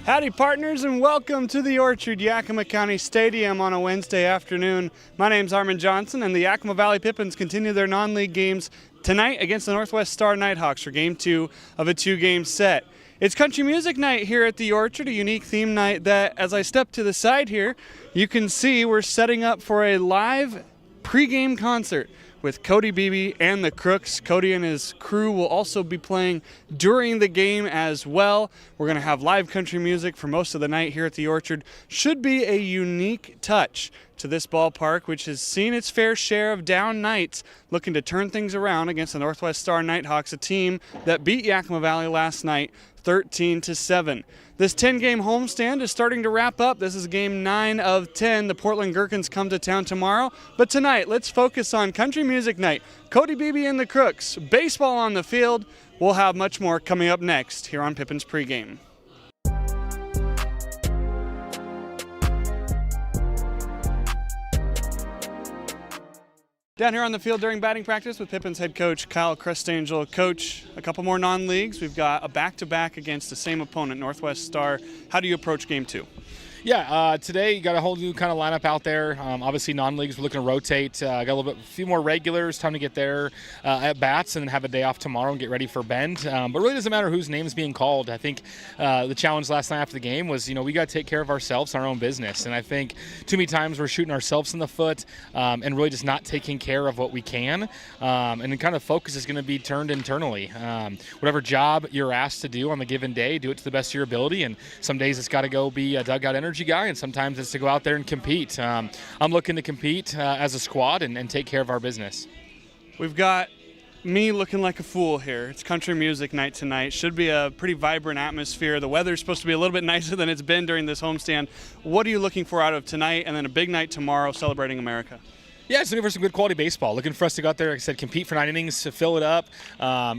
Howdy partners, and welcome to the Orchard, Yakima County Stadium on a Wednesday afternoon. My name's Armin Johnson, and the Yakima Valley Pippins continue their non-league games tonight against the Northwest Star Nighthawks for Game 2 of a 2-game set. It's country music night here at the Orchard, a unique theme night that, as I step to the side here, you can see we're setting up for a live pre-game concert with Cody Beebe and the Crooks. Cody and his crew will also be playing during the game as well. We're going to have live country music for most of the night here at the Orchard. Should be a unique touch to this ballpark, which has seen its fair share of down nights, looking to turn things around against the Northwest Star Nighthawks, a team that beat Yakima Valley last night 13-7. This 10-game homestand is starting to wrap up. This is game 9 of 10. The Portland Gherkins come to town tomorrow. But tonight, let's focus on country music night. Cody Beebe and the Crooks, baseball on the field. We'll have much more coming up next here on Pippins Pregame. Down here on the field during batting practice with Pippins head coach Kyle Crestangel. Coach, a couple more non-leagues. We've got a back-to-back against the same opponent, Northwest Star. How do you approach game 2? Yeah, today you got a whole new kind of lineup out there. Obviously, non-leagues, we're looking to rotate. Got a few more regulars, time to get there at bats, and then have a day off tomorrow and get ready for Bend. But really doesn't matter whose name's being called. I think the challenge last night after the game was, we got to take care of ourselves, our own business. And I think too many times we're shooting ourselves in the foot and really just not taking care of what we can. And then kind of focus is going to be turned internally. Whatever job you're asked to do on the given day, do it to the best of your ability. And some days it's got to go be a dugout energy guy, and sometimes it's to go out there and compete. I'm looking to compete as a squad and take care of our business. We've got me looking like a fool here. It's country music night tonight. Should be a pretty vibrant atmosphere. The weather's supposed to be a little bit nicer than it's been during this homestand. What are you looking for out of tonight, and then a big night tomorrow celebrating America? Yeah, it's looking for some good quality baseball. Looking for us to go out there, like I said, compete for 9 innings, to fill it up.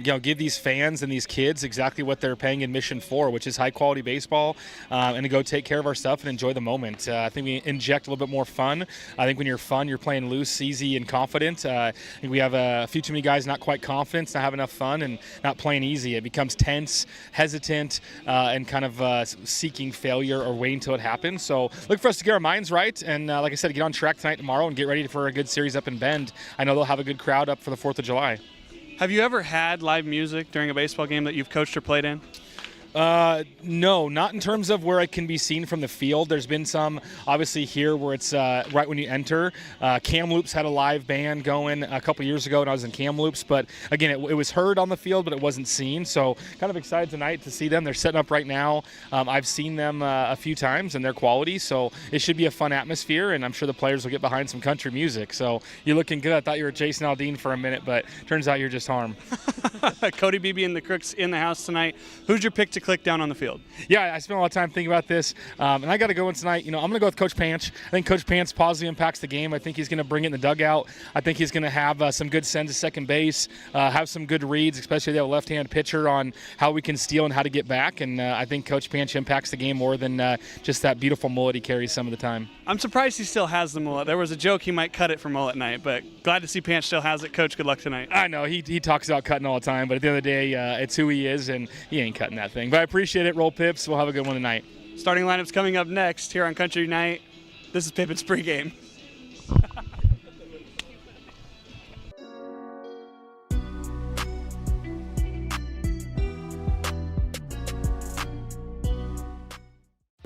Give these fans and these kids exactly what they're paying admission for, which is high quality baseball, and to go take care of our stuff and enjoy the moment. I think we inject a little bit more fun. I think when you're fun, you're playing loose, easy, and confident. I think we have a few too many guys not quite confident, not have enough fun, and not playing easy. It becomes tense, hesitant, and kind of seeking failure or waiting until it happens. So look for us to get our minds right, and like I said, get on track tonight, tomorrow, and get ready for a good series up in Bend. I know they'll have a good crowd up for the 4th of July. Have you ever had live music during a baseball game that you've coached or played in? No, not in terms of where it can be seen from the field. There's been some, obviously, here where it's right when you enter. Kamloops had a live band going a couple years ago when I was in Kamloops, but again, it was heard on the field, but it wasn't seen. So kind of excited tonight to see them. They're setting up right now. I've seen them a few times, and their quality, so it should be a fun atmosphere, and I'm sure the players will get behind some country music. So you're looking good. I thought you were Jason Aldean for a minute, but turns out you're just Harm. Cody Beebe and the Crooks in the house tonight. Who's your pick to click down on the field? Yeah, I spent a lot of time thinking about this, and I got to go in tonight. I'm going to go with Coach Panch. I think Coach Panch positively impacts the game. I think he's going to bring it in the dugout. I think he's going to have some good sends to second base, have some good reads, especially if they have a left-hand pitcher on how we can steal and how to get back. And I think Coach Panch impacts the game more than just that beautiful mullet he carries some of the time. I'm surprised he still has the mullet. There was a joke he might cut it for mullet night, but glad to see Panch still has it. Coach, good luck tonight. I know, he talks about cutting all the time, but at the end of the day, it's who he is, and he ain't cutting that thing. But I appreciate it. Roll Pips. We'll have a good one tonight. Starting lineups coming up next here on Country Night. This is Pippins Pregame.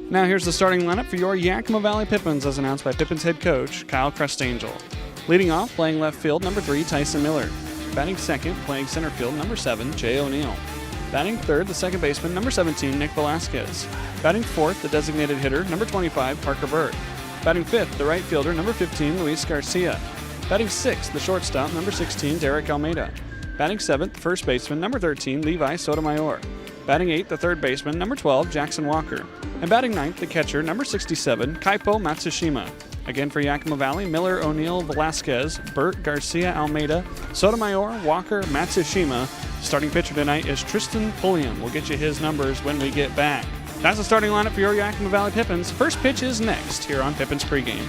Now here's the starting lineup for your Yakima Valley Pippins as announced by Pippins head coach Kyle Crestangel. Leading off, playing left field, number 3, Tyson Miller. Batting second, playing center field, number 7, Jay O'Neill. Batting third, the second baseman, number 17, Nick Velasquez. Batting fourth, the designated hitter, number 25, Parker Bird. Batting fifth, the right fielder, number 15, Luis Garcia. Batting sixth, the shortstop, number 16, Derek Almeida. Batting seventh, first baseman, number 13, Levi Sotomayor. Batting eighth, the third baseman, number 12, Jackson Walker. And batting ninth, the catcher, number 67, Kaipo Matsushima. Again for Yakima Valley, Miller, O'Neill, Velasquez, Burt, Garcia, Almeida, Sotomayor, Walker, Matsushima. Starting pitcher tonight is Tristan Pulliam. We'll get you his numbers when we get back. That's the starting lineup for your Yakima Valley Pippins. First pitch is next here on Pippins Pregame.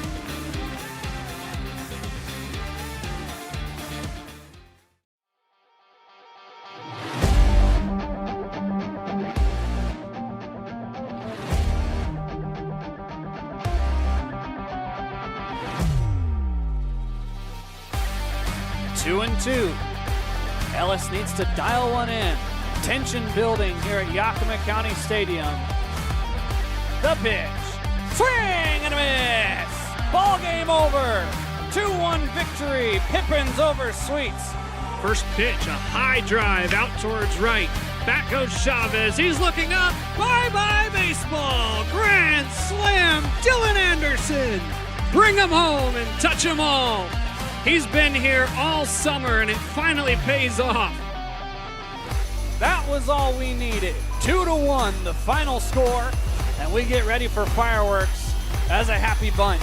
2-2. Ellis needs to dial one in. Tension building here at Yakima County Stadium. The pitch. Swing and a miss. Ball game over. 2-1 victory. Pippins over Sweets. First pitch, a high drive out towards right. Back goes Chavez. He's looking up. Bye-bye baseball. Grand slam. Dylan Anderson. Bring him home and touch him all. He's been here all summer, and it finally pays off. That was all we needed. 2-1, the final score, and we get ready for fireworks as a happy bunch.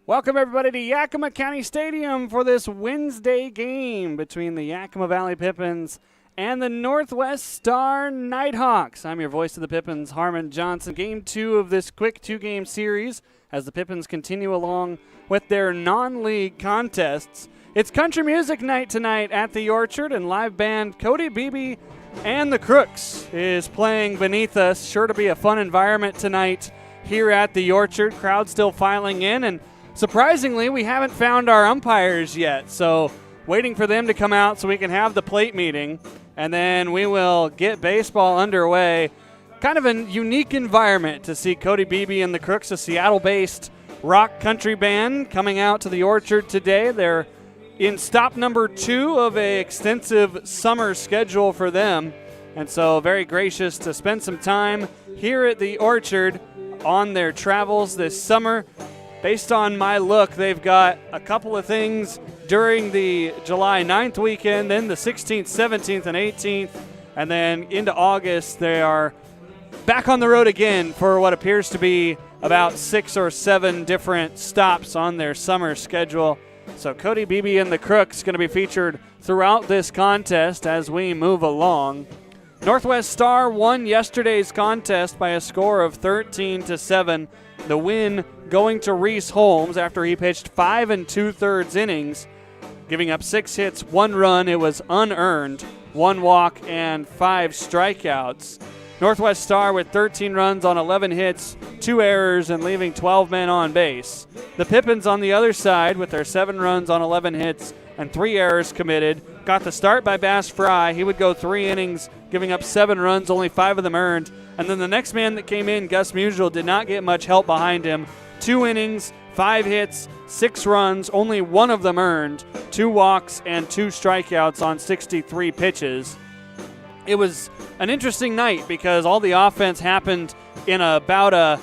Welcome everybody to Yakima County Stadium for this Wednesday game between the Yakima Valley Pippins and the Northwest Star Nighthawks. I'm your voice of the Pippins, Harmon Johnson. Game 2 of this quick 2-game series as the Pippins continue along with their non-league contests. It's country music night tonight at the Orchard, and live band Cody Beebe and the Crooks is playing beneath us. Sure to be a fun environment tonight here at the Orchard. Crowd still filing in, and surprisingly, we haven't found our umpires yet, so waiting for them to come out so we can have the plate meeting, and then we will get baseball underway. Kind of a unique environment to see Cody Beebe and the Crooks, a Seattle-based rock country band, coming out to the Orchard today. They're in stop number 2 of an extensive summer schedule for them, and so very gracious to spend some time here at the Orchard on their travels this summer. Based on my look, they've got a couple of things during the July 9th weekend, then the 16th, 17th, and 18th, and then into August they are back on the road again for what appears to be about 6 or 7 different stops on their summer schedule. So Cody Beebe and the Crooks going to be featured throughout this contest as we move along. Northwest Star won yesterday's contest by a score of 13-7. The win going to Reese Holmes after he pitched 5 2/3 innings, giving up 6 hits, 1 run. It was unearned, 1 walk, and 5 strikeouts. Northwest Star with 13 runs on 11 hits, 2 errors, and leaving 12 men on base. The Pippins on the other side with their 7 runs on 11 hits and 3 errors committed. Got the start by Bass Fry. He would go 3 innings, giving up 7 runs, only 5 of them earned. And then the next man that came in, Gus Musial, did not get much help behind him. 2 innings, 5 hits, 6 runs, only 1 of them earned, 2 walks, and 2 strikeouts on 63 pitches. It was an interesting night because all the offense happened in about a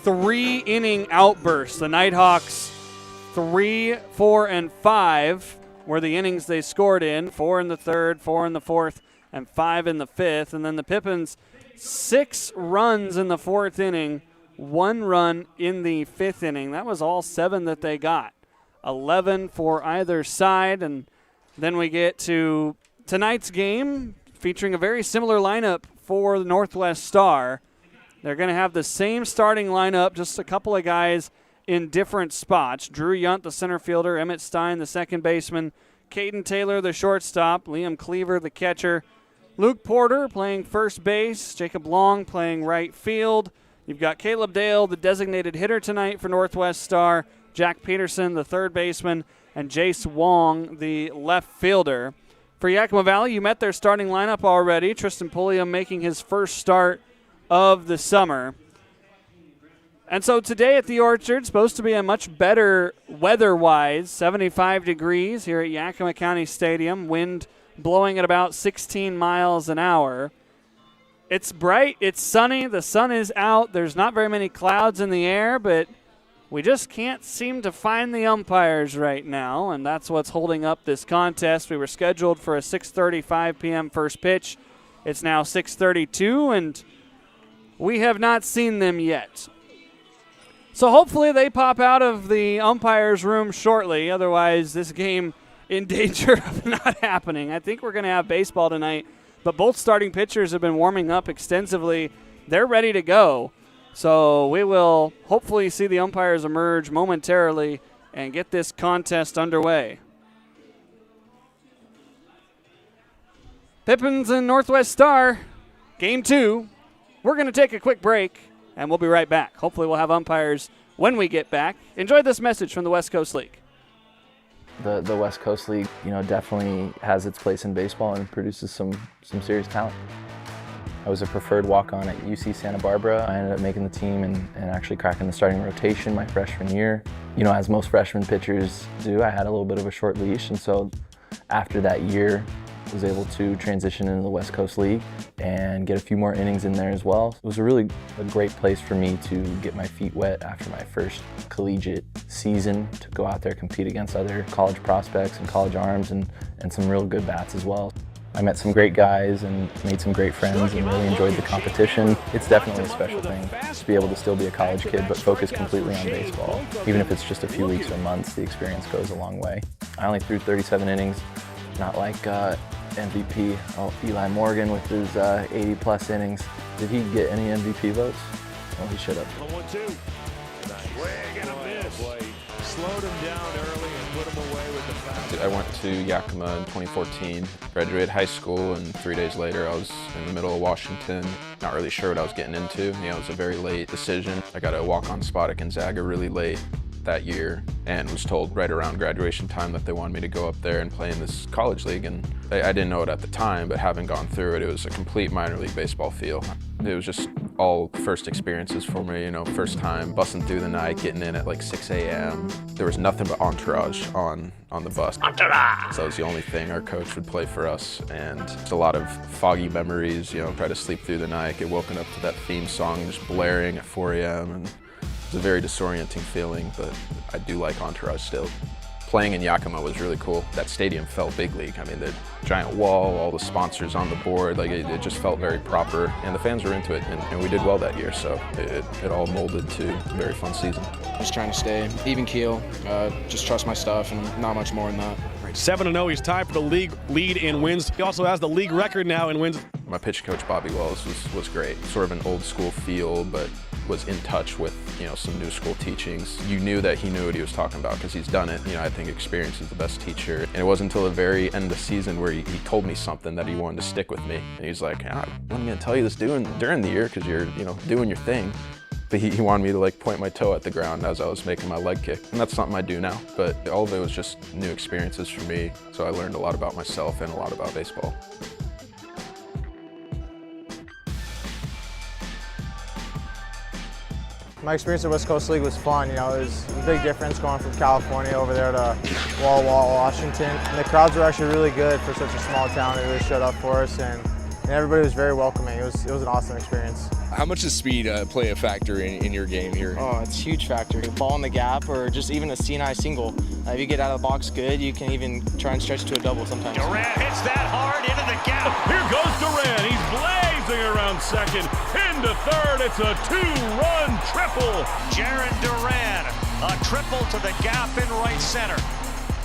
3-inning outburst. The Nighthawks 3, 4, and 5 were the innings they scored in. 4 in the 3rd, 4 in the 4th, and 5 in the 5th. And then the Pippins 6 runs in the 4th inning, 1 run in the 5th inning. That was all 7 that they got. 11 for either side. And then we get to tonight's game featuring a very similar lineup for the Northwest Star. They're going to have the same starting lineup, just a couple of guys in different spots. Drew Yunt, the center fielder, Emmett Stein, the second baseman, Caden Taylor, the shortstop, Liam Cleaver, the catcher, Luke Porter playing first base, Jacob Long playing right field. You've got Caleb Dale, the designated hitter tonight for Northwest Star, Jack Peterson, the third baseman, and Jace Wong, the left fielder. For Yakima Valley, you met their starting lineup already. Tristan Pulliam making his first start of the summer. And so today at the Orchard, supposed to be a much better weather-wise, 75 degrees here at Yakima County Stadium, wind blowing at about 16 miles an hour. It's bright, it's sunny, the sun is out, there's not very many clouds in the air, but we just can't seem to find the umpires right now, and that's what's holding up this contest. We were scheduled for a 6:35 p.m. first pitch. It's now 6:32, and we have not seen them yet. So hopefully they pop out of the umpire's room shortly. Otherwise, this game in danger of not happening. I think we're going to have baseball tonight, but both starting pitchers have been warming up extensively. They're ready to go. So we will hopefully see the umpires emerge momentarily and get this contest underway. Pippins and Northwest Star, Game 2. We're going to take a quick break. and we'll be right back. Hopefully we'll have umpires when we get back. Enjoy this message from the West Coast League. The West Coast League, definitely has its place in baseball and produces some serious talent. I was a preferred walk-on at UC Santa Barbara. I ended up making the team and actually cracking the starting rotation my freshman year. As most freshman pitchers do, I had a little bit of a short leash, and so after that year, I was able to transition into the West Coast League and get a few more innings in there as well. It was a great place for me to get my feet wet after my first collegiate season, to go out there, compete against other college prospects and college arms and some real good bats as well. I met some great guys and made some great friends and really enjoyed the competition. It's definitely a special thing to be able to still be a college kid but focus completely on baseball. Even if it's just a few weeks or months, the experience goes a long way. I only threw 37 innings, not like MVP Eli Morgan with his 80-plus innings. Did he get any MVP votes? Well, he should have. 1-2. Swing and a miss. Slowed him down early and put him away with the foul. I went to Yakima in 2014, graduated high school, and 3 days later I was in the middle of Washington, not really sure what I was getting into. It was a very late decision. I got a walk-on spot at Gonzaga really late that year and was told right around graduation time that they wanted me to go up there and play in this college league, and I didn't know it at the time, but having gone through it, it was a complete minor league baseball feel. It was just all first experiences for me, first time busting through the night, getting in at like 6 a.m. There was nothing but entourage on the bus. Entourage! So that was the only thing. Our coach would play for us, and just a lot of foggy memories, try to sleep through the night, get woken up to that theme song just blaring at 4 a.m. and it's a very disorienting feeling, but I do like entourage still. Playing in Yakima was really cool. That stadium felt big league. The giant wall, all the sponsors on the board, it just felt very proper, and the fans were into it, and we did well that year, so it all molded to a very fun season. Just trying to stay even keel, just trust my stuff, and not much more than that. 7-0, he's tied for the league lead in wins. He also has the league record now in wins. My pitching coach, Bobby Wells, was great. Sort of an old school feel, but was in touch with some new school teachings. You knew that he knew what he was talking about because he's done it. I think experience is the best teacher. And it wasn't until the very end of the season where he told me something that he wanted to stick with me. And he's like, I'm going to tell you this during the year because you're doing your thing. But he wanted me to point my toe at the ground as I was making my leg kick. And that's something I do now. But all of it was just new experiences for me. So I learned a lot about myself and a lot about baseball. My experience at West Coast League was fun. It was a big difference going from California over there to Walla Walla, Washington. And the crowds were actually really good for such a small town. They really showed up for us, and everybody was very welcoming. It was an awesome experience. How much does speed play a factor in your game here? Oh, it's a huge factor. Ball in the gap or just even a CNI single. If you get out of the box good, you can even try and stretch to a double sometimes. Durant hits that hard into the gap. Here goes Durant. He's blazing around second. Into third. It's a two-run triple. Jaron Durant, a triple to the gap in right center.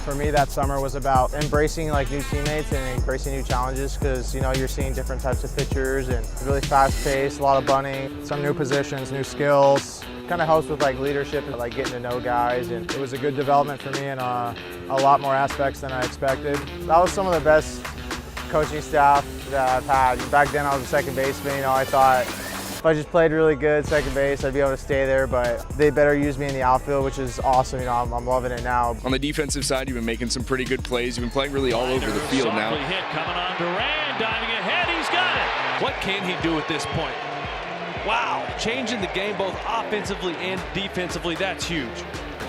For me, that summer was about embracing new teammates and embracing new challenges because you're seeing different types of pitchers and really fast-paced, a lot of bunting, some new positions, new skills. Kind of helps with leadership and getting to know guys, and it was a good development for me in a lot more aspects than I expected. That was some of the best coaching staff that I've had. Back then I was a second baseman. I thought if I just played really good second base, I'd be able to stay there, but they better use me in the outfield, which is awesome. I'm loving it now. On the defensive side, you've been making some pretty good plays. You've been playing really all over the field now. Hit coming on Durant, diving ahead, he's got it. What can he do at this point? Wow, changing the game both offensively and defensively, that's huge.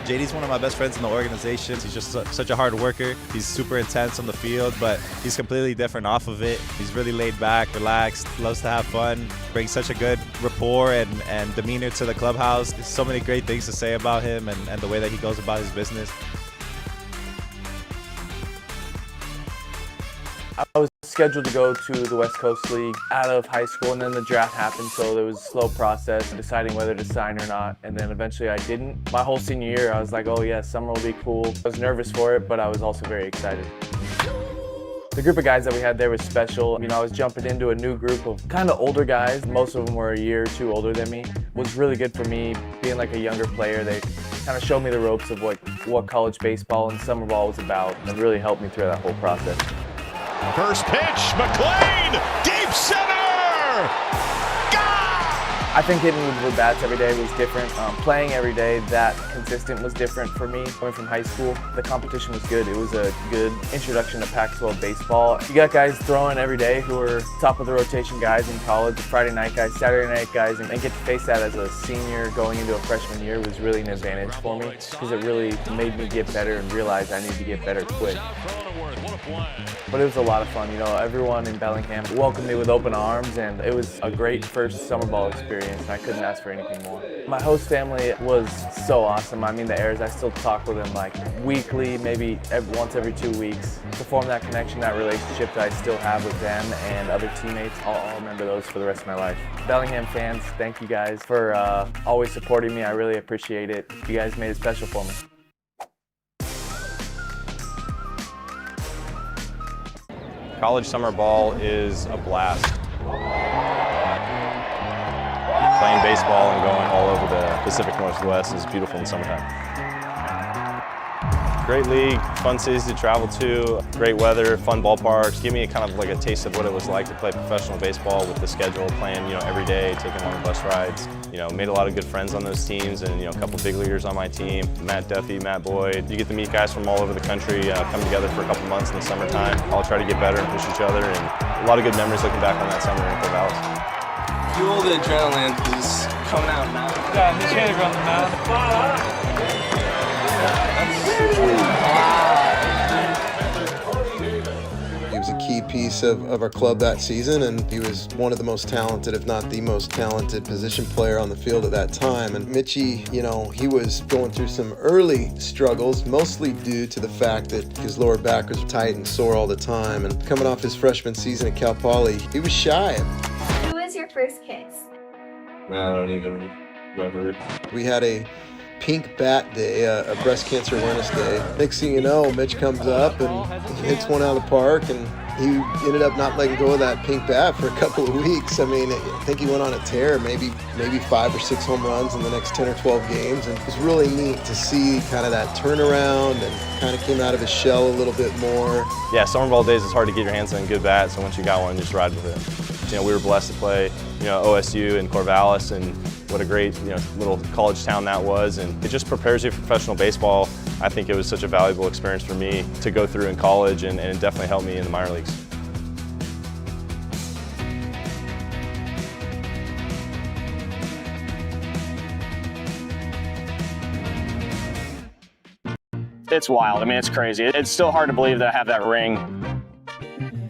JD's one of my best friends in the organization. He's just such a hard worker. He's super intense on the field, but he's completely different off of it. He's really laid back, relaxed, loves to have fun, brings such a good rapport and demeanor to the clubhouse. There's so many great things to say about him and the way that he goes about his business. I was scheduled to go to the West Coast League out of high school, and then the draft happened, so there was a slow process deciding whether to sign or not, and then eventually I didn't. My whole senior year, I was like, oh yeah, summer will be cool. I was nervous for it, but I was also very excited. The group of guys that we had there was special. I was jumping into a new group of kind of older guys. Most of them were a year or two older than me. It was really good for me being a younger player. They kind of showed me the ropes of what college baseball and summer ball was about, and really helped me through that whole process. First pitch, McLean, deep center! Gone! I think hitting with bats every day was different. Playing every day that consistent was different for me. Coming from high school, the competition was good. It was a good introduction to Pac-12 baseball. You got guys throwing every day who are top of the rotation guys in college, Friday night guys, Saturday night guys, and get to face that as a senior going into a freshman year was really an advantage for me because it really made me get better and realize I need to get better quick. But it was a lot of fun. You know, everyone in Bellingham welcomed me with open arms, and it was a great first summer ball experience, and I couldn't ask for anything more. My host family was so awesome. I mean, the Ayers, I still talk with them like weekly, maybe once every 2 weeks. To form that connection, that relationship that I still have with them and other teammates, I'll remember those for the rest of my life. Bellingham fans, thank you guys for always supporting me. I really appreciate it. You guys made it special for me. College summer ball is a blast. Playing baseball and going all over the Pacific Northwest is beautiful in the summertime. Great league, fun cities to travel to, great weather, fun ballparks. Give me a kind of like a taste of what it was like to play professional baseball with the schedule, playing every day, taking long bus rides. Made a lot of good friends on those teams, and a couple big leaguers on my team, Matt Duffy, Matt Boyd. You get to meet guys from all over the country, come together for a couple months in the summertime. All try to get better and push each other, and a lot of good memories looking back on that summer in Corvallis. Fuel the adrenaline is coming out now. Got his hair on the mouth. He was a key piece of our club that season, and he was one of the most talented, if not the most talented position player on the field at that time. And Mitchie, he was going through some early struggles, mostly due to the fact that his lower back was tight and sore all the time. And coming off his freshman season at Cal Poly, he was shy. Who was your first kiss? I don't even remember. We had a pink bat day, a breast cancer awareness day. Next thing you know, Mitch comes up and he hits one out of the park, and he ended up not letting go of that pink bat for a couple of weeks. I mean, I think he went on a tear, maybe 5 or 6 home runs in the next 10 or 12 games, and it was really neat to see kind of that turnaround, and kind of came out of his shell a little bit more. Yeah, summer ball days, it's hard to get your hands on a good bat, so once you got one, you just ride with it. We were blessed to play, OSU and Corvallis, and what a great, little college town that was, and it just prepares you for professional baseball. I think it was such a valuable experience for me to go through in college, and it definitely helped me in the minor leagues. It's wild. I mean, it's crazy. It's still hard to believe that I have that ring.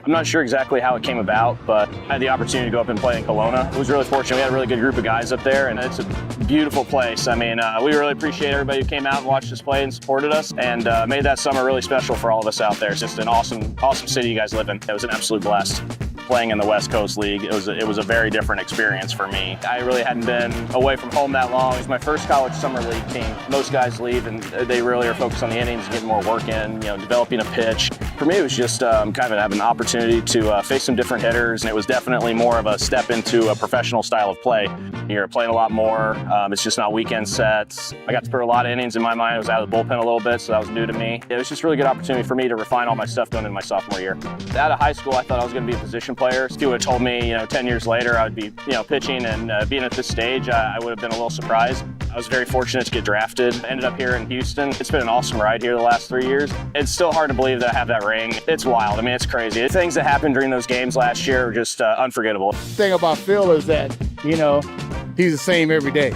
I'm not sure exactly how it came about, but I had the opportunity to go up and play in Kelowna. I was really fortunate. We had a really good group of guys up there, and it's a beautiful place. I mean, we really appreciate everybody who came out and watched us play and supported us, and made that summer really special for all of us out there. It's just an awesome city you guys live in. It was an absolute blast. Playing in the West Coast League, it was a very different experience for me. I really hadn't been away from home that long. It was my first college summer league team. Most guys leave and they really are focused on the innings and getting more work in, developing a pitch. For me, it was just kind of having an opportunity to face some different hitters, and it was definitely more of a step into a professional style of play. You're playing a lot more. It's just not weekend sets. I got to throw a lot of innings in my mind. I was out of the bullpen a little bit, so that was new to me. It was just a really good opportunity for me to refine all my stuff going into my sophomore year. Out of high school, I thought I was going to be a position player. If you would have told me, 10 years later, I would be, pitching and being at this stage, I would have been a little surprised. I was very fortunate to get drafted. I ended up here in Houston. It's been an awesome ride here the last 3 years. It's still hard to believe that I have that ring. It's wild. I mean, it's crazy. The things that happened during those games last year are just unforgettable. The thing about Phil is that, he's the same every day.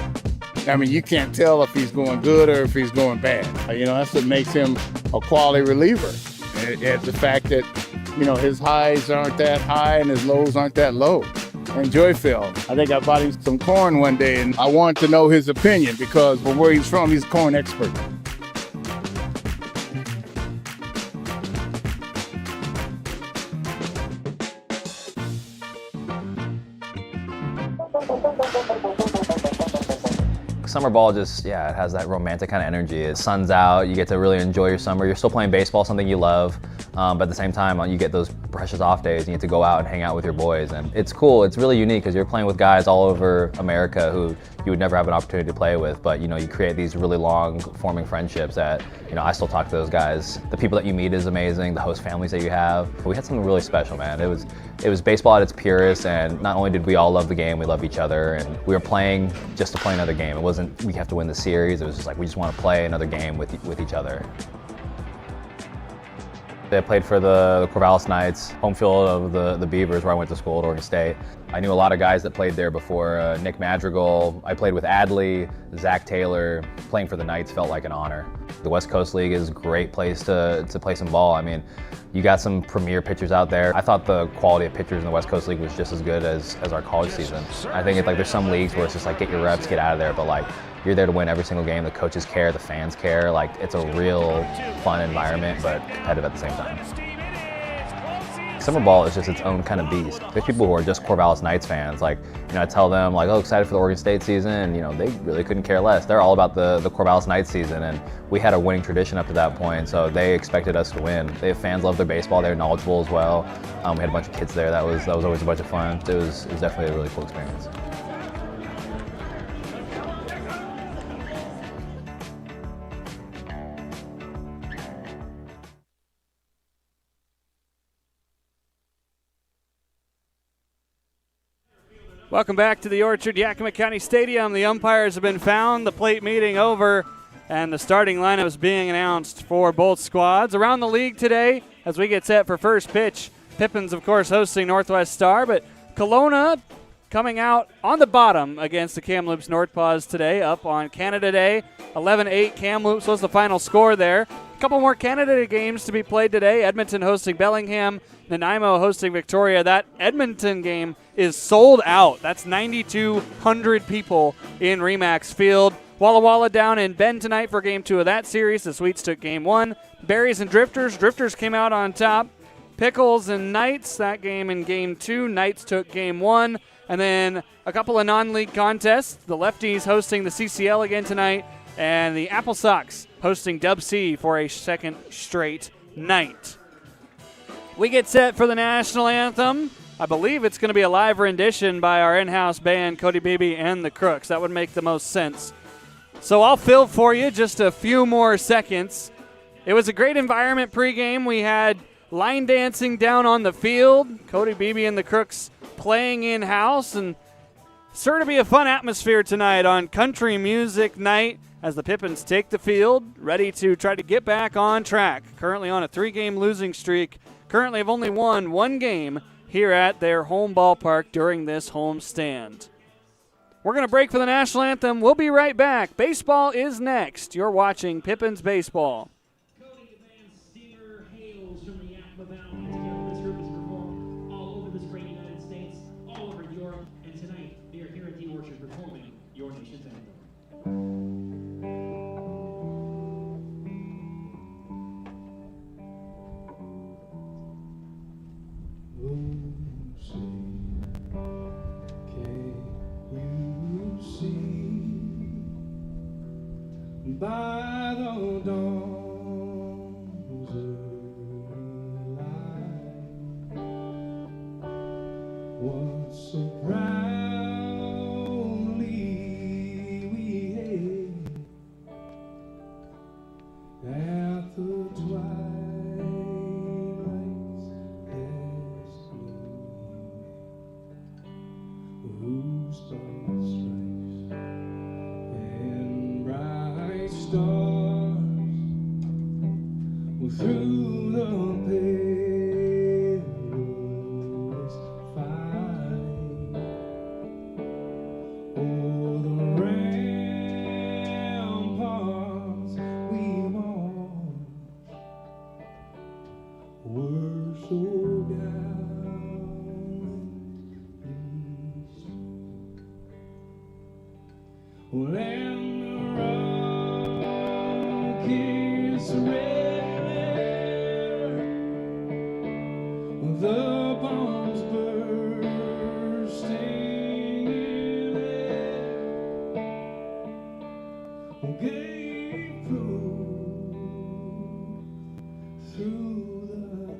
I mean, you can't tell if he's going good or if he's going bad. That's what makes him a quality reliever. And the fact that, his highs aren't that high and his lows aren't that low. Enjoy Phil. I think I bought him some corn one day, and I wanted to know his opinion because from where he's from, he's a corn expert. Summer ball just, it has that romantic kind of energy. The sun's out, you get to really enjoy your summer. You're still playing baseball, something you love. But at the same time, you get those precious off days. You get to go out and hang out with your boys, and it's cool. It's really unique because you're playing with guys all over America who you would never have an opportunity to play with. But you create these really long-forming friendships that I still talk to those guys. The people that you meet is amazing. The host families that you have. We had something really special, man. It was baseball at its purest, and not only did we all love the game, we loved each other, and we were playing just to play another game. It wasn't we have to win the series. It was just like we just want to play another game with each other. I played for the Corvallis Knights, home field of the Beavers, where I went to school at Oregon State. I knew a lot of guys that played there before. Nick Madrigal. I played with Adley, Zach Taylor. Playing for the Knights felt like an honor. The West Coast League is a great place to play some ball. I mean, you got some premier pitchers out there. I thought the quality of pitchers in the West Coast League was just as good as our college season. I think there's some leagues where it's just like get your reps, get out of there, but you're there to win every single game. The coaches care, the fans care. It's a real fun environment, but competitive at the same time. Summer ball is just its own kind of beast. There's people who are just Corvallis Knights fans. I tell them oh, excited for the Oregon State season, and they really couldn't care less. They're all about the Corvallis Knights season, and we had a winning tradition up to that point, so they expected us to win. They have fans love their baseball. They're knowledgeable as well. We had a bunch of kids there. That was always a bunch of fun. It was definitely a really cool experience. Welcome back to the Orchard, Yakima County Stadium. The umpires have been found, the plate meeting over, and the starting lineup is being announced for both squads. Around the league today, as we get set for first pitch, Pippins, of course, hosting Northwest Star, but Kelowna coming out on the bottom against the Kamloops North Paws today, up on Canada Day. 11-8 Kamloops was the final score there. A couple more Canada Day games to be played today. Edmonton hosting Bellingham, Nanaimo hosting Victoria. That Edmonton game is sold out. That's 9,200 people in Remax Field. Walla Walla down in Bend tonight for Game 2 of that series. The Sweets took Game 1. Berries and Drifters. Drifters came out on top. Pickles and Knights, that game in Game 2. Knights took Game 1. And then a couple of non-league contests. The Lefties hosting the CCL again tonight. And the Apple Sox hosting Dub C for a second straight night. We get set for the national anthem. I believe it's going to be a live rendition by our in-house band, Cody Beebe and the Crooks. That would make the most sense. So I'll fill for you just a few more seconds. It was a great environment pregame. We had line dancing down on the field. Cody Beebe and the Crooks playing in-house. And sure to be a fun atmosphere tonight on Country Music Night as the Pippins take the field, ready to try to get back on track. Currently on a 3-game losing streak. Currently have only won one game here at their home ballpark during this home stand. We're going to break for the national anthem. We'll be right back. Baseball is next. You're watching Pippins Baseball. Cody Van Steamer hails from the Yakima Valley. Together, this group has performed all over this great United States, all over Europe, and tonight they are here at the Orchard performing your nation's anthem. By the dawn's early light, what so proudly we hailed at the twilight's last gleam, whose star stripes and bright stars through the perilous fight, o'er the ramparts we marched, were so gallantly strong. Well, and the rockets red, the bombs bursting in air, gave proof through the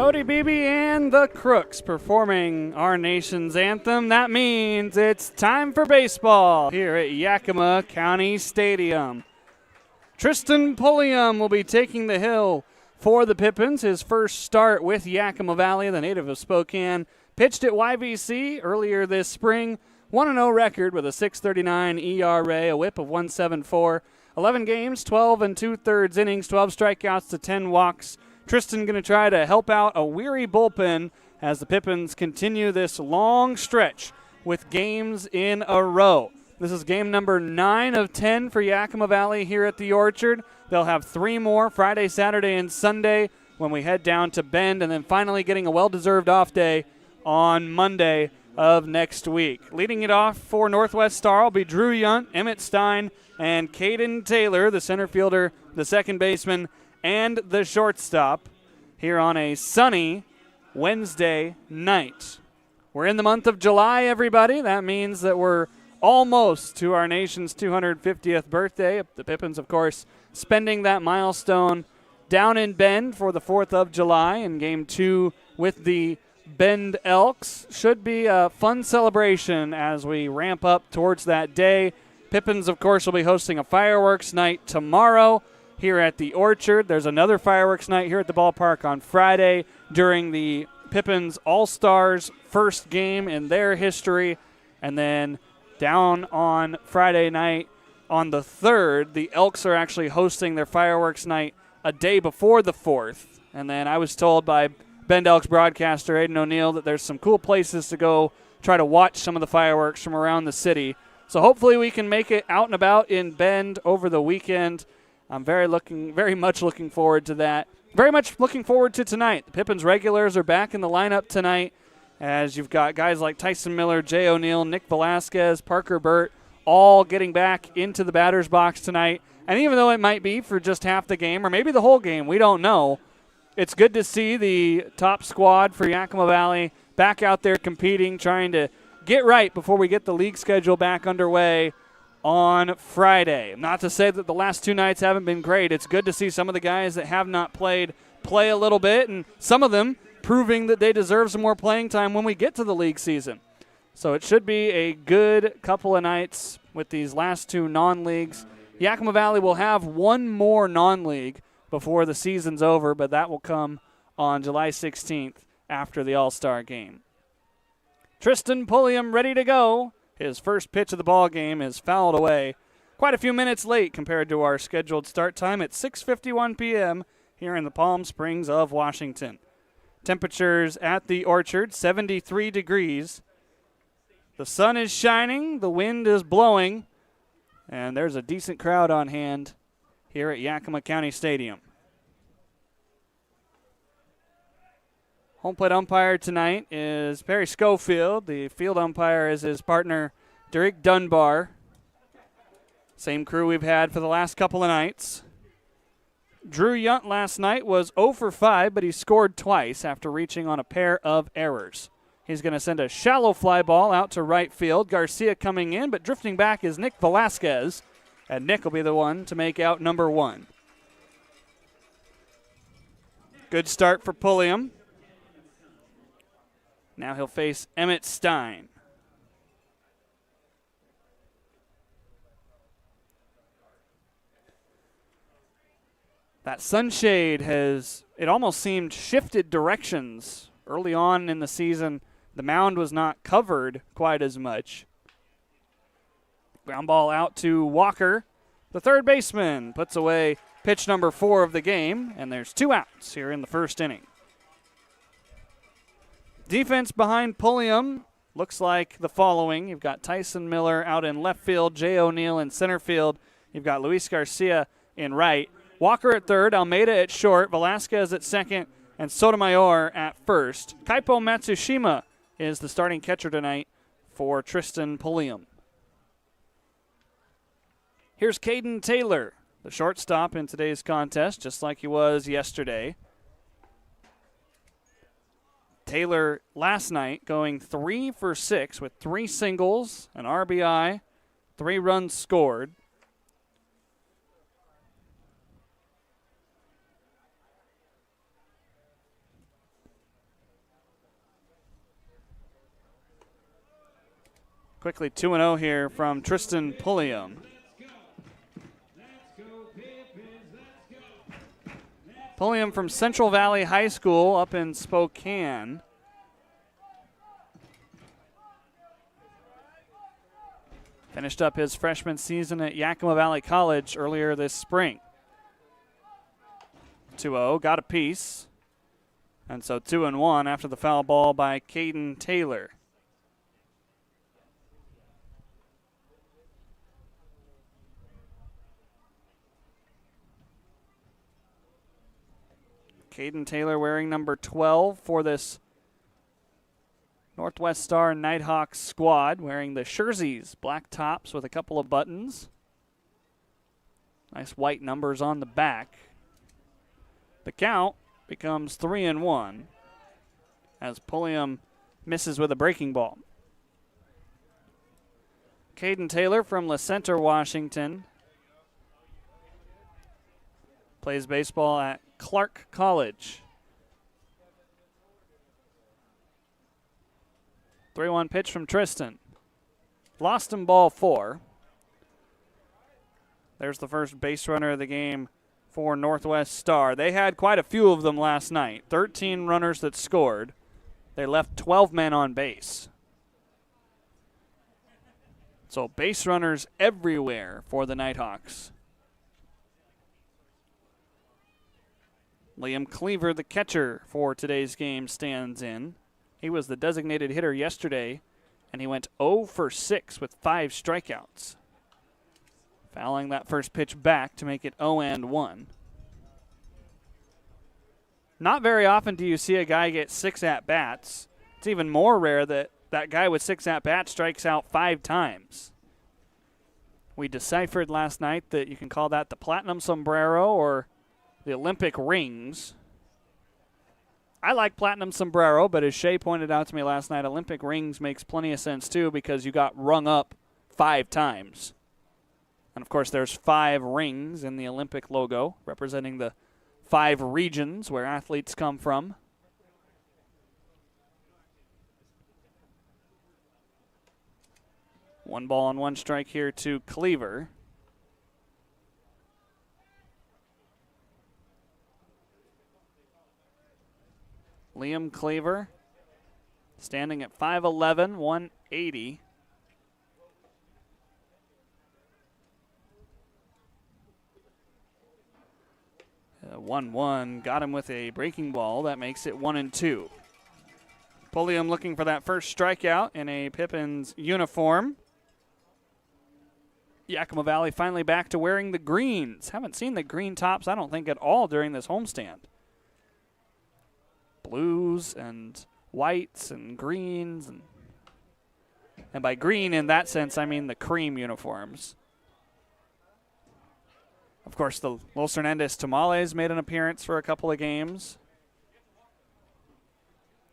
Cody Beebe and the Crooks performing our nation's anthem. That means it's time for baseball here at Yakima County Stadium. Tristan Pulliam will be taking the hill for the Pippins. His first start with Yakima Valley, the native of Spokane. Pitched at YVC earlier this spring. 1-0 record with a 6.39 ERA, a whip of 1.74. 11 games, 12 2/3 innings, 12 strikeouts to 10 walks. Tristan going to try to help out a weary bullpen as the Pippins continue this long stretch with games in a row. This is game number 9 of 10 for Yakima Valley here at the Orchard. They'll have 3 more Friday, Saturday, and Sunday when we head down to Bend, and then finally getting a well-deserved off day on Monday of next week. Leading it off for Northwest Star will be Drew Yunt, Emmett Stein, and Caden Taylor, the center fielder, the second baseman, and the shortstop here on a sunny Wednesday night. We're in the month of July, everybody. That means that we're almost to our nation's 250th birthday. The Pippins, of course, spending that milestone down in Bend for the 4th of July in Game 2 with the Bend Elks. Should be a fun celebration as we ramp up towards that day. Pippins, of course, will be hosting a fireworks night tomorrow here at the Orchard. There's another fireworks night here at the ballpark on Friday during the Pippins All-Stars first game in their history. And then down on Friday night on the 3rd, the Elks are actually hosting their fireworks night a day before the 4th. And then I was told by Bend Elks broadcaster Aiden O'Neill that there's some cool places to go try to watch some of the fireworks from around the city. So hopefully we can make it out and about in Bend over the weekend. I'm very much looking forward to that. Very much looking forward to tonight. The Pippins regulars are back in the lineup tonight as you've got guys like Tyson Miller, Jay O'Neill, Nick Velasquez, Parker Burt, all getting back into the batter's box tonight. And even though it might be for just half the game or maybe the whole game, we don't know, it's good to see the top squad for Yakima Valley back out there competing, trying to get right before we get the league schedule back underway on Friday. Not to say that the last 2 nights haven't been great. It's good to see some of the guys that have not played play a little bit, and some of them proving that they deserve some more playing time when we get to the league season. So it should be a good couple of nights with these last 2 non-leagues. Yakima Valley will have 1 more non-league before the season's over, but that will come on July 16th after the All-Star game. Tristan Pulliam ready to go. His first pitch of the ball game is fouled away. Quite a few minutes late compared to our scheduled start time at 6:51 p.m. here in the Palm Springs of Washington. Temperatures at the Orchard, 73 degrees. The sun is shining, the wind is blowing, and there's a decent crowd on hand here at Yakima County Stadium. Home plate umpire tonight is Perry Schofield. The field umpire is his partner, Derek Dunbar. Same crew we've had for the last couple of nights. Drew Yunt last night was 0 for 5, but he scored twice after reaching on a pair of errors. He's going to send a shallow fly ball out to right field. Garcia coming in, but drifting back is Nick Velasquez, and Nick will be the one to make out number 1. Good start for Pulliam. Now he'll face Emmett Stein. That sunshade it almost seemed shifted directions. Early on in the season, the mound was not covered quite as much. Ground ball out to Walker. The third baseman puts away pitch number 4 of the game, and there's 2 outs here in the first inning. Defense behind Pulliam looks like the following. You've got Tyson Miller out in left field, Jay O'Neill in center field. You've got Luis Garcia in right. Walker at third, Almeida at short, Velasquez at second, and Sotomayor at first. Kaipo Matsushima is the starting catcher tonight for Tristan Pulliam. Here's Caden Taylor, the shortstop in today's contest, just like he was yesterday. Taylor last night going 3 for 6 with 3 singles, an RBI, 3 runs scored. Quickly 2-0 here from Tristan Pulliam. Pulliam from Central Valley High School up in Spokane. Finished up his freshman season at Yakima Valley College earlier this spring. 2-0, got a piece. And so 2-1 after the foul ball by Caden Taylor. Caden Taylor wearing number 12 for this Northwest Star Nighthawks squad, wearing the jerseys, black tops with a couple of buttons. Nice white numbers on the back. The count becomes 3-1 as Pulliam misses with a breaking ball. Caden Taylor from La Center, Washington. Plays baseball at Clark College. 3-1 pitch from Tristan. Lost him ball 4. There's the first base runner of the game for Northwest Star. They had quite a few of them last night. 13 runners that scored. They left 12 men on base. So base runners everywhere for the Nighthawks. Liam Cleaver, the catcher for today's game, stands in. He was the designated hitter yesterday, and he went 0 for 6 with 5 strikeouts. Fouling that first pitch back to make it 0-1. Not very often do you see a guy get 6 at-bats. It's even more rare that that guy with 6 at-bats strikes out 5 times. We deciphered last night that you can call that the platinum sombrero or the Olympic rings. I like platinum sombrero, but as Shay pointed out to me last night, Olympic rings makes plenty of sense too because you got rung up 5 times. And of course there's 5 rings in the Olympic logo representing the 5 regions where athletes come from. One ball and 1 strike here to Cleaver. Liam Cleaver standing at 5'11", 180. Uh, 1-1 got him with a breaking ball. That makes it 1-2. Pulliam looking for that first strikeout in a Pippins uniform. Yakima Valley finally back to wearing the greens. Haven't seen the green tops, I don't think, at all during this homestand. Blues and whites and greens. And by green in that sense, I mean the cream uniforms. Of course, the Los Hernandez Tamales made an appearance for a couple of games.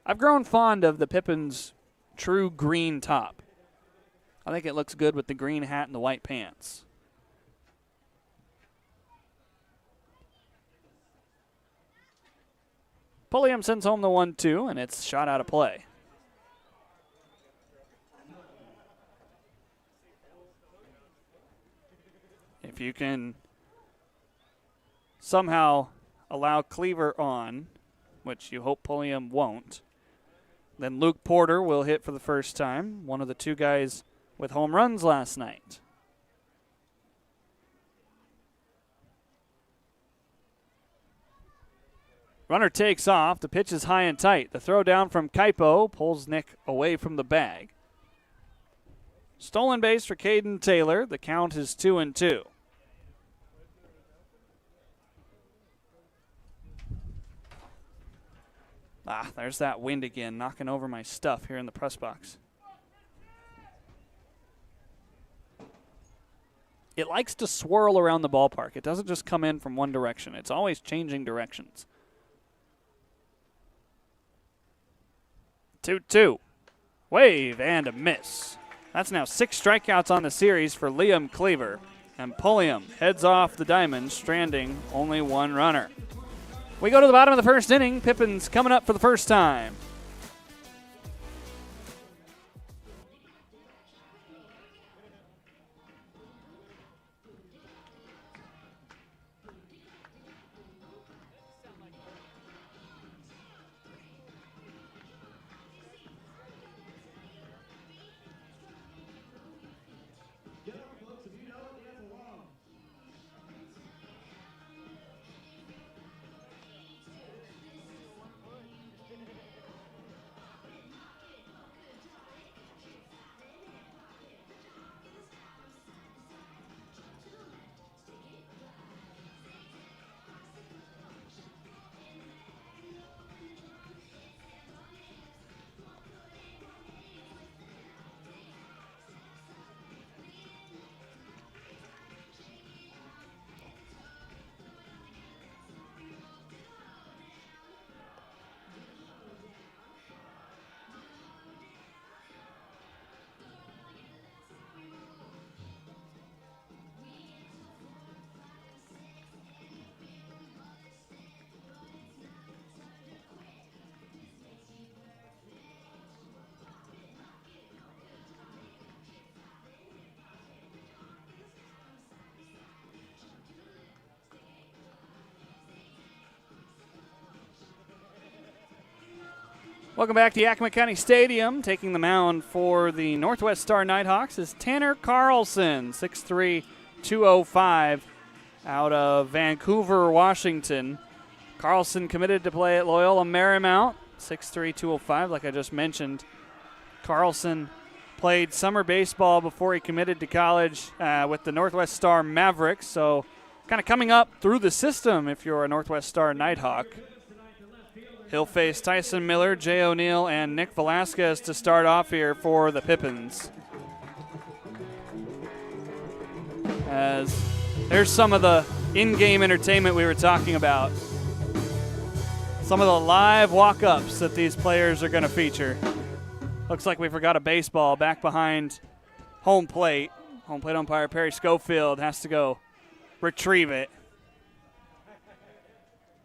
I've grown fond of the Pippins true green top. I think it looks good with the green hat and the white pants. Pulliam sends home the 1-2, and it's shot out of play. If you can somehow allow Cleaver on, which you hope Pulliam won't, then Luke Porter will hit for the first time, one of the 2 guys with home runs last night. Runner takes off. The pitch is high and tight. The throw down from Kaipo pulls Nick away from the bag. Stolen base for Caden Taylor. The count is 2-2. There's that wind again, knocking over my stuff here in the press box. It likes to swirl around the ballpark. It doesn't just come in from one direction. It's always changing directions. 2-2. Wave and a miss. That's now 6 strikeouts on the series for Liam Cleaver. And Pulliam heads off the diamond, stranding only 1 runner. We go to the bottom of the first inning. Pippins coming up for the first time. Welcome back to Yakima County Stadium. Taking the mound for the Northwest Star Nighthawks is Tanner Carlson, 6'3", 205, out of Vancouver, Washington. Carlson committed to play at Loyola Marymount, 6'3", 205, like I just mentioned. Carlson played summer baseball before he committed to college with the Northwest Star Mavericks, so kind of coming up through the system if you're a Northwest Star Nighthawk. He'll face Tyson Miller, Jay O'Neill, and Nick Velasquez to start off here for the Pippins. As there's some of the in-game entertainment we were talking about. Some of the live walk-ups that these players are going to feature. Looks like we forgot a baseball back behind home plate. Home plate umpire Perry Schofield has to go retrieve it.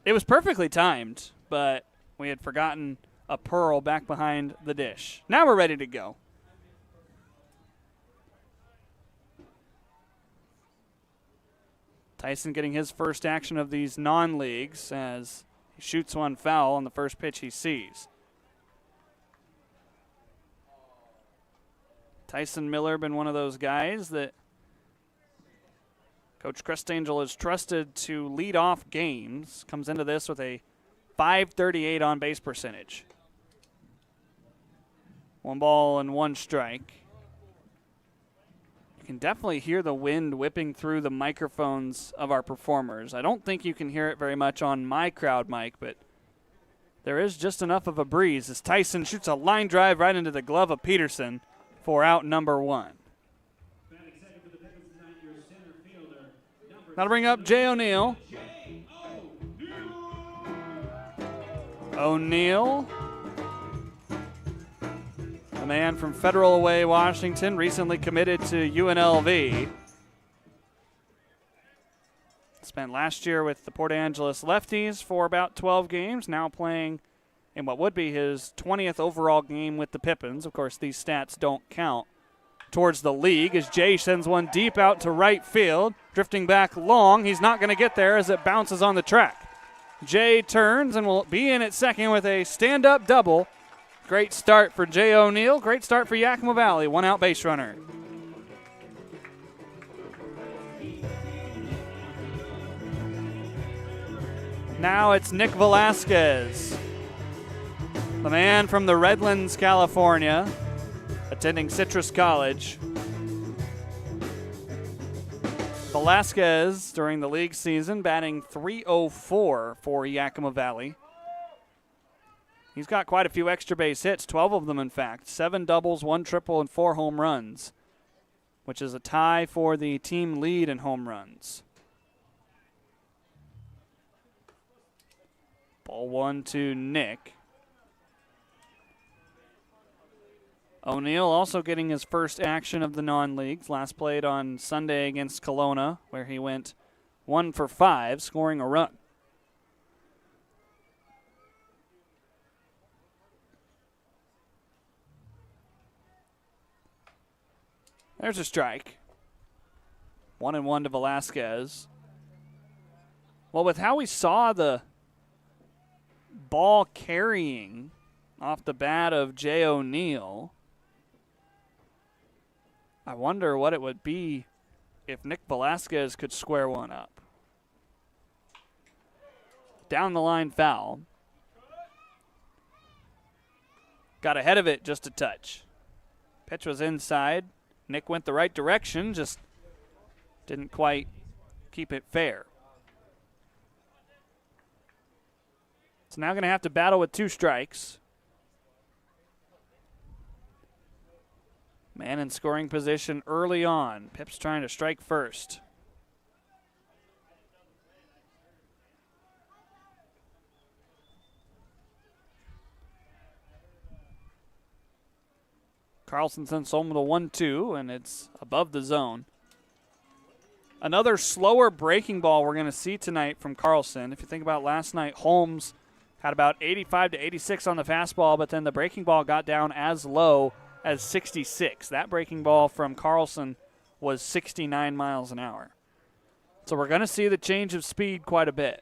It was perfectly timed, but we had forgotten a pearl back behind the dish. Now we're ready to go. Tyson getting his first action of these non-leagues as he shoots one foul on the first pitch he sees. Tyson Miller been one of those guys that Coach Crestangel has trusted to lead off games. Comes into this with a .538 on base percentage. 1 ball and 1 strike. You can definitely hear the wind whipping through the microphones of our performers. I don't think you can hear it very much on my crowd mic, but there is just enough of a breeze as Tyson shoots a line drive right into the glove of Peterson for out number 1. That'll bring up Jay O'Neill. O'Neill, a man from Federal Away, Washington, recently committed to UNLV. Spent last year with the Port Angeles Lefties for about 12 games, now playing in what would be his 20th overall game with the Pippins. Of course, these stats don't count towards the league as Jay sends one deep out to right field, drifting back long. He's not going to get there as it bounces on the track. Jay turns and will be in at second with a stand-up double. Great start for Jay O'Neill. Great start for Yakima Valley. 1 out base runner. Now it's Nick Velasquez, the man from the Redlands, California, attending Citrus College. Velasquez, during the league season, batting .304 for Yakima Valley. He's got quite a few extra base hits, 12 of them in fact. 7 doubles, 1 triple, and 4 home runs, which is a tie for the team lead in home runs. Ball 1 to Nick. O'Neill also getting his first action of the non-leagues. Last played on Sunday against Kelowna, where he went 1 for 5, scoring a run. There's a strike. 1-1 to Velasquez. Well, with how we saw the ball carrying off the bat of Jay O'Neill, I wonder what it would be if Nick Velasquez could square one up. Down the line foul. Got ahead of it just a touch. Pitch was inside. Nick went the right direction, just didn't quite keep it fair. So now going to have to battle with 2 strikes. Man in scoring position early on. Pips trying to strike first. Carlson sends home with a 1-2, and it's above the zone. Another slower breaking ball we're going to see tonight from Carlson. If you think about last night, Holmes had about 85 to 86 on the fastball, but then the breaking ball got down as low as 66. That breaking ball from Carlson was 69 miles an hour. So we're going to see the change of speed quite a bit.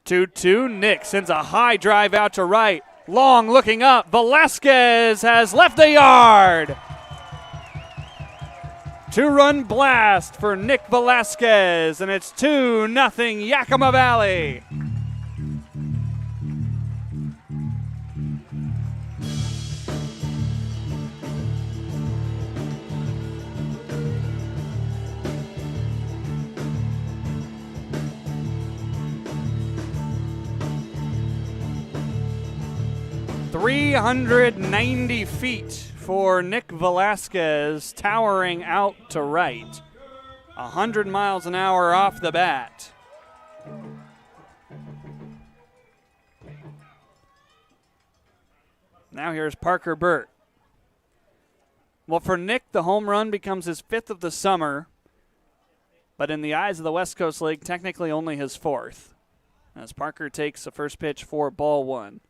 2-2. Nick sends a high drive out to right. Long looking up. Velasquez has left the yard. 2-run blast for Nick Velasquez, and it's 2-0 Yakima Valley. .390 feet for Nick Velasquez, towering out to right. 100 miles an hour off the bat. Now here's Parker Burt. Well, for Nick, the home run becomes his 5th of the summer, but in the eyes of the West Coast League, technically only his 4th, as Parker takes the first pitch for ball 1.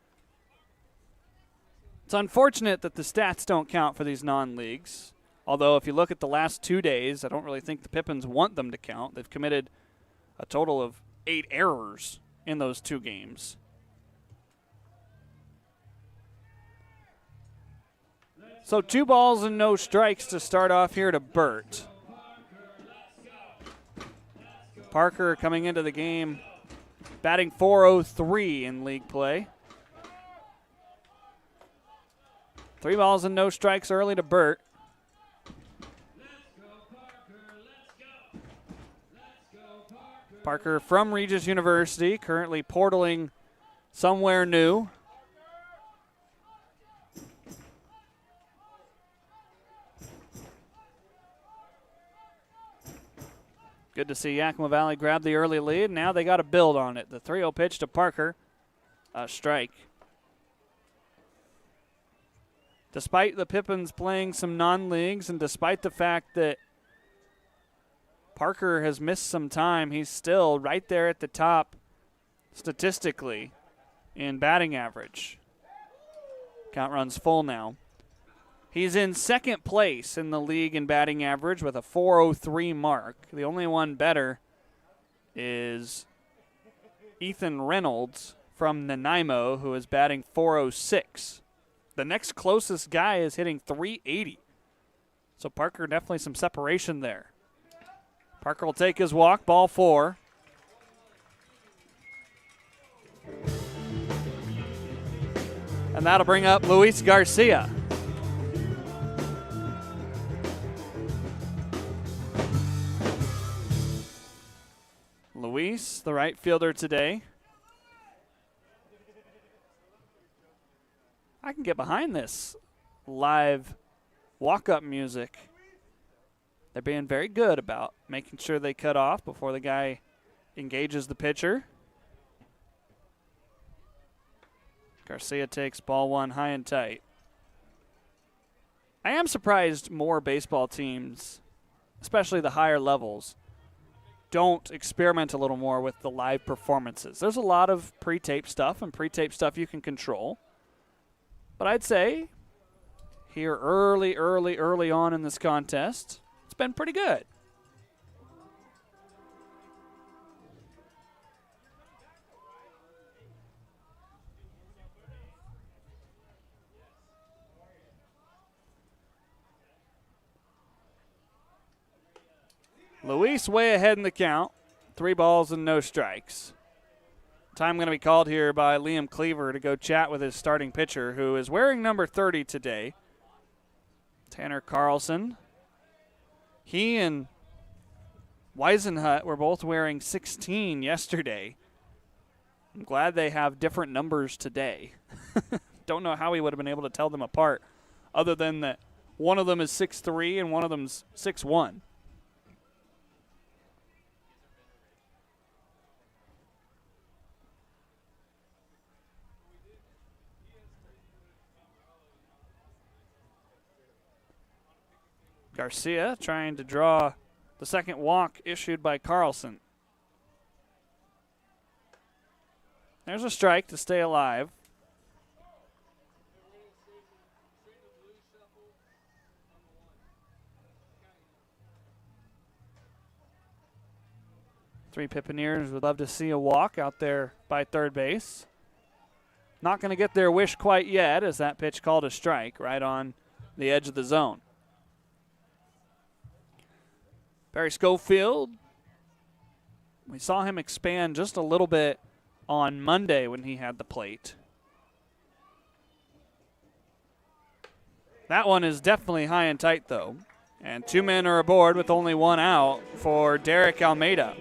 It's unfortunate that the stats don't count for these non-leagues, although if you look at the last 2 days, I don't really think the Pippins want them to count. They've committed a total of 8 errors in those 2 games. So 2 balls and no strikes to start off here to Burt. Parker coming into the game, batting .403 in league play. 3 balls and no strikes early to Burt. Parker from Regis University, currently portaling somewhere new. Good to see Yakima Valley grab the early lead. Now they got to build on it. The 3-0 pitch to Parker, a strike. Despite the Pippins playing some non-leagues and despite the fact that Parker has missed some time, he's still right there at the top statistically in batting average. Count runs full now. He's in 2nd place in the league in batting average with a .403 mark. The only one better is Ethan Reynolds from Nanaimo, who is batting .406. The next closest guy is hitting .380. So Parker, definitely some separation there. Parker will take his walk, ball 4. And that'll bring up Luis Garcia. Luis, the right fielder today. I can get behind this live walk-up music. They're being very good about making sure they cut off before the guy engages the pitcher. Garcia takes ball 1 high and tight. I am surprised more baseball teams, especially the higher levels, don't experiment a little more with the live performances. There's a lot of pre-tape stuff and pre-tape stuff you can control. But I'd say here early on in this contest, it's been pretty good. Luis way ahead in the count. 3 balls and no strikes. Time going to be called here by Liam Cleaver to go chat with his starting pitcher, who is wearing number 30 today, Tanner Carlson. He and Weisenhut were both wearing 16 yesterday. I'm glad they have different numbers today. Don't know how he would have been able to tell them apart, other than that one of them is 6'3" and one of them's 6'1". Garcia trying to draw the second walk issued by Carlson. There's a strike to stay alive. Three Pippineers would love to see a walk out there by third base. not going to get their wish quite yet, as that pitch called a strike right on the edge of the zone. Barry Schofield, we saw him expand just a little bit on Monday when he had the plate. That one is definitely high and tight, though. And 2 men are aboard with only 1 out for Derek Almeida.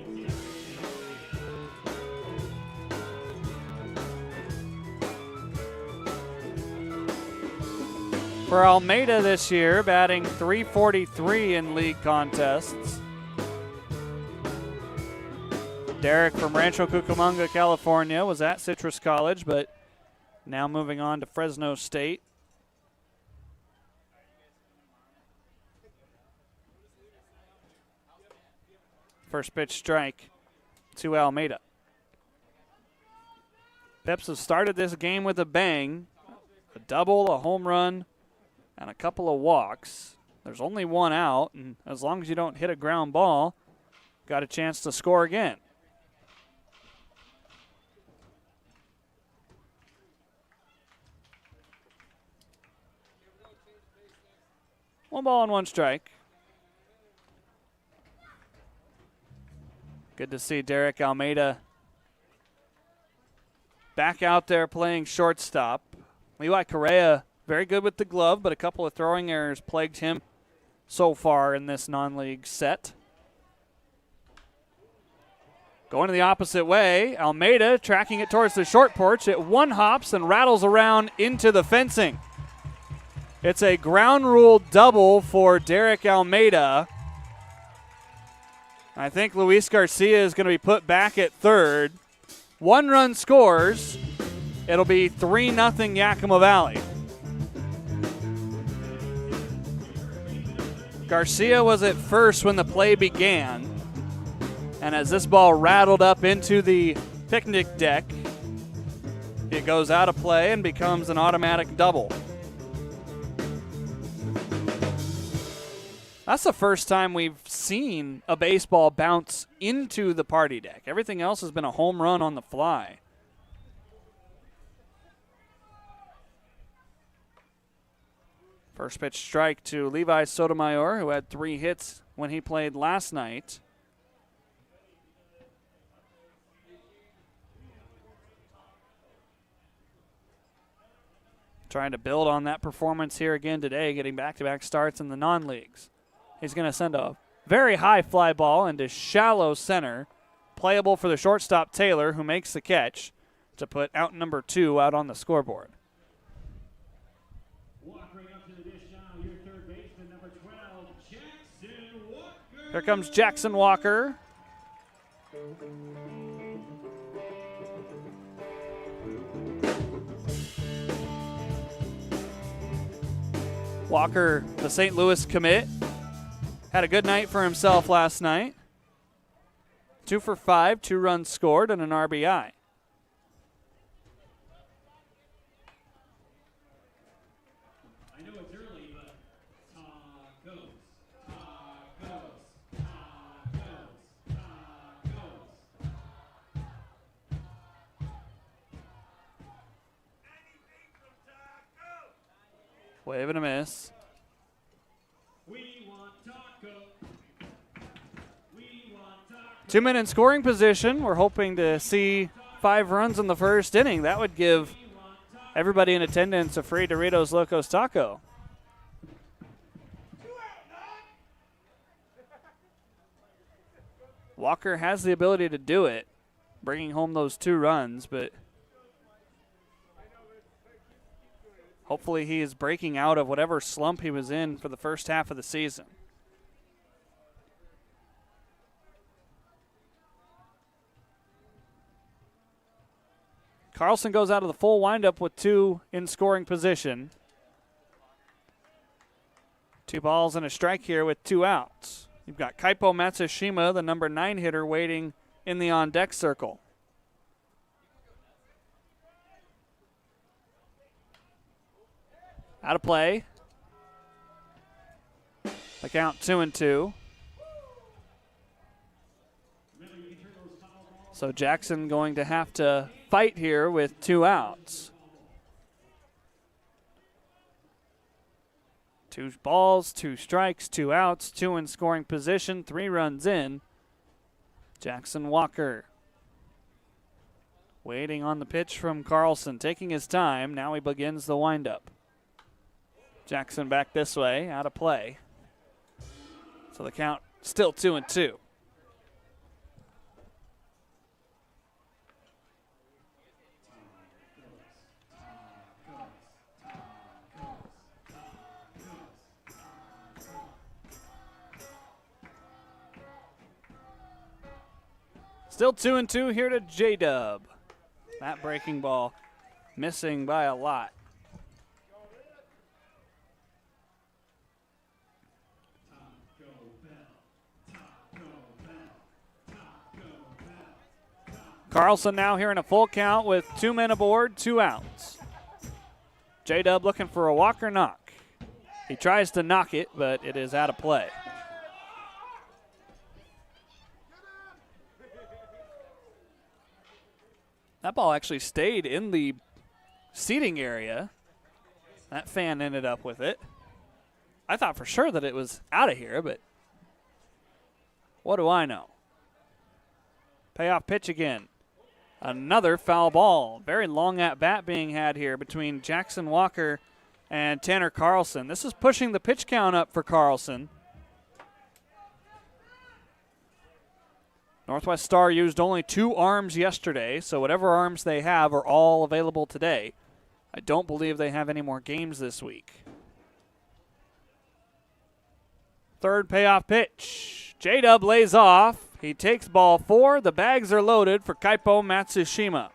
For Almeida this year, batting .343 in league contests. Derek from Rancho Cucamonga, California, was at Citrus College, but now moving on to Fresno State. First pitch strike to Almeida. Pips have started this game with a bang. A double, a home run, and a couple of walks. There's only 1 out, and as long as you don't hit a ground ball, got a chance to score again. One ball and 1 strike. Good to see Derek Almeida back out there playing shortstop. Levi Correa, very good with the glove, but a couple of throwing errors plagued him so far in this non-league set. Going to the opposite way, Almeida tracking it towards the short porch. It one hops and rattles around into the fencing. It's a ground rule double for Derek Almeida. I think Luis Garcia is going to be put back at third. 1 run scores. It'll be 3-0 Yakima Valley. Garcia was at first when the play began. And as this ball rattled up into the picnic deck, it goes out of play and becomes an automatic double. That's the first time we've seen a baseball bounce into the party deck. Everything else has been a home run on the fly. First pitch strike to Levi Sotomayor, who had 3 hits when he played last night. Trying to build on that performance here again today, getting back-to-back starts in the non-leagues. He's going to send a very high fly ball into shallow center, playable for the shortstop Taylor, who makes the catch to put out number 2 out on the scoreboard. Here comes Jackson Walker. Walker, the St. Louis commit, had a good night for himself last night. 2 for 5, 2 runs scored, and an RBI. I know it's early, but tacos. Wave and a miss. We want taco. We want taco. 2 men in scoring position. We're hoping to see 5 runs in the first inning. That would give everybody in attendance a free Doritos Locos taco. Walker has the ability to do it, bringing home those 2 runs, but hopefully he is breaking out of whatever slump he was in for the first half of the season. Carlson goes out of the full windup with 2 in scoring position. 2 balls and a strike here with 2 outs. You've got Kaipo Matsushima, the number 9 hitter, waiting in the on-deck circle. Out of play. The count 2-2. So Jackson going to have to fight here with 2 outs. 2 balls, 2 strikes, 2 outs, 2 in scoring position, 3 runs in. Jackson Walker waiting on the pitch from Carlson, taking his time. Now he begins the windup. Jackson back this way, out of play. So the count still 2-2. Still 2-2 here to J-Dub. That breaking ball missing by a lot. Carlson now here in a full count with 2 men aboard, 2 outs. J-Dub looking for a walk or knock. He tries to knock it, but it is out of play. That ball actually stayed in the seating area. That fan ended up with it. I thought for sure that it was out of here, but what do I know? Payoff pitch again. Another foul ball. Very long at bat being had here between Jackson Walker and Tanner Carlson. This is pushing the pitch count up for Carlson. Northwest Star used only 2 arms yesterday, so whatever arms they have are all available today. I don't believe they have any more games this week. Third payoff pitch. J-Dub lays off. He takes ball 4. The bags are loaded for Kaipo Matsushima.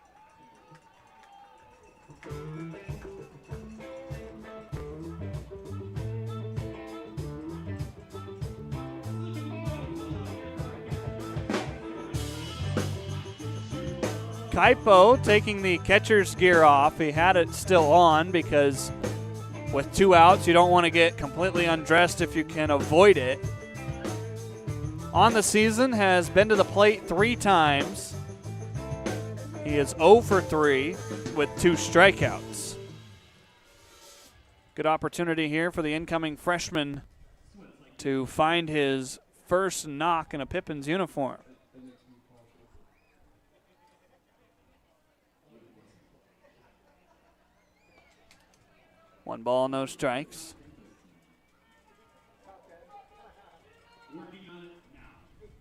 Kaipo taking the catcher's gear off. He had it still on because with 2 outs, you don't want to get completely undressed if you can avoid it. On the season, has been to the plate 3 times. He is 0 for 3 with 2 strikeouts. Good opportunity here for the incoming freshman to find his first knock in a Pippins uniform. One ball, no strikes.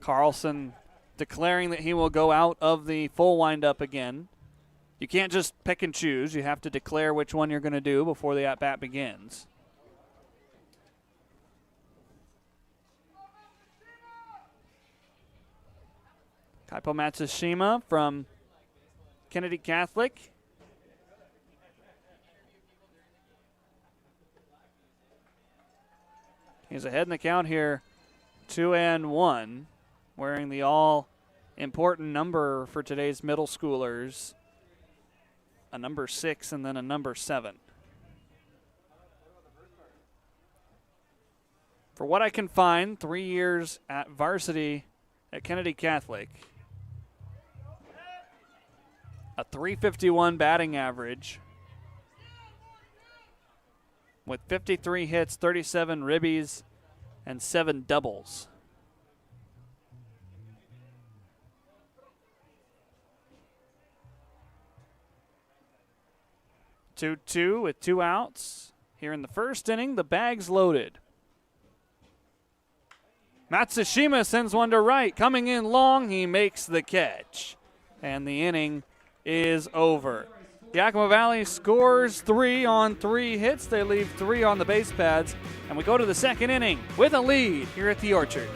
Carlson declaring that he will go out of the full windup again. You can't just pick and choose. You have to declare which one you're going to do before the at-bat begins. Kaipo Matsushima from Kennedy Catholic. He's ahead in the count here, 2-1, wearing the all-important number for today's middle schoolers, a number 6 and then a number 7. For what I can find, 3 years at varsity at Kennedy Catholic, a .351 batting average, with 53 hits, 37 ribbies, and 7 doubles. Two with 2 outs. Here in the first inning, the bag's loaded. Matsushima sends one to right. Coming in long, he makes the catch. And the inning is over. Yakima Valley scores 3 on 3 hits. They leave 3 on the base pads. And we go to the second inning with a lead here at the Orchard.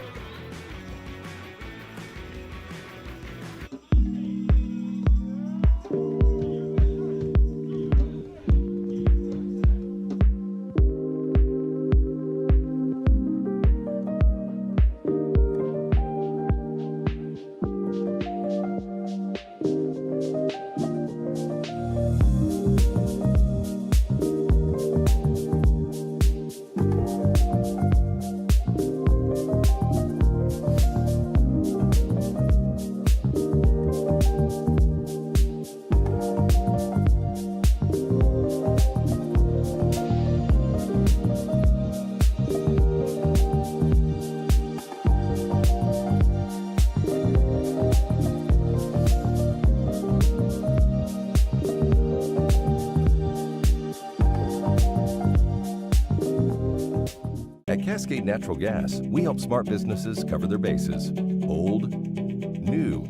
Cascade Natural Gas, we help smart businesses cover their bases. Old, new,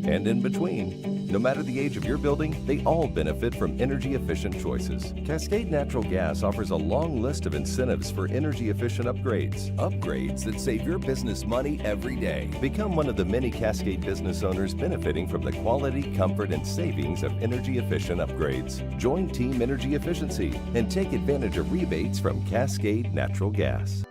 and in between. No matter the age of your building, they all benefit from energy-efficient choices. Cascade Natural Gas offers a long list of incentives for energy-efficient upgrades. Upgrades that save your business money every day. Become one of the many Cascade business owners benefiting from the quality, comfort, and savings of energy-efficient upgrades. Join Team Energy Efficiency and take advantage of rebates from Cascade Natural Gas.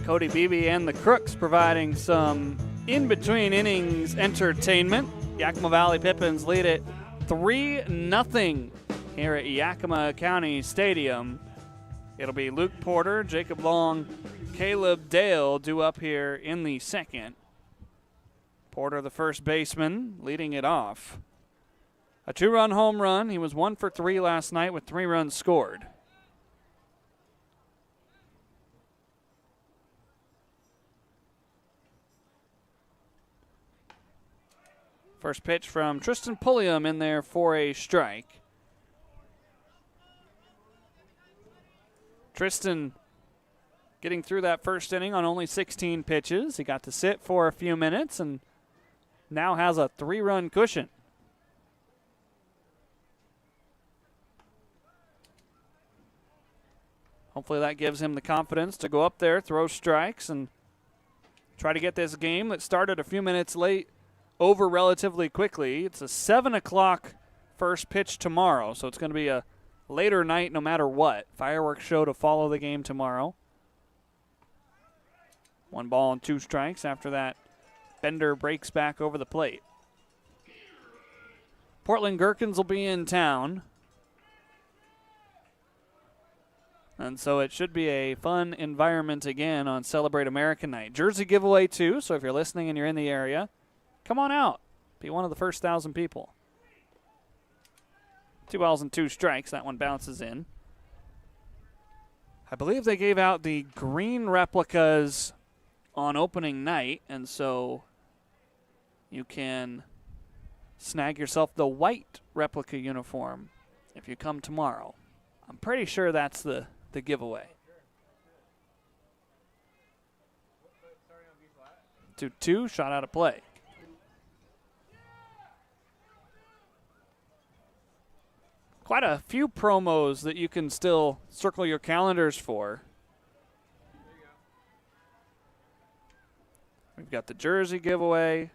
Cody Beebe and the Crooks providing some in-between innings entertainment. Yakima Valley Pippins lead it 3-0 here at Yakima County Stadium. It'll be Luke Porter, Jacob Long, Caleb Dale due up here in the second. Porter, the first baseman, leading it off. A 2-run home run. He was 1 for 3 last night with 3 runs scored. First pitch from Tristan Pulliam in there for a strike. Tristan getting through that first inning on only 16 pitches. He got to sit for a few minutes and now has a 3-run cushion. Hopefully that gives him the confidence to go up there, throw strikes, and try to get this game that started a few minutes late over relatively quickly. It's a 7 o'clock first pitch tomorrow, so it's going to be a later night no matter what. Fireworks show to follow the game tomorrow. 1 ball and 2 strikes. After that, Bender breaks back over the plate. Portland Gherkins will be in town. And so it should be a fun environment again on Celebrate America Night. Jersey giveaway too, so if you're listening and you're in the area, come on out. Be one of the first 1,000 people. 2 balls and 2 strikes. That one bounces in. I believe they gave out the green replicas on opening night, and so you can snag yourself the white replica uniform if you come tomorrow. I'm pretty sure that's the giveaway. 2-2, shot out of play. Quite a few promos that you can still circle your calendars for. We've got the jersey giveaway.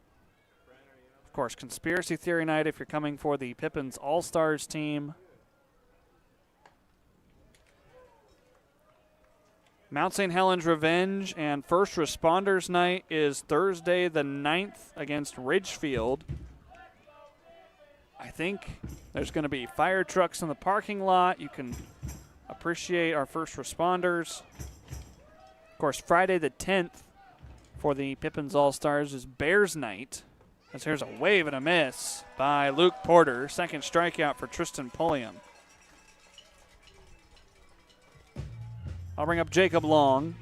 Of course, Conspiracy Theory Night if you're coming for the Pippins All-Stars team. Mount St. Helens Revenge and First Responders Night is Thursday the 9th against Ridgefield. I think there's going to be fire trucks in the parking lot. You can appreciate our first responders. Of course, Friday the 10th for the Pippins All-Stars is Bears Night. As here's a wave and a miss by Luke Porter. Second strikeout for Tristan Pulliam. I'll bring up Jacob Long.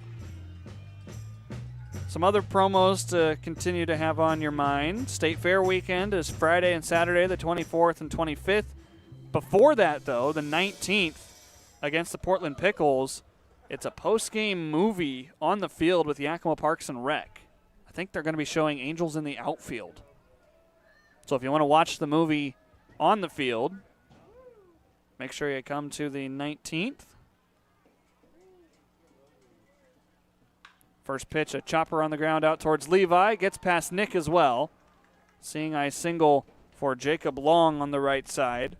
Some other promos to continue to have on your mind. State Fair weekend is Friday and Saturday, the 24th and 25th. Before that, though, the 19th against the Portland Pickles, it's a post-game movie on the field with Yakima Parks and Rec. I think they're going to be showing Angels in the outfield. So if you want to watch the movie on the field, make sure you come to the 19th. First pitch, a chopper on the ground out towards Levi. Gets past Nick as well. Seeing eye single for Jacob Long on the right side.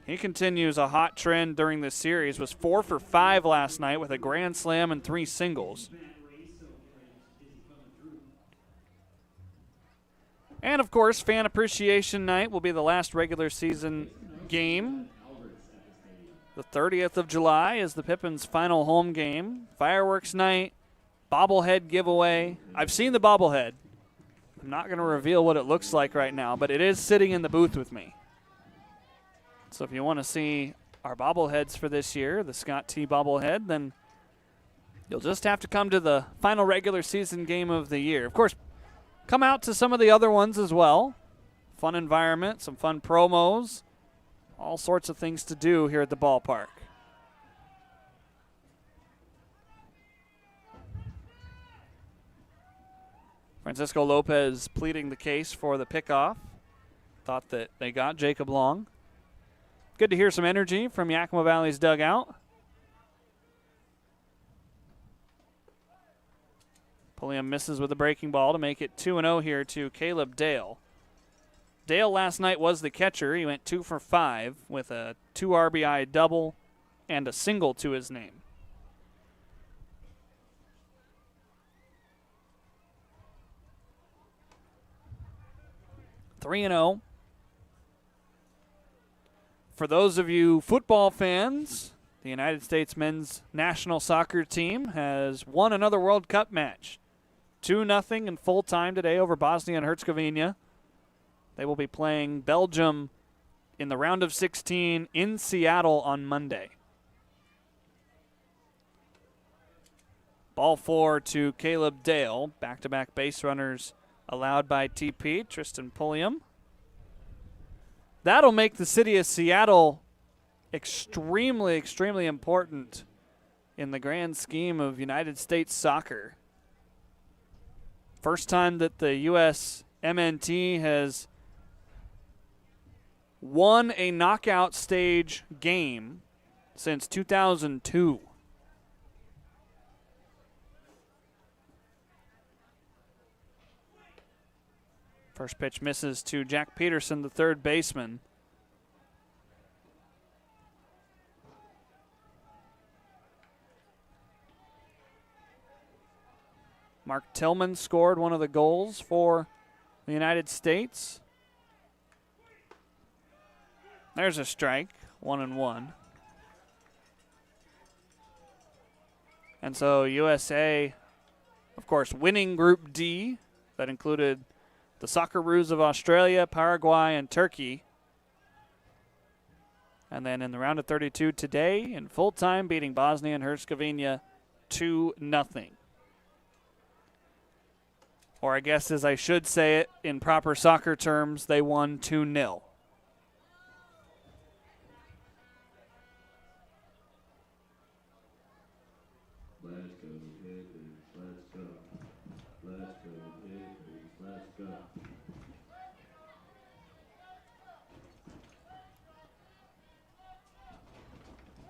He continues a hot trend during this series. Was 4 for 5 last night with a grand slam and 3 singles. And, of course, Fan Appreciation Night will be the last regular season game. The 30th of July is the Pippins' final home game. Fireworks night, bobblehead giveaway. I've seen the bobblehead. I'm not going to reveal what it looks like right now, but it is sitting in the booth with me. So if you want to see our bobbleheads for this year, the Scott T bobblehead, then you'll just have to come to the final regular season game of the year. Of course, come out to some of the other ones as well. Fun environment, some fun promos, all sorts of things to do here at the ballpark. Francisco Lopez pleading the case for the pickoff. Thought that they got Jacob Long. Good to hear some energy from Yakima Valley's dugout. Pulliam misses with a breaking ball to make it 2-0 here to Caleb Dale. Dale last night was the catcher. He went 2 for 5 with a 2 RBI double and a single to his name. (3-0). For those of you football fans, the United States men's national soccer team has won another World Cup match. 2-0 in full time today over Bosnia and Herzegovina. They will be playing Belgium in the round of 16 in Seattle on Monday. Ball 4 to Caleb Dale. Back-to-back base runners allowed by TP, Tristan Pulliam. That'll make the city of Seattle extremely, extremely important in the grand scheme of United States soccer. First time that the U.S. MNT has won a knockout stage game since 2002. First pitch misses to Jack Peterson, the third baseman. Mark Tillman scored one of the goals for the United States. There's a strike, 1-1. And so USA, of course, winning Group D. That included the Socceroos of Australia, Paraguay, and Turkey. And then in the round of 32 today, in full time, beating Bosnia and Herzegovina 2-0. Or I guess as I should say it in proper soccer terms, they won 2-0.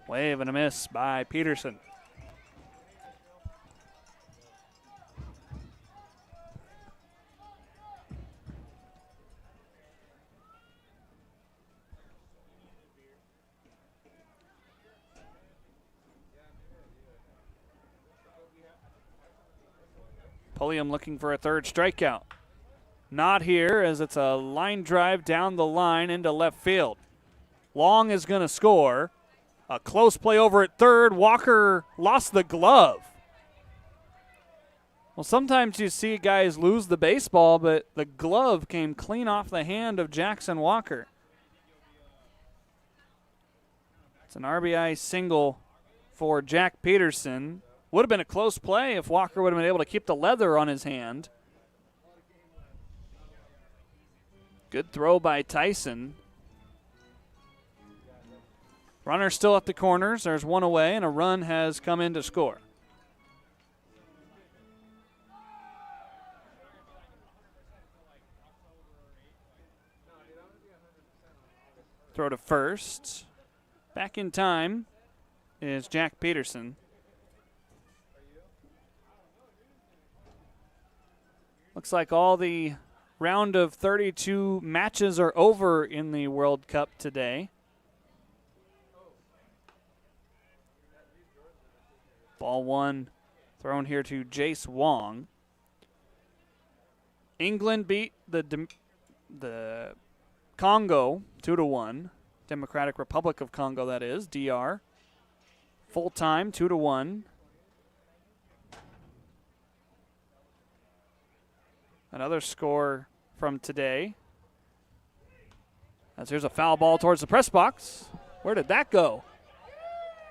Wave and a miss by Peterson. Pulliam looking for a third strikeout. Not here, as it's a line drive down the line into left field. Long is going to score. A close play over at third. Walker lost the glove. Well, sometimes you see guys lose the baseball, but the glove came clean off the hand of Jackson Walker. It's an RBI single for Jack Peterson. Would have been a close play if Walker would have been able to keep the leather on his hand. Good throw by Tyson. Runner still at the corners. There's one away, and a run has come in to score. Throw to first. Back in time is Jack Peterson. Looks like all the round of 32 matches are over in the World Cup today. Ball 1 thrown here to Jace Wong. England beat the Congo 2-1. Democratic Republic of Congo, that is, DR. Full time, 2-1. Another score from today. As here's a foul ball towards the press box. Where did that go?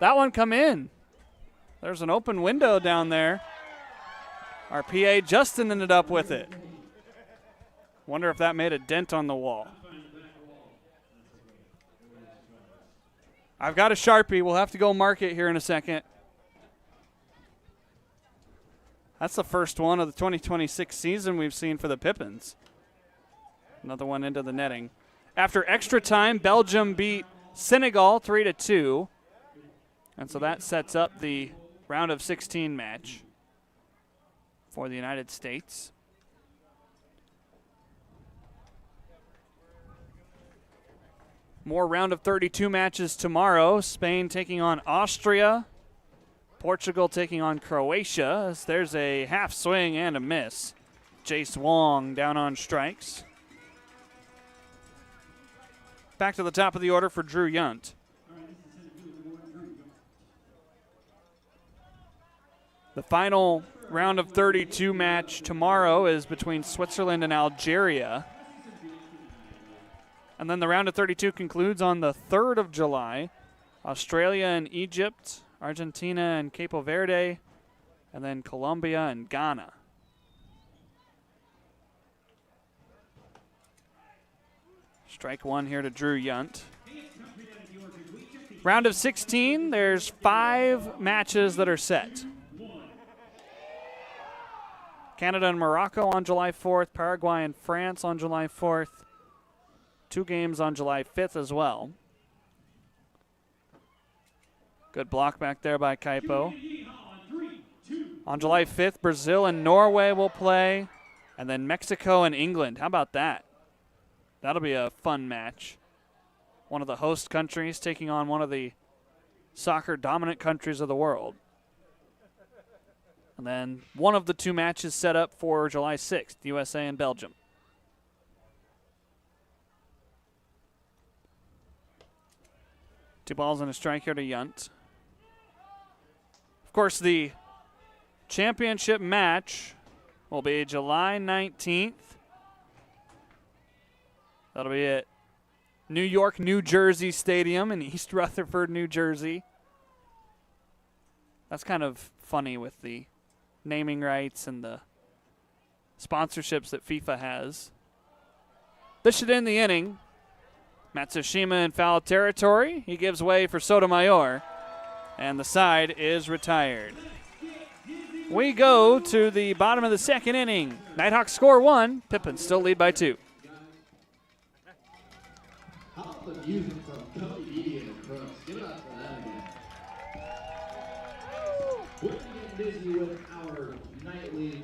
That one come in. There's an open window down there. Our PA Justin ended up with it. Wonder if that made a dent on the wall. I've got a Sharpie. We'll have to go mark it here in a second. That's the first one of the 2026 season we've seen for the Pippins. Another one into the netting. After extra time, Belgium beat Senegal 3-2. And so that sets up the round of 16 match for the United States. More round of 32 matches tomorrow. Spain taking on Austria. Portugal taking on Croatia. As there's a half swing and a miss. Jace Wong down on strikes. Back to the top of the order for Drew Yunt. The final round of 32 match tomorrow is between Switzerland and Algeria. And then the round of 32 concludes on the 3rd of July. Australia and Egypt, Argentina and Cape Verde, and then Colombia and Ghana. Strike one here to Drew Yunt. Round of 16, there's 5 matches that are set. Canada and Morocco on July 4th, Paraguay and France on July 4th. 2 games on July 5th as well. Good block back there by Kaipo. On July 5th, Brazil and Norway will play, and then Mexico and England. How about that? That'll be a fun match. One of the host countries taking on one of the soccer dominant countries of the world. And then one of the 2 matches set up for July 6th, USA and Belgium. Two balls and a strike here to Yunt. Of course, the championship match will be July 19th. That'll be at New York, New Jersey Stadium in East Rutherford, New Jersey. That's kind of funny with the naming rights and the sponsorships that FIFA has. This should end the inning. Matsushima in foul territory. He gives way for Sotomayor, and the side is retired. We go to the bottom of the second inning. Nighthawks score 1. Pippins still lead by 2. How about the music from Cody Beebe the Crooks? Give it up for them again. We're getting busy with our nightly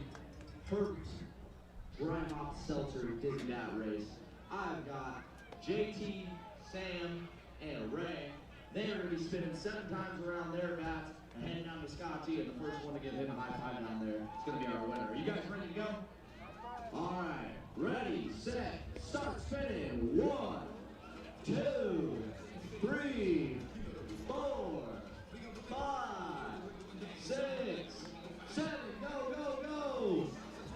hurt drive off seltzer Dizzy Dot race. I've got JT, Sam, and Ray. They are going to be spinning 7 times around their bats and heading down to Scotty, and the first one to get hit a high five down there is going to be our winner. Are you guys ready to go? All right. Ready, set, start spinning. 1, 2, 3, 4, 5, 6, 7. Go, go, go.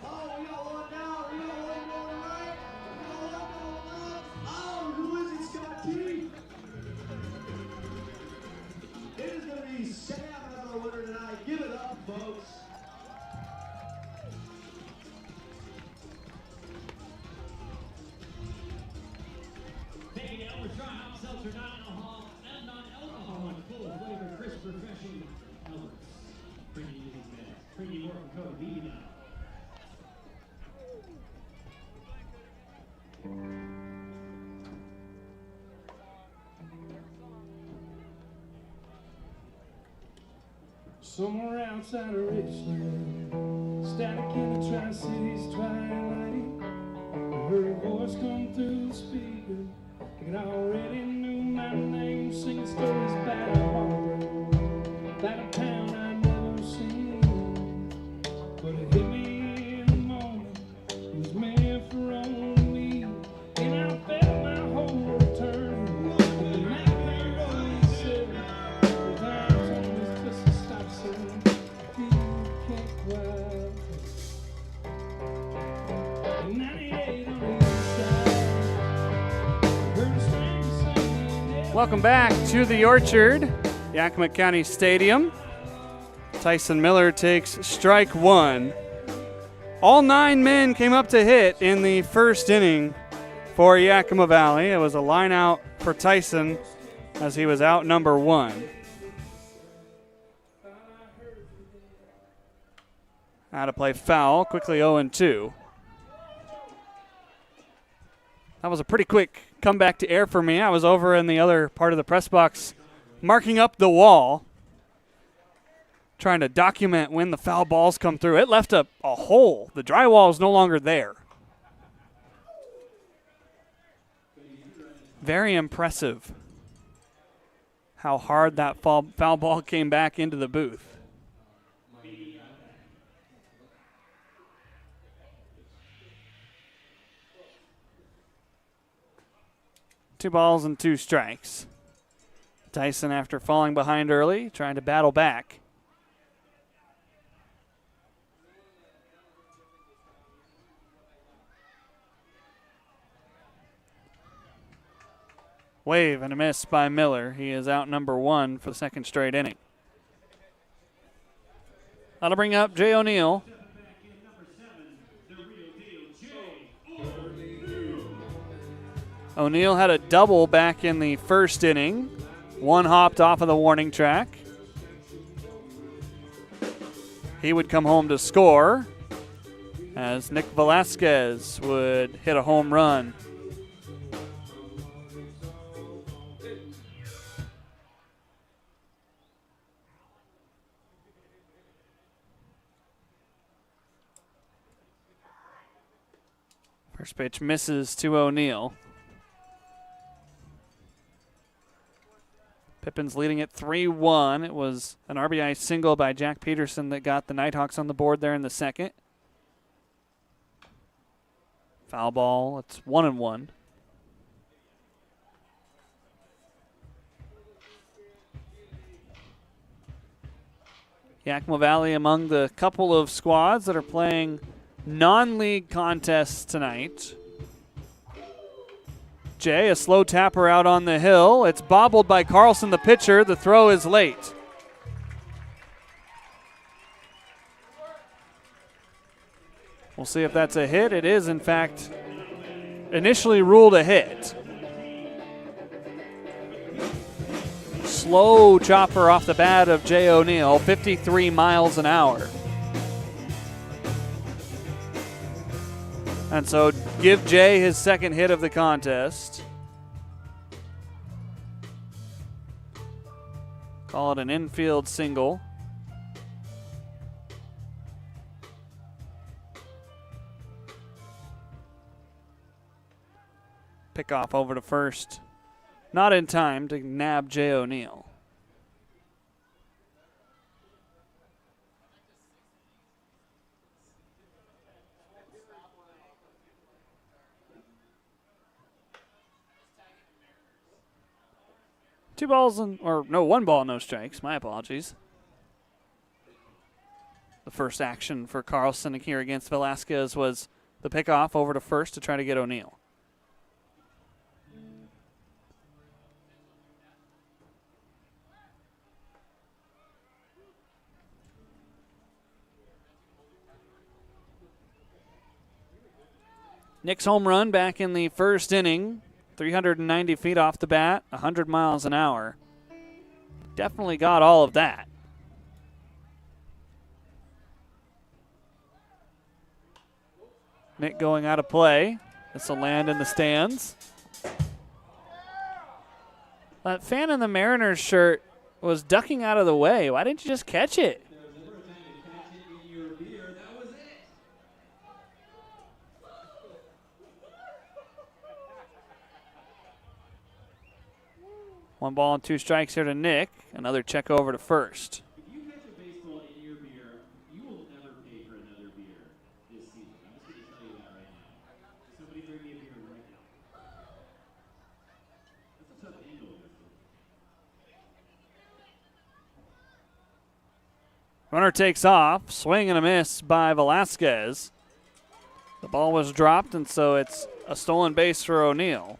Oh, we got one down. We got one going right. We got one going left. Oh, who is it, Scotty? It is going to be Sam as our winner tonight. Give it up, folks. Taking it over, try hot seltzer, non-alcohol and non-alcohol and full flavor, crisp, refreshing. Elvis, bringing you these bags. Bringing you more from Cody Beebe now. Somewhere outside of Richland, static in the Tri-Cities twilight, I heard a voice come through the speaker. Like I already knew my name, singing stories about a harbor, about a town I'd never seen. But it hit me in the moment, it was meant for only me, and I felt my whole world turning. And the night we rode said, with arms on this twisted stop sign, you can't cry. In 98 on the Welcome back to the Orchard, Yakima County Stadium. Tyson Miller takes strike 1. All 9 men came up to hit in the first inning for Yakima Valley. It was a line out for Tyson as he was out number 1. Out of play foul, quickly 0-2. That was a pretty quick comeback to air for me. I was over in the other part of the press box marking up the wall, trying to document when the foul balls come through. It left a hole. The drywall is no longer there. Very impressive how hard that foul ball came back into the booth. Two balls and 2 strikes. Tyson, after falling behind early, trying to battle back. Wave and a miss by Miller. He is out number 1 for the second straight inning. That'll bring up Jay O'Neill. O'Neill had a double back in the first inning. 1 hopped off of the warning track. He would come home to score as Nick Velasquez would hit a home run. First pitch misses to O'Neill. Pippins leading at 3-1. It was an RBI single by Jack Peterson that got the Nighthawks on the board there in the second. Foul ball. It's 1-1. Yakima Valley among the couple of squads that are playing non-league contests tonight. Jay, a slow tapper out on the hill. It's bobbled by Carlson, the pitcher. The throw is late. We'll see if that's a hit. It is, in fact, initially ruled a hit. Slow chopper off the bat of Jay O'Neill, 53 miles an hour. And so give Jay his second hit of the contest. Call it an infield single. Pick off over to first. Not in time to nab Jay O'Neill. One ball, no strikes. My apologies. The first action for Carlson here against Velasquez was the pickoff over to first to try to get O'Neill. Nick's home run back in the first inning. 390 feet off the bat, 100 miles an hour. Definitely got all of that. Nick going out of play. This will land in the stands. That fan in the Mariners shirt was ducking out of the way. Why didn't you just catch it? One ball and 2 strikes here to Nick. Another check over to first. If you catch a baseball in your beer, you will never pay for another beer this season. I'm just going to tell you that right now. Somebody bring me a beer right now. That's a tough angle. Runner takes off. Swing and a miss by Velasquez. The ball was dropped, and so it's a stolen base for O'Neill.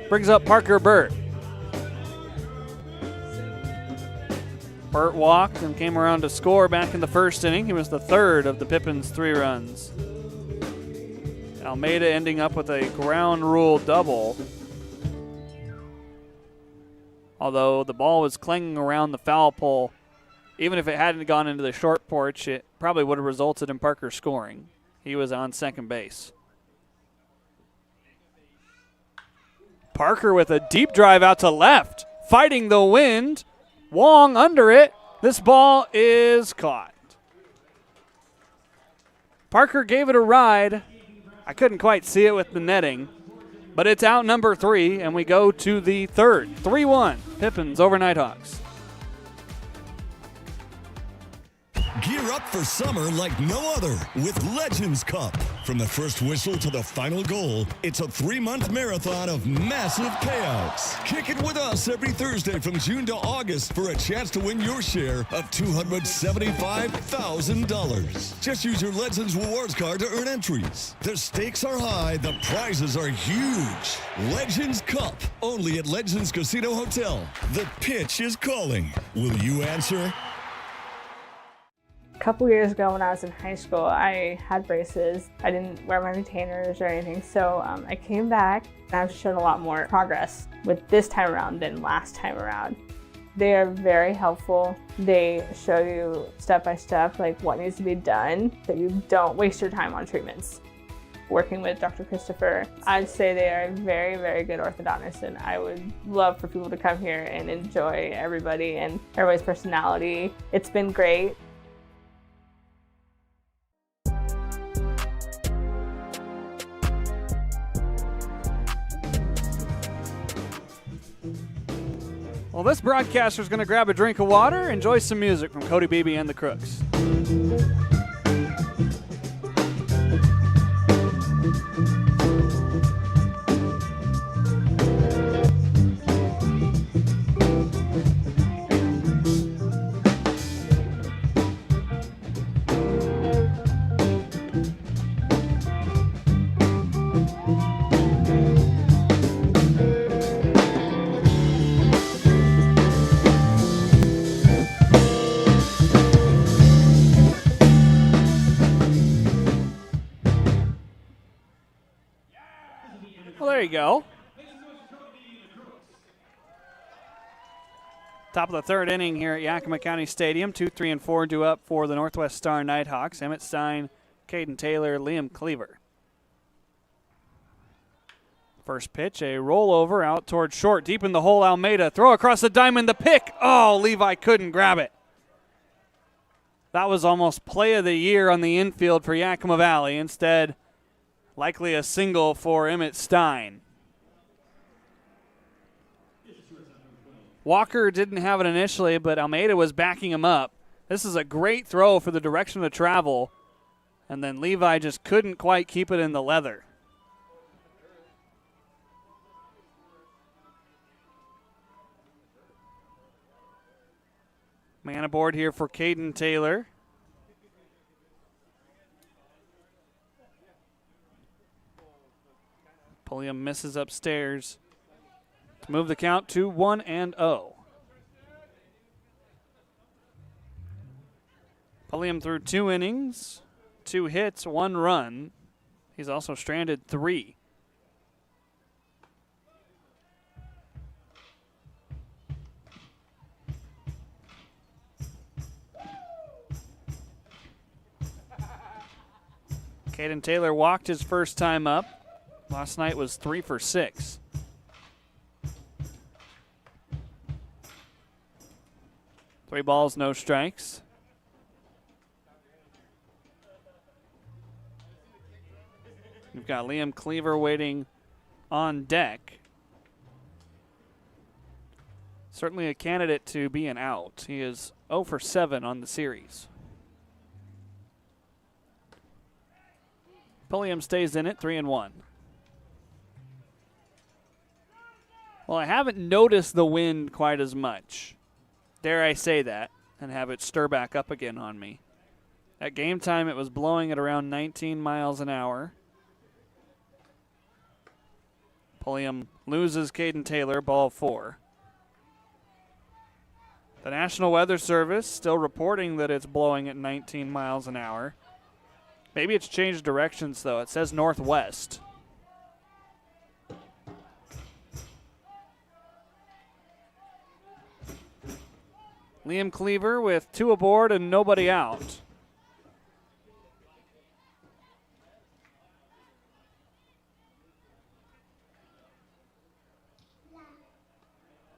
Brings up Parker Burt. Burt walked and came around to score back in the first inning. He was the third of the Pippins' 3 runs. Almeida ending up with a ground rule double. Although the ball was clanging around the foul pole, even if it hadn't gone into the short porch, it probably would have resulted in Parker scoring. He was on second base. Parker with a deep drive out to left, fighting the wind. Wong under it. This ball is caught. Parker gave it a ride. I couldn't quite see it with the netting, but it's out number 3, and we go to the third. 3-1, Pippins over Nighthawks. Gear up for summer like no other with Legends Cup. From the first whistle to the final goal, it's a 3-month marathon of massive payouts. Kick it with us every Thursday from June to August for a chance to win your share of $275,000. Just use your Legends Rewards card to earn entries. The stakes are high, the prizes are huge. Legends Cup, only at Legends Casino Hotel. The pitch is calling. Will you answer? A couple years ago when I was in high school, I had braces. I didn't wear my retainers or anything, so I came back and I've shown a lot more progress with this time around than last time around. They are very helpful. They show you step by step like what needs to be done so you don't waste your time on treatments. Working with Dr. Christopher, I'd say they are very, very good orthodontists, and I would love for people to come here and enjoy everybody and everybody's personality. It's been great. Well, this broadcaster's going to grab a drink of water, enjoy some music from Cody Beebe and the Crooks. Well, there you go. Top of the third inning here at Yakima County Stadium. 2, 3, and 4 due up for the Northwest Star Nighthawks. Emmett Stein, Caden Taylor, Liam Cleaver. First pitch, a rollover out towards short, deep in the hole. Almeida, throw across the diamond, the pick. Oh, Levi couldn't grab it. That was almost play of the year on the infield for Yakima Valley. Instead, likely a single for Emmett Stein. Walker didn't have it initially, but Almeida was backing him up. This is a great throw for the direction of travel, and then Levi just couldn't quite keep it in the leather. Man aboard here for Caden Taylor. Pulliam misses upstairs to move the count to 1-0. Pulliam threw 2 innings, 2 hits, 1 run. He's also stranded 3. Caden Taylor walked his first time up. Last night was 3 for 6. Three balls, no strikes. We've got Liam Cleaver waiting on deck. Certainly a candidate to be an out. He is 0 for 7 on the series. Pulliam stays in it, 3-1. Well, I haven't noticed the wind quite as much. Dare I say that, and have it stir back up again on me. At game time, it was blowing at around 19 miles an hour. Pulliam loses Caden Taylor, ball 4. The National Weather Service still reporting that it's blowing at 19 miles an hour. Maybe it's changed directions, though. It says northwest. Liam Cleaver with 2 aboard and nobody out.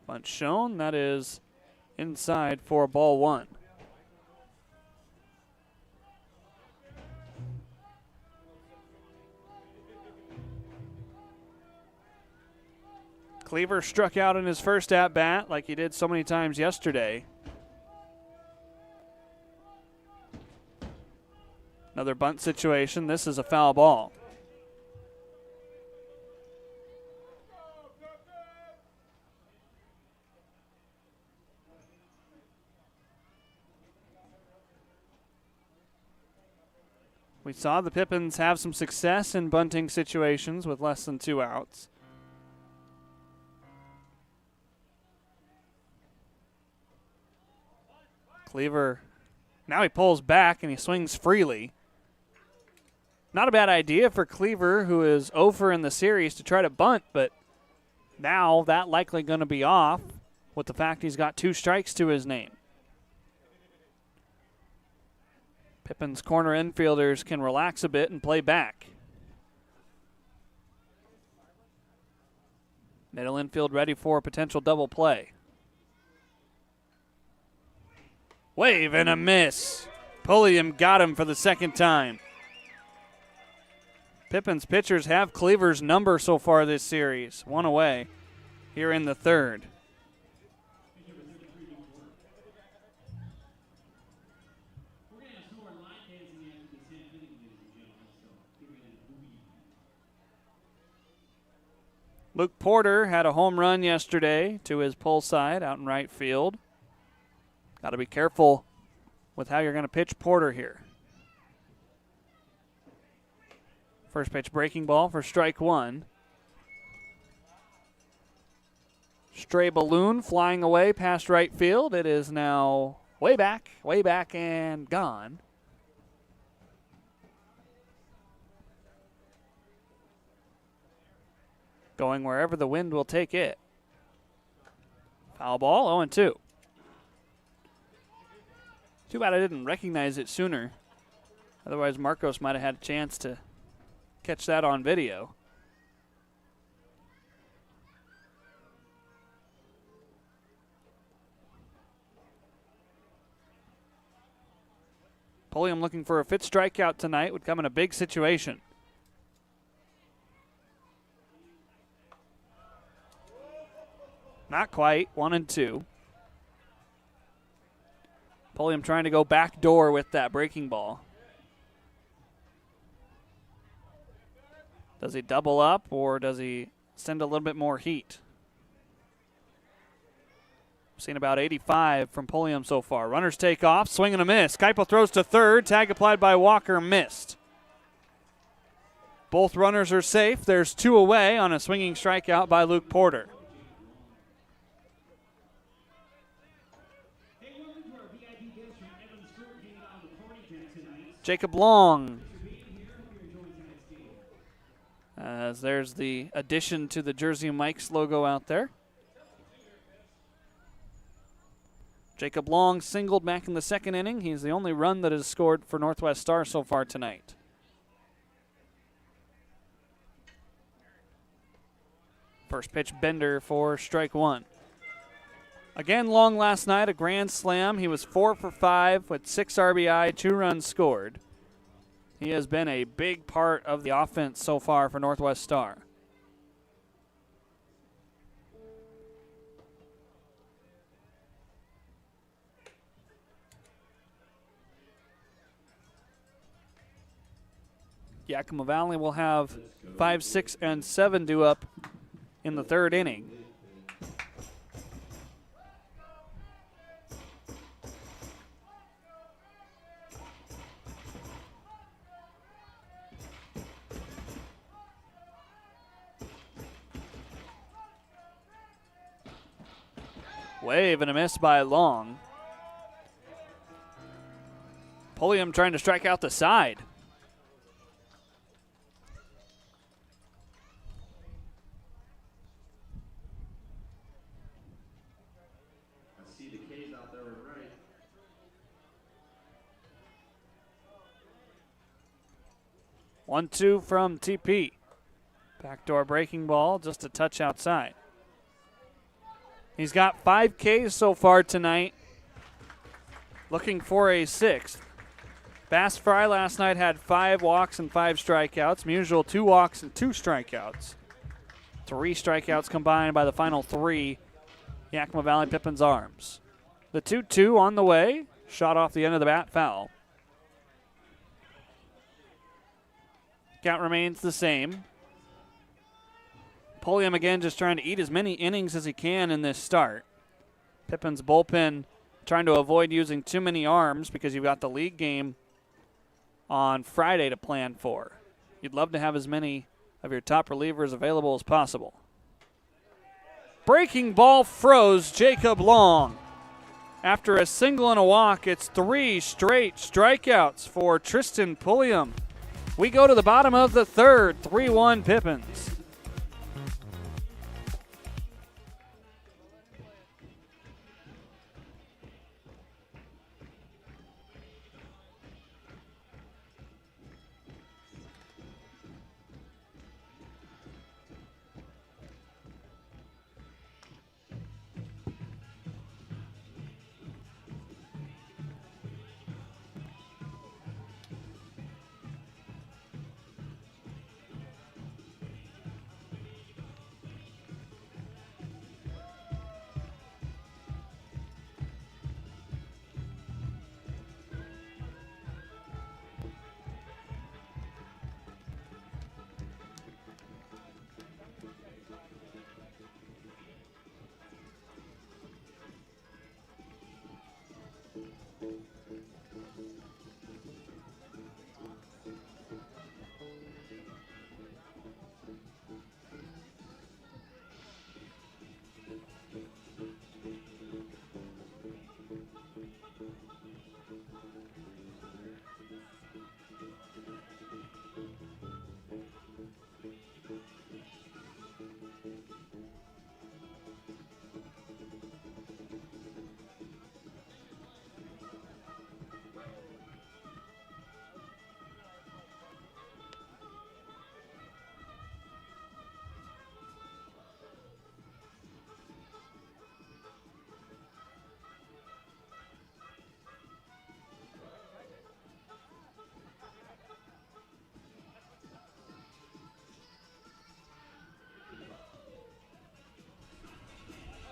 Bunt shown. That is inside for ball 1. Cleaver struck out in his first at-bat like he did so many times yesterday. Another bunt situation. This is a foul ball. We saw the Pippins have some success in bunting situations with less than 2 outs. Cleaver, now he pulls back and he swings freely. Not a bad idea for Cleaver, who is 0 for in the series, to try to bunt, but now that likely going to be off with the fact he's got 2 strikes to his name. Pippins' corner infielders can relax a bit and play back. Middle infield ready for a potential double play. Wave and a miss. Pulliam got him for the second time. Pippins pitchers have Cleaver's number so far this series. 1 away here in the 3rd. Luke Porter had a home run yesterday to his pull side out in right field. Got to be careful with how you're going to pitch Porter here. First pitch breaking ball for strike 1. Stray balloon flying away past right field. It is now way back, and gone. Going wherever the wind will take it. Foul ball, 0-2. Too bad I didn't recognize it sooner. Otherwise, Marcos might have had a chance to catch that on video. Pulliam looking for a 5th strikeout tonight would come in a big situation. Not quite, 1-2. Pulliam trying to go back door with that breaking ball. Does he double up or does he send a little bit more heat? Seen about 85 from Pulliam so far. Runners take off, swing and a miss. Keipo throws to 3rd, tag applied by Walker, missed. Both runners are safe. There's 2 away on a swinging strikeout by Luke Porter. Jacob Long, as there's the addition to the Jersey Mike's logo out there. Jacob Long singled back in the 2nd inning. He's the only run that has scored for Northwest Star so far tonight. First pitch bender for strike 1. Again, Long last night, a grand slam. He was 4 for 5 with 6 RBI, 2 runs scored. He has been a big part of the offense so far for Northwest Star. Yakima Valley will have 5, 6, and 7 due up in the 3rd inning. Wave and a miss by Long. Pulliam trying to strike out the side. I see the K's out there right. One, two from TP. Backdoor breaking ball, just a touch outside. He's got 5 Ks so far tonight. Looking for a 6th. Bass Fry last night had 5 walks and 5 strikeouts. Musial 2 walks and 2 strikeouts. 3 strikeouts combined by the final 3 Yakima Valley Pippins arms. The 2-2 on the way. Shot off the end of the bat, foul. Count remains the same. Pulliam again just trying to eat as many innings as he can in this start. Pippins bullpen trying to avoid using too many arms because you've got the league game on Friday to plan for. You'd love to have as many of your top relievers available as possible. Breaking ball froze Jacob Long. After a single and a walk, it's 3 straight strikeouts for Tristan Pulliam. We go to the bottom of the third, 3-1 Pippins.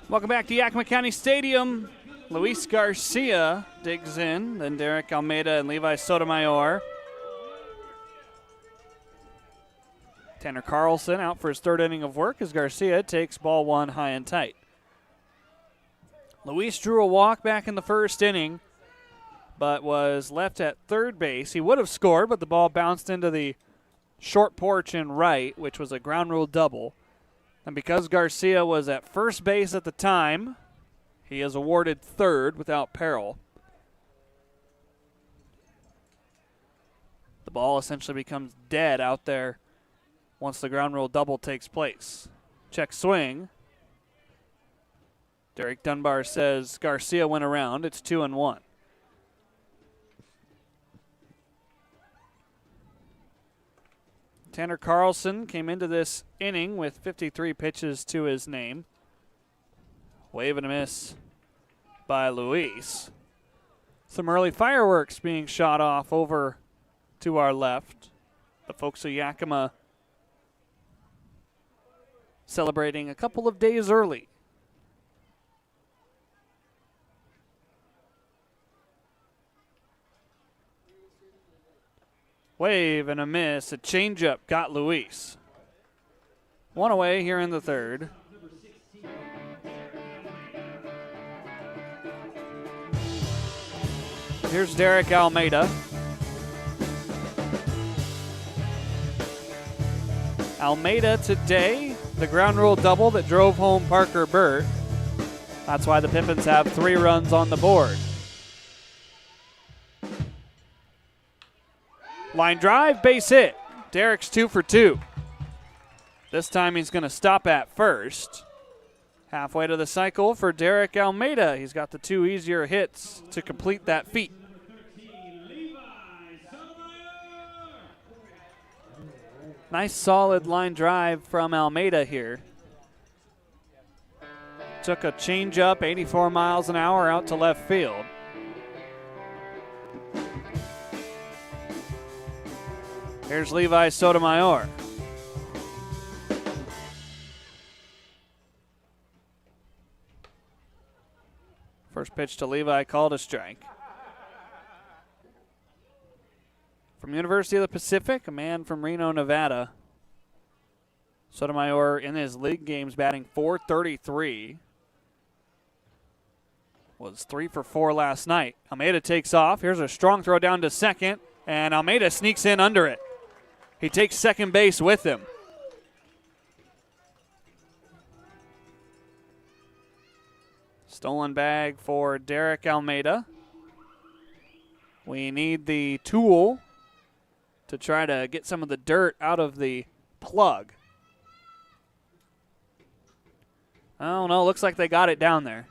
Welcome back to Yakima County Stadium. Luis Garcia digs in, then Derek Almeida and Levi Sotomayor. Tanner Carlson out for his 3rd inning of work as Garcia takes ball 1 high and tight. Luis drew a walk back in the 1st inning, but was left at 3rd base. He would have scored, but the ball bounced into the short porch in right, which was a ground rule double. And because Garcia was at 1st base at the time, he is awarded 3rd without peril. The ball essentially becomes dead out there once the ground rule double takes place. Check swing. Derek Dunbar says Garcia went around. It's 2-1. Tanner Carlson came into this inning with 53 pitches to his name. Wave and a miss by Luis. Some early fireworks being shot off over to our left. The folks of Yakima celebrating a couple of days early. Wave and a miss. A changeup got Luis. 1 away here in the 3rd. Here's Derek Almeida. Almeida today, the ground rule double that drove home Parker Burt. That's why the Pippins have 3 runs on the board. Line drive, base hit. Derek's 2 for 2. This time he's going to stop at first. Halfway to the cycle for Derek Almeida. He's got the 2 easier hits to complete that feat. Nice solid line drive from Almeida here. Took a changeup, 84 miles an hour out to left field. Here's Levi Sotomayor. First pitch to Levi, called a strike. From University of the Pacific, a man from Reno, Nevada. Sotomayor in his league games batting .433. Was 3 for 4 last night. Almeida takes off. Here's a strong throw down to second, and Almeida sneaks in under it. He takes second base with him. Stolen bag for Derek Almeida. We need the tool to try to get some of the dirt out of the plug. I don't know. Looks like they got it down there.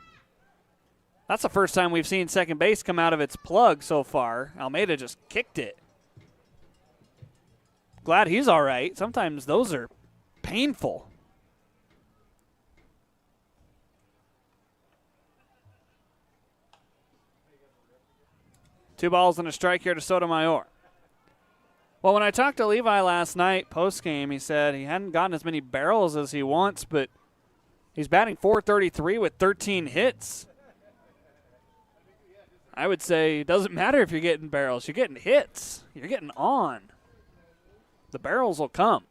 That's the first time we've seen second base come out of its plug so far. Almeida just kicked it. Glad he's all right. Sometimes those are painful. Two balls and a strike here to Sotomayor. Well, when I talked to Levi last night post-game, he said he hadn't gotten as many barrels as he wants, but he's batting .433 with 13 hits. I would say it doesn't matter if you're getting barrels. You're getting hits. You're getting on. The barrels will come.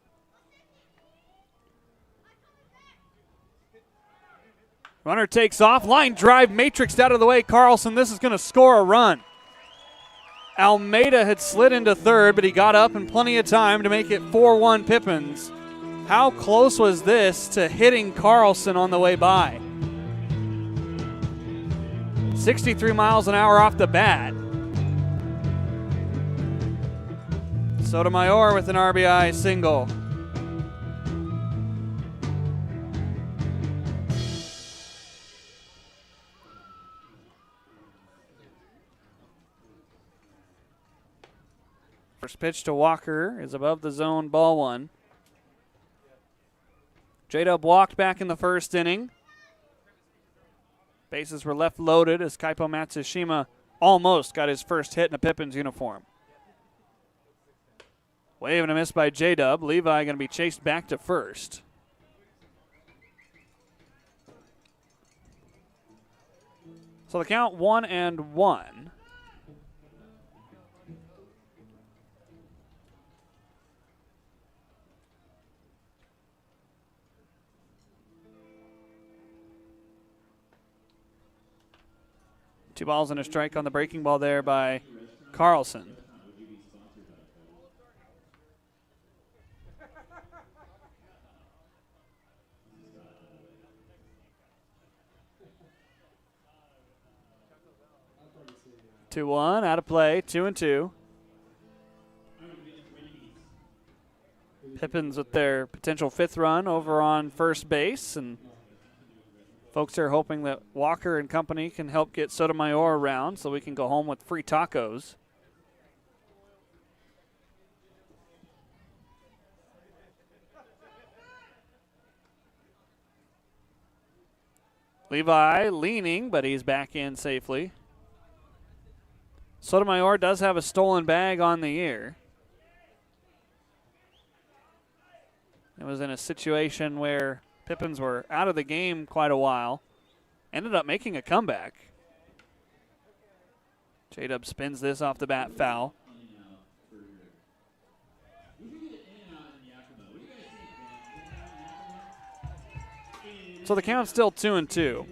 Runner takes off. Line drive matrixed out of the way. Carlson, this is going to score a run. Almeida had slid into third, but he got up in plenty of time to make it 4-1 Pippins. How close was this to hitting Carlson on the way by? 63 miles an hour off the bat. Sotomayor with an RBI single. First pitch to Walker is above the zone, ball 1. J-Dub walked back in the first inning. Bases were left loaded as Kaipo Matsushima almost got his first hit in a Pippins uniform. Wave and a miss by J-Dub. Levi going to be chased back to first. So the count 1-1. Two balls and a strike on the breaking ball there by Carlson. Two one out of play, 2-2. Pippins with their potential 5th run over on first base, and folks are hoping that Walker and company can help get Sotomayor around so we can go home with free tacos. Levi leaning, but he's back in safely. Sotomayor does have a stolen bag on the year. It was in a situation where Pippins were out of the game quite a while. Ended up making a comeback. J-Dub spins this off the bat foul. So the count's still 2-2.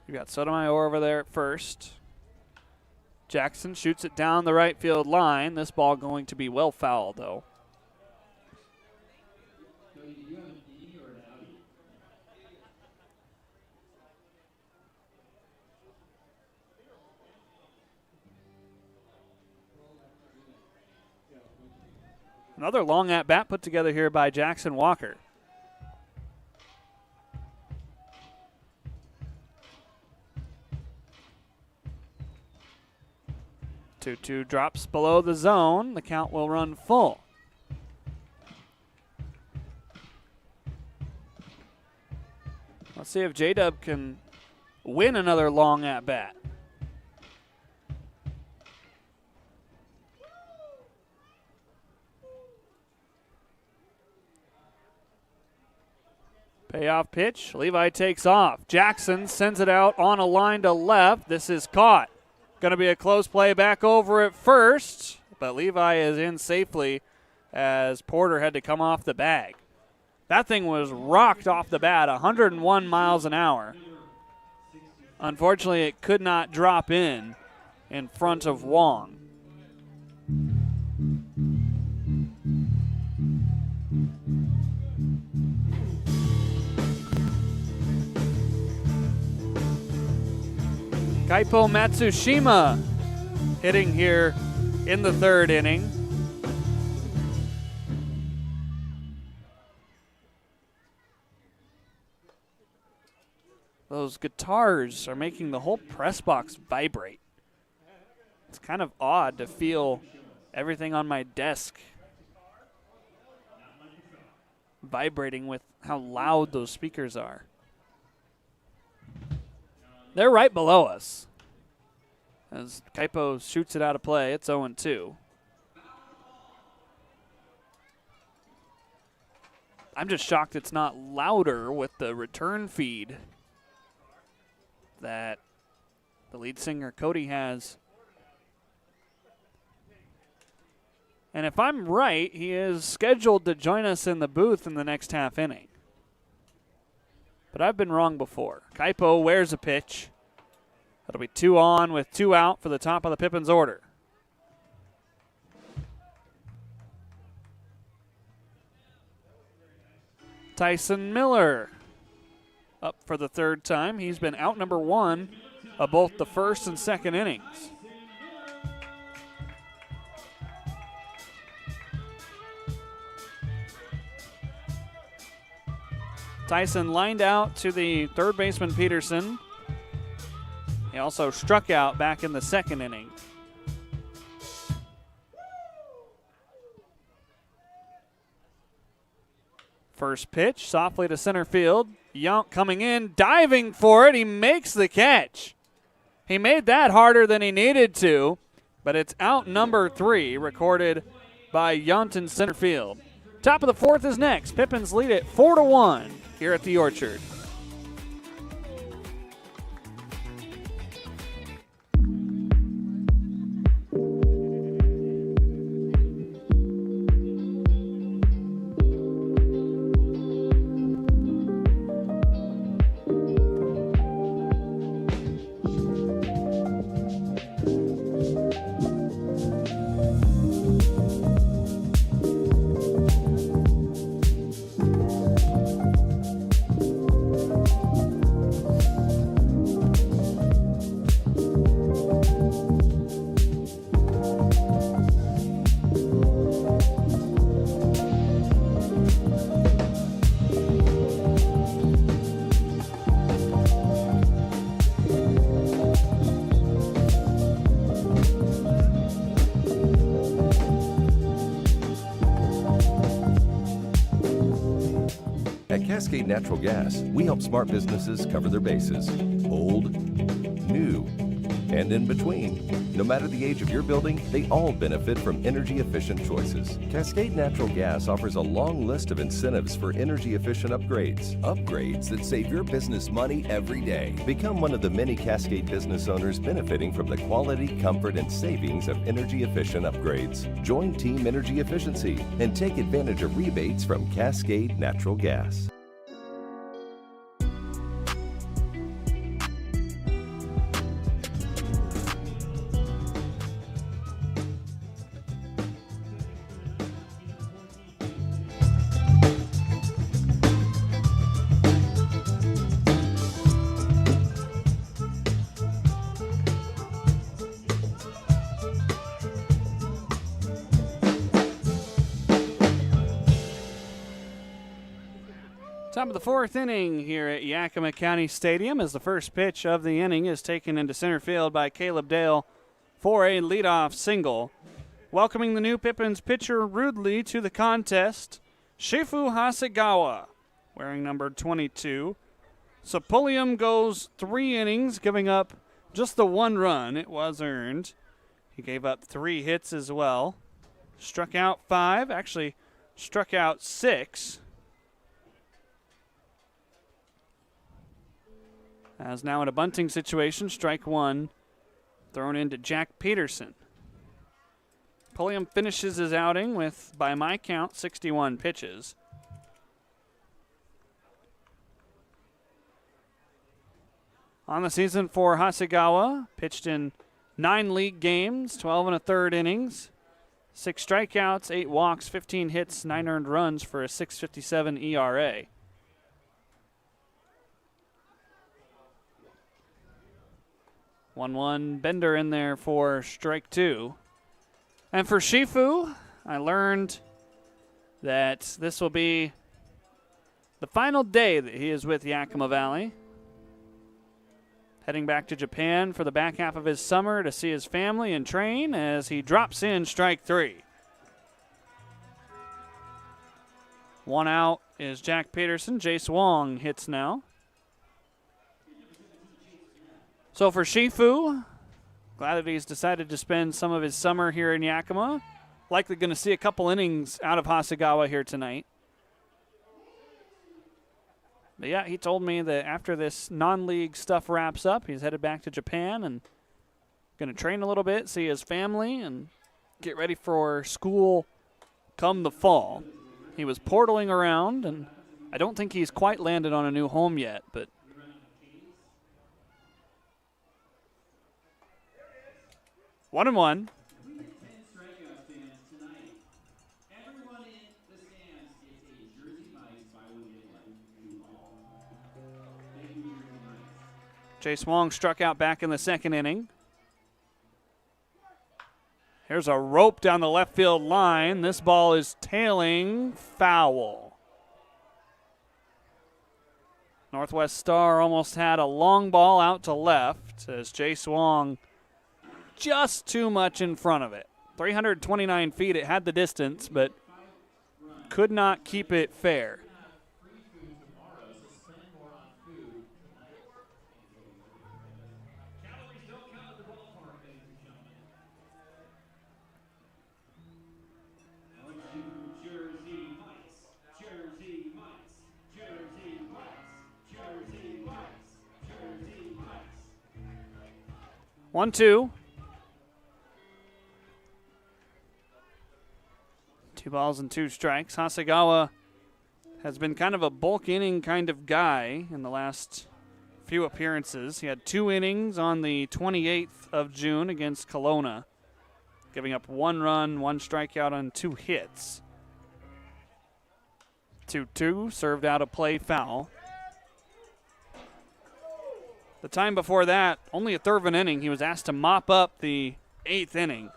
You got Sotomayor over there at first. Jackson shoots it down the right field line. This ball going to be well foul, though. Another long at-bat put together here by Jackson Walker. Two drops below the zone. The count will run full. Let's see if J-Dub can win another long at-bat. Payoff pitch. Levi takes off. Jackson sends it out on a line to left. This is caught. Going to be a close play back over at first, but Levi is in safely as Porter had to come off the bag. That thing was rocked off the bat, 101 miles an hour. Unfortunately, it could not drop in front of Wong. Kaipo Matsushima hitting here in the third inning. Those guitars are making the whole press box vibrate. It's kind of odd to feel everything on my desk vibrating with how loud those speakers are. They're right below us. As Kaipo shoots it out of play, it's 0-2. I'm just shocked it's not louder with the return feed that the lead singer Cody has. And if I'm right, he is scheduled to join us in the booth in the next half inning. But I've been wrong before. Kaipo wears a pitch. That'll be 2 on with 2 out for the top of the Pippins order. Tyson Miller up for the third time. He's been out number 1 of both the first and second innings. Tyson lined out to the third baseman Peterson. He also struck out back in the second inning. First pitch, softly to center field. Yonk coming in, diving for it. He makes the catch. He made that harder than he needed to, but it's out number 3, recorded by Yount in center field. Top of the fourth is next. Pippins lead it 4-1 here at the Orchard. Cascade Natural Gas, we help smart businesses cover their bases. Old, new, and in between. No matter the age of your building, they all benefit from energy-efficient choices. Cascade Natural Gas offers a long list of incentives for energy-efficient upgrades. Upgrades that save your business money every day. Become one of the many Cascade business owners benefiting from the quality, comfort, and savings of energy-efficient upgrades. Join Team Energy Efficiency and take advantage of rebates from Cascade Natural Gas. Top of the fourth inning here at Yakima County Stadium as the first pitch of the inning is taken into center field by Caleb Dale for a leadoff single. Welcoming the new Pippins pitcher rudely to the contest, Shifu Hasegawa, wearing number 22. Sepullium goes 3 innings, giving up just the 1 run. It was earned. He gave up 3 hits as well. Struck out 5, actually struck out 6. As now in a bunting situation, strike 1 thrown into Jack Peterson. Pulliam finishes his outing with, by my count, 61 pitches. On the season for Hasegawa, pitched in 9 league games, 12 1/3 innings, 6 strikeouts, 8 walks, 15 hits, 9 earned runs for a 6.57 ERA. One Bender in there for strike 2. And for Shifu, I learned that this will be the final day that he is with Yakima Valley. Heading back to Japan for the back half of his summer to see his family and train as he drops in strike 3. 1 out is Jack Peterson. Jace Wong hits now. So for Shifu, glad that he's decided to spend some of his summer here in Yakima. Likely going to see a couple innings out of Hasegawa here tonight. But yeah, he told me that after this non-league stuff wraps up, he's headed back to Japan and going to train a little bit, see his family, and get ready for school come the fall. He was portaling around, and I don't think he's quite landed on a new home yet, but 1-1. Jace Wong struck out back in the second inning. Here's a rope down the left field line. This ball is tailing foul. Northwest Star almost had a long ball out to left as Jace Wong just too much in front of it. 329 feet, it had the distance, but could not keep it fair. One, 2. 2 balls and 2 strikes. Hasegawa has been kind of a bulk inning kind of guy in the last few appearances. He had 2 innings on the 28th of June against Kelowna, giving up 1 run, 1 strikeout on 2 hits. 2-2, served out a play foul. The time before that, only a third of an inning, he was asked to mop up the 8th inning.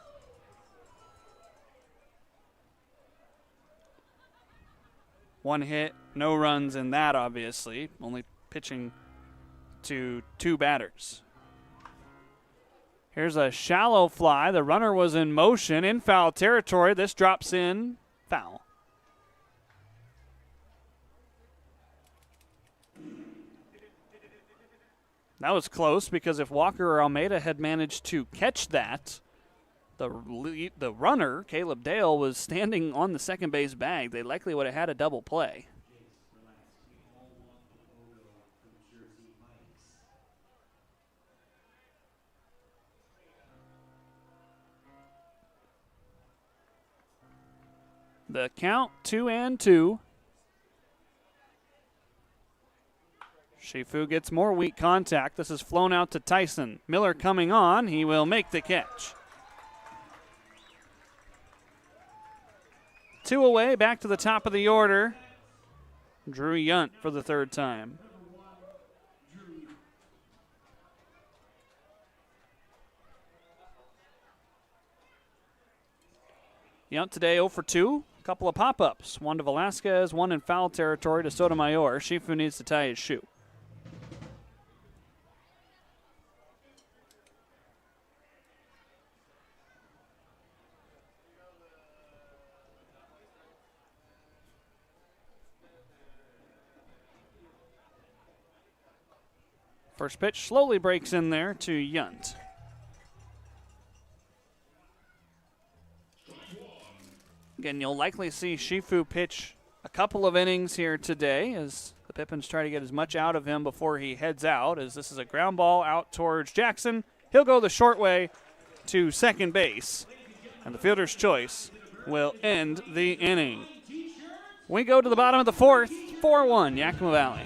One hit, no runs in that, obviously. Only pitching to 2 batters. Here's a shallow fly. The runner was in motion in foul territory. This drops in foul. That was close because if Walker or Almeida had managed to catch that, the runner, Caleb Dale, was standing on the second base bag. They likely would have had a double play. The count 2-2. Shifu gets more weak contact. This is flown out to Tyson. Miller coming on. He will make the catch. 2 away, back to the top of the order. Drew Yunt for the 3rd time. Yunt today 0 for 2. couple of pop-ups. One to Velasquez, one in foul territory to Sotomayor. Shifu needs to tie his shoe. First pitch slowly breaks in there to Yunt. Again, you'll likely see Shifu pitch a couple of innings here today as the Pippins try to get as much out of him before he heads out, as this is a ground ball out towards Jackson. He'll go the short way to second base, and the fielder's choice will end the inning. We go to the bottom of the fourth, 4-1 Yakima Valley.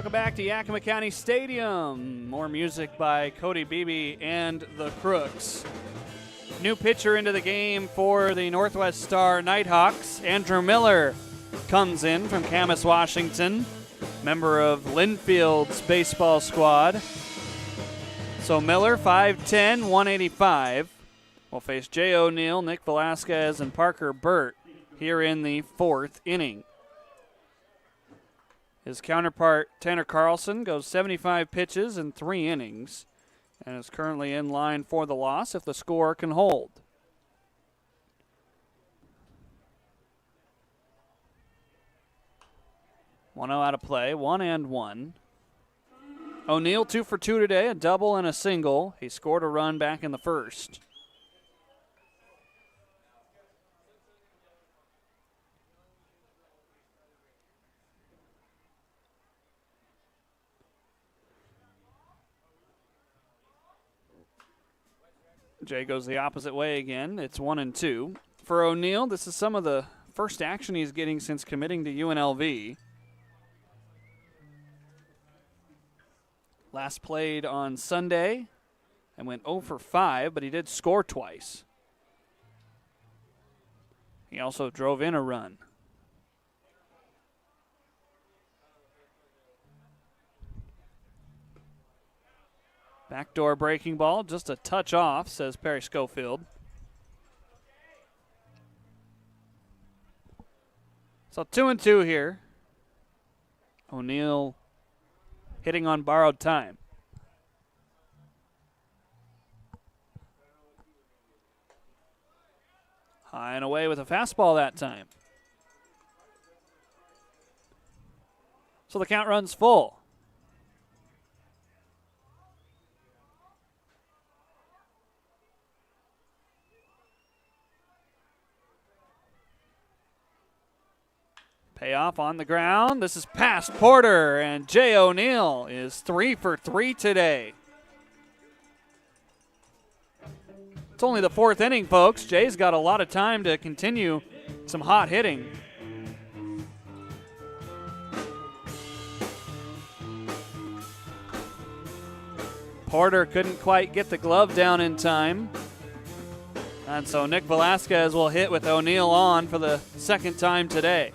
Back to Yakima County Stadium. More music by Cody Beebe and the Crooks. New pitcher into the game for the Northwest Star Nighthawks. Andrew Miller comes in from Camas, Washington, member of Linfield's baseball squad. So Miller, 5'10", 185, will face Jay O'Neill, Nick Velasquez, and Parker Burt here in the fourth inning. His counterpart, Tanner Carlson, goes 75 pitches in 3 innings and is currently in line for the loss if the score can hold. One out of play, 1-1. O'Neill 2 for 2 today, a double and a single. He scored a run back in the first. Jay goes the opposite way again. It's 1-2. For O'Neill, this is some of the first action he's getting since committing to UNLV. Last played on Sunday and went 0 for 5, but he did score twice. He also drove in a run. Backdoor breaking ball, just a touch off, says Perry Schofield. So 2-2 here. O'Neill hitting on borrowed time. High and away with a fastball that time. So the count runs full. Payoff on the ground. This is past Porter, and Jay O'Neill is 3 for 3 today. It's only the 4th inning, folks. Jay's got a lot of time to continue some hot hitting. Porter couldn't quite get the glove down in time. And so Nick Velasquez will hit with O'Neill on for the 2nd time today.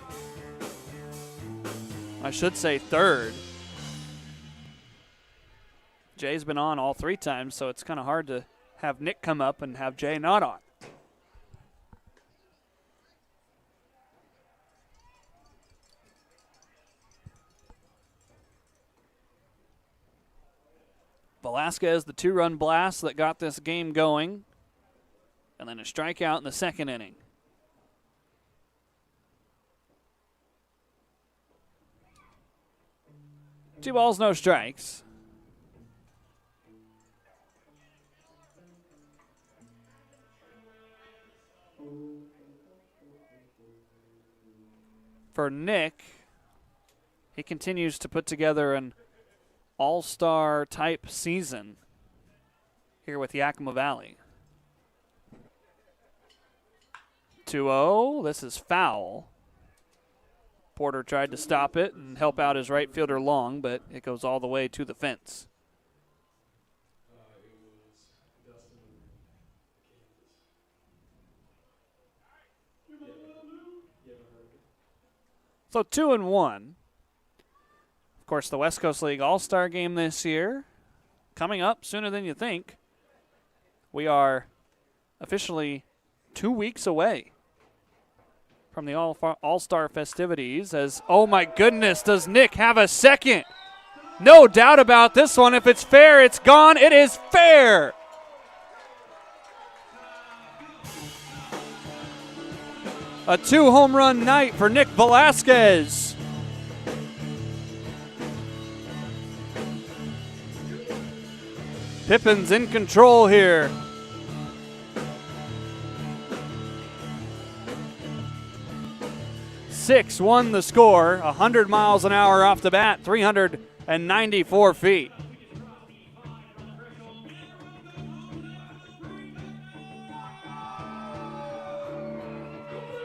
I should say 3rd. Jay's been on all 3 times, so it's kind of hard to have Nick come up and have Jay not on. Velasquez, the 2-run blast that got this game going, and then a strikeout in the 2nd inning. Two balls, no strikes. For Nick, he continues to put together an all-star type season here with Yakima Valley. 2-0, this is foul. Porter tried to stop it and help out his right fielder Long, but it goes all the way to the fence. So 2-1. Of course, the West Coast League All-Star Game this year coming up sooner than you think. We are officially 2 weeks away from the All-Star festivities as, oh my goodness, does Nick have a second? No doubt about this one. If it's fair, it's gone. It is fair. A 2-home run night for Nick Velasquez. Pippins in control here. 6-1 the score, 100 miles an hour off the bat, 394 feet.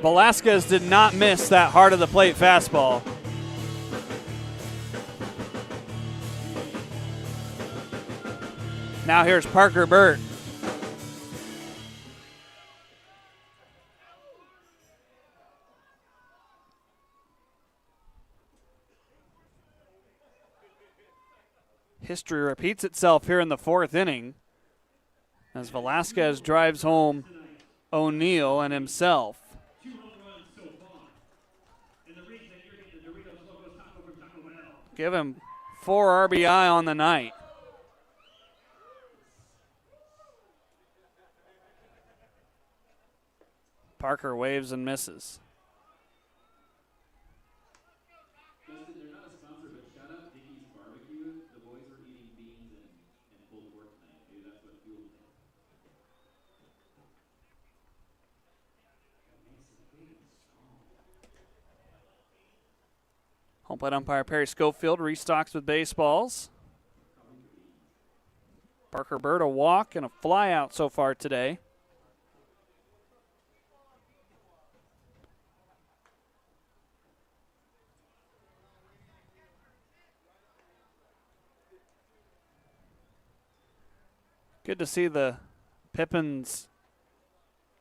Velasquez did not miss that heart of the plate fastball. Now here's Parker Burt. History repeats itself here in the 4th inning as Velasquez drives home O'Neill and himself. Give him 4 RBI on the night. Parker waves and misses. Home plate umpire Perry Schofield restocks with baseballs. Parker Burt a walk and a fly out so far today. Good to see the Pippins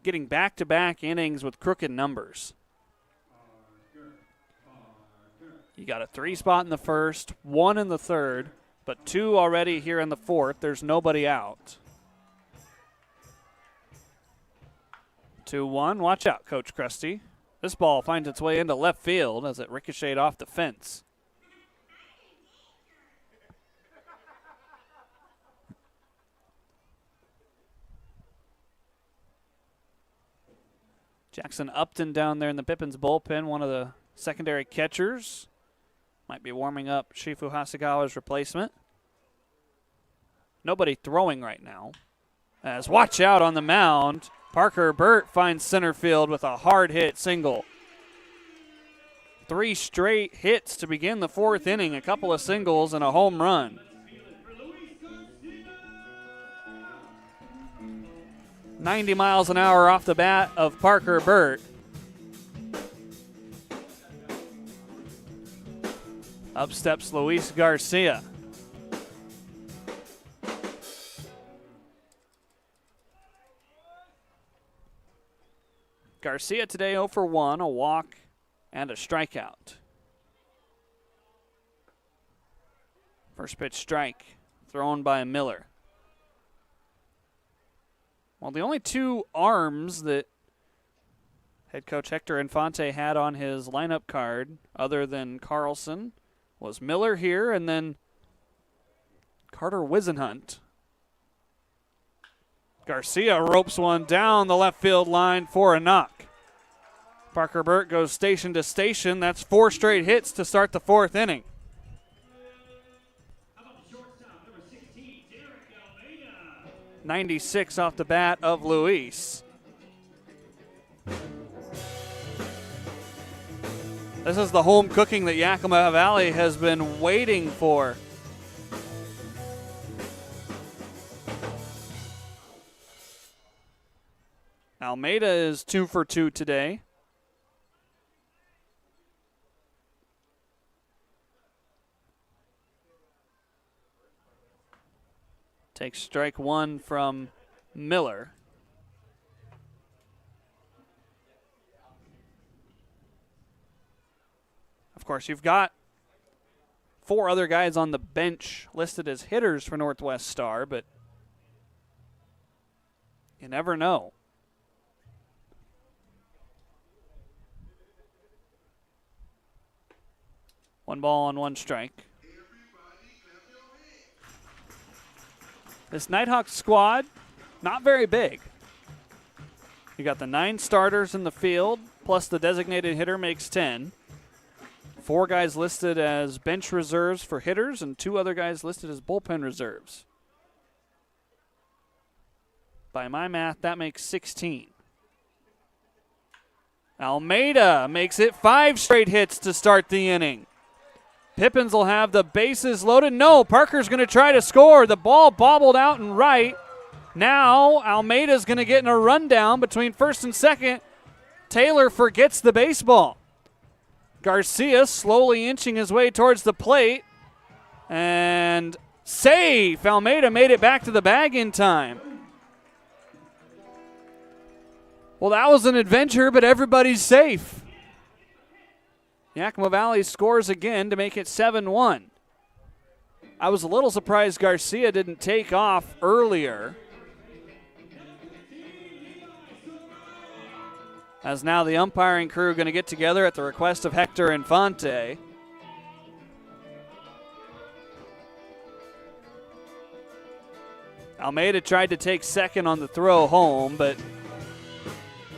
getting back-to-back innings with crooked numbers. You got a 3 spot in the 1st, 1 in the 3rd, but 2 already here in the 4th. There's nobody out. 2-1. Watch out, Coach Krusty. This ball finds its way into left field as it ricocheted off the fence. Jackson Upton down there in the Pippins bullpen, one of the secondary catchers. Might be warming up Shifu Hasegawa's replacement. Nobody throwing right now. As watch out on the mound. Parker Burt finds center field with a hard hit single. 3 straight hits to begin the 4th inning, a couple of singles and a home run. 90 miles an hour off the bat of Parker Burt. Up steps Luis Garcia. Garcia today 0 for 1, a walk and a strikeout. First pitch strike thrown by Miller. Well, the only 2 arms that head coach Hector Infante had on his lineup card, other than Carlson, was Miller here and then Carter Wisenhunt. Garcia ropes one down the left field line for a knock. Parker Burt goes station to station. That's 4 straight hits to start the 4th inning. 96 off the bat of Luis. This is the home cooking that Yakima Valley has been waiting for. Almeida is 2 for 2 today. Takes strike 1 from Miller. Of course, you've got 4 other guys on the bench listed as hitters for Northwest Star, but you never know. 1 ball and 1 strike. This Nighthawks squad, not very big. You got the 9 starters in the field, plus the designated hitter makes 10. 4 guys listed as bench reserves for hitters, and 2 other guys listed as bullpen reserves. By my math, that makes 16. Almeida makes it 5 straight hits to start the inning. Pippins will have the bases loaded. No, Parker's going to try to score. The ball bobbled out and right. Now Almeida's going to get in a rundown between first and second. Taylor forgets the baseball. Garcia slowly inching his way towards the plate. And safe. Almeida made it back to the bag in time. Well, that was an adventure, but everybody's safe. Yakima Valley scores again to make it 7-1. I was a little surprised Garcia didn't take off earlier, as now the umpiring crew going to get together at the request of Hector Infante. Almeida tried to take second on the throw home, but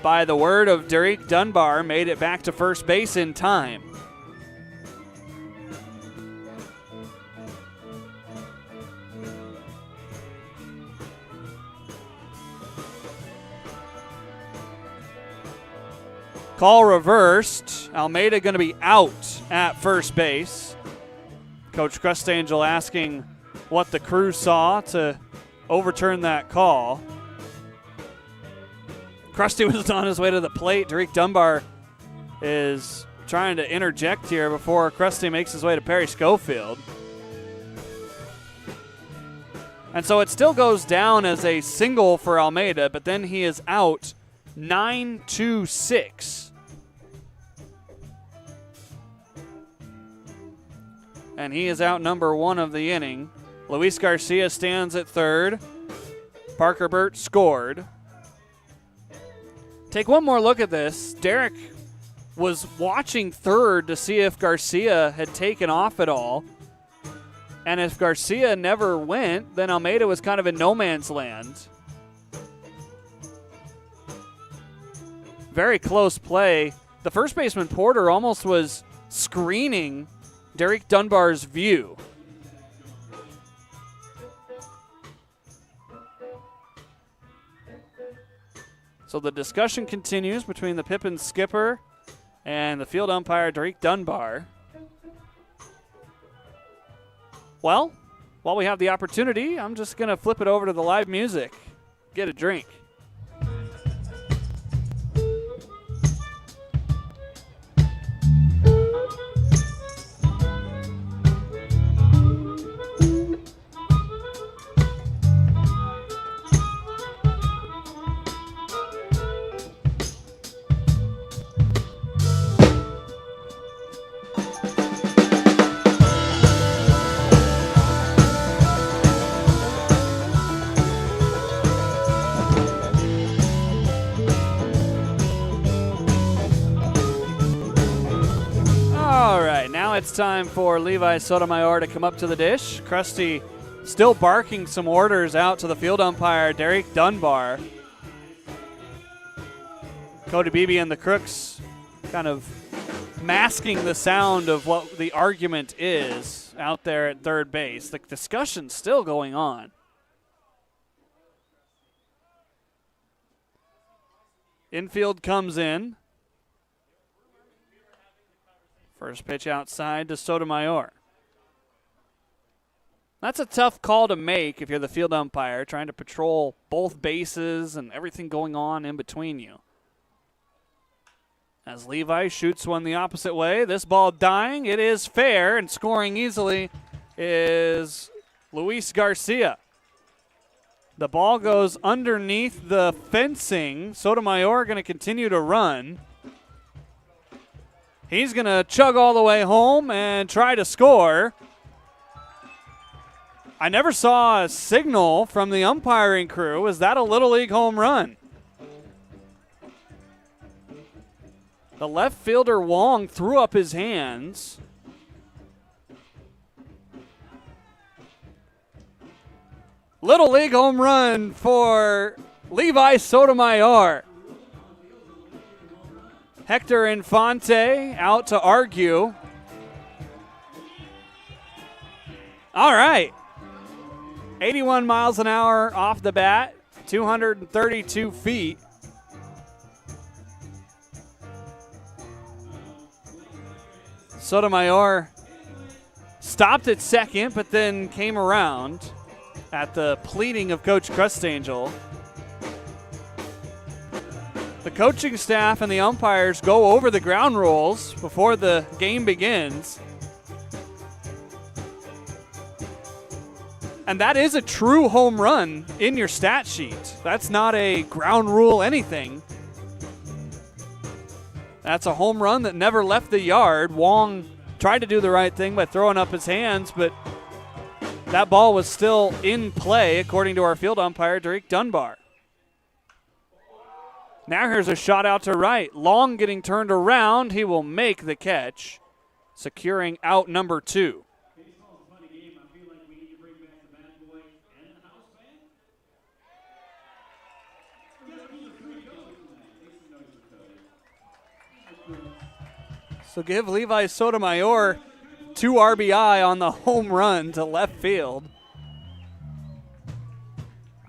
by the word of Derek Dunbar, made it back to first base in time. Call reversed. Almeida going to be out at first base. Coach Crustangel asking what the crew saw to overturn that call. Krusty was on his way to the plate. Derek Dunbar is trying to interject here before Krusty makes his way to Perry Schofield. And so it still goes down as a single for Almeida, but then he is out 9-6. And he is out number 1 of the inning. Luis Garcia stands at third. Parker Burt scored. Take one more look at this. Derek was watching third to see if Garcia had taken off at all. And if Garcia never went, then Almeida was kind of in no man's land. Very close play. The first baseman, Porter, almost was screening Derek Dunbar's view. So the discussion continues between the Pippins skipper and the field umpire, Derek Dunbar. Well, while we have the opportunity, I'm just going to flip it over to the live music. Get a drink. It's time for Levi Sotomayor to come up to the dish. Krusty still barking some orders out to the field umpire, Derek Dunbar. Cody Beebe and the Crooks kind of masking the sound of what the argument is out there at third base. The discussion's still going on. Infield comes in. First pitch outside to Sotomayor. That's a tough call to make if you're the field umpire, trying to patrol both bases and everything going on in between you. As Levi shoots one the opposite way, this ball dying, it is fair, and scoring easily is Luis Garcia. The ball goes underneath the fencing. Sotomayor going to continue to run. He's going to chug all the way home and try to score. I never saw a signal from the umpiring crew. Is that a Little League home run? The left fielder, Wong, threw up his hands. Little League home run for Levi Sotomayor. Hector Infante out to argue. All right. 81 miles an hour off the bat, 232 feet. Sotomayor stopped at second, but then came around at the pleading of Coach Crustangel. The coaching staff and the umpires go over the ground rules before the game begins. And that is a true home run in your stat sheet. That's not a ground rule anything. That's a home run that never left the yard. Wong tried to do the right thing by throwing up his hands, but that ball was still in play, according to our field umpire, Derek Dunbar. Now here's a shot out to right. Long getting turned around. He will make the catch, securing out number 2. So give Levi Sotomayor 2 RBI on the home run to left field.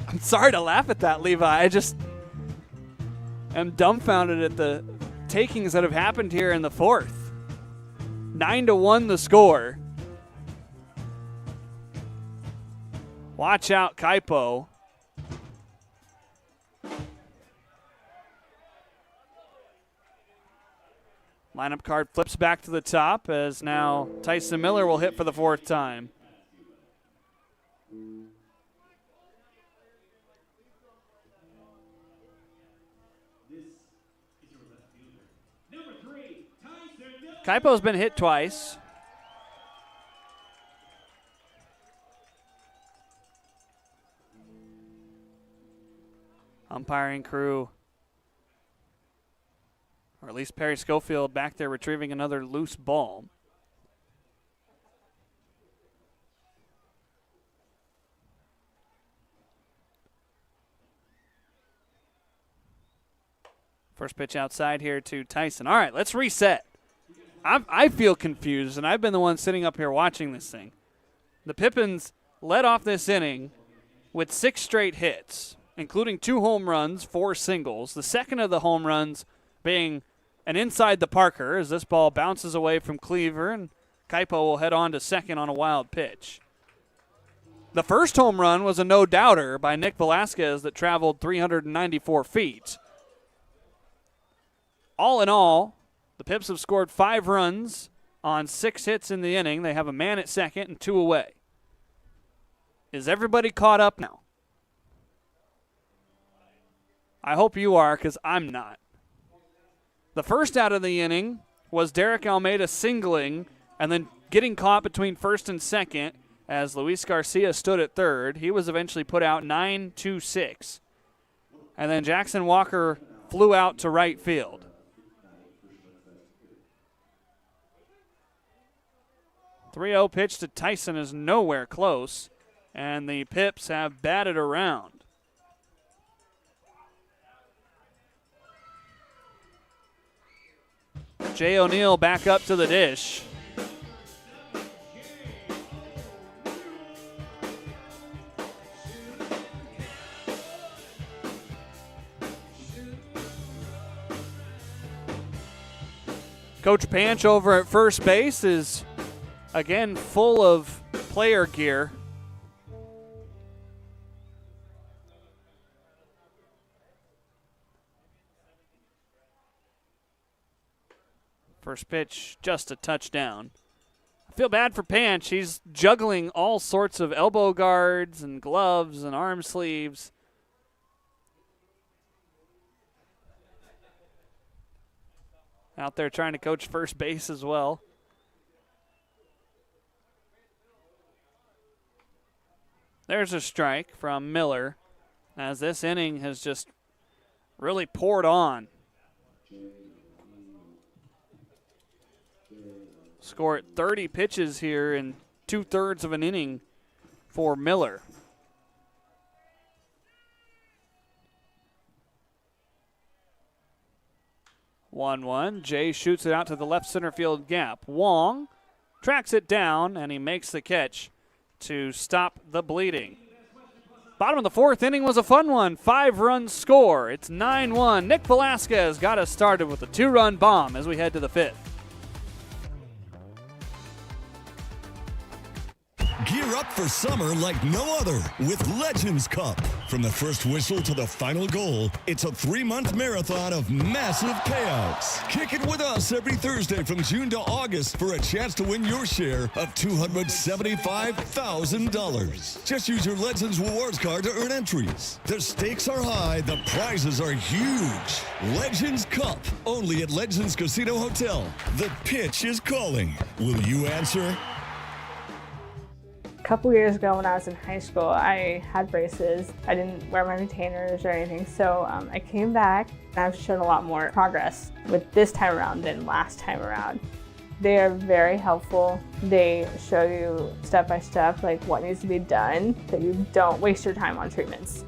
I'm sorry to laugh at that, Levi. I just am dumbfounded at the takings that have happened here in the fourth. 9-1 the score. Watch out, Kaipo. Lineup card flips back to the top as now Tyson Miller will hit for the 4th time. Kaipo's been hit twice. Umpiring crew, or at least Perry Schofield back there retrieving another loose ball. First pitch outside here to Tyson. All right, let's reset. I feel confused, and I've been the one sitting up here watching this thing. The Pippins led off this inning with 6 straight hits, including 2 home runs, 4 singles. The second of the home runs being and inside the Parker as this ball bounces away from Cleaver, and Kaipo will head on to second on a wild pitch. The first home run was a no-doubter by Nick Velasquez that traveled 394 feet. All in all, the Pips have scored 5 runs on 6 hits in the inning. They have a man at second and 2 away. Is everybody caught up now? I hope you are, because I'm not. The first out of the inning was Derek Almeida singling and then getting caught between first and second as Luis Garcia stood at third. He was eventually put out 9-2-6. And then Jackson Walker flew out to right field. .3-0 pitch to Tyson is nowhere close, and the Pips have batted around. Jay O'Neill back up to the dish. Coach Panch over at first base is again full of player gear. First pitch, just a touchdown. I feel bad for Panch. He's juggling all sorts of elbow guards and gloves and arm sleeves. Out there trying to coach first base as well. There's a strike from Miller as this inning has just really poured on. Score 30 pitches here in 2/3 of an inning for Miller. One. Jay shoots it out to the left center field gap. Wong tracks it down, and he makes the catch to stop the bleeding. Bottom of the 4th inning was a fun one. 5-run score. It's 9-1. Nick Velasquez got us started with a 2-run bomb as we head to the 5th. Gear up for summer like no other with Legends Cup. From the first whistle to the final goal, it's a 3-month marathon of massive payouts. Kick it with us every Thursday from June to August for a chance to win your share of $275,000. Just use your Legends Rewards card to earn entries. The stakes are high, the prizes are huge. Legends Cup, only at Legends Casino Hotel. The pitch is calling. Will you answer? A couple years ago when I was in high school, I had braces. I didn't wear my retainers or anything, so I came back and I've shown a lot more progress with this time around than last time around. They are very helpful. They show you step by step like what needs to be done so you don't waste your time on treatments.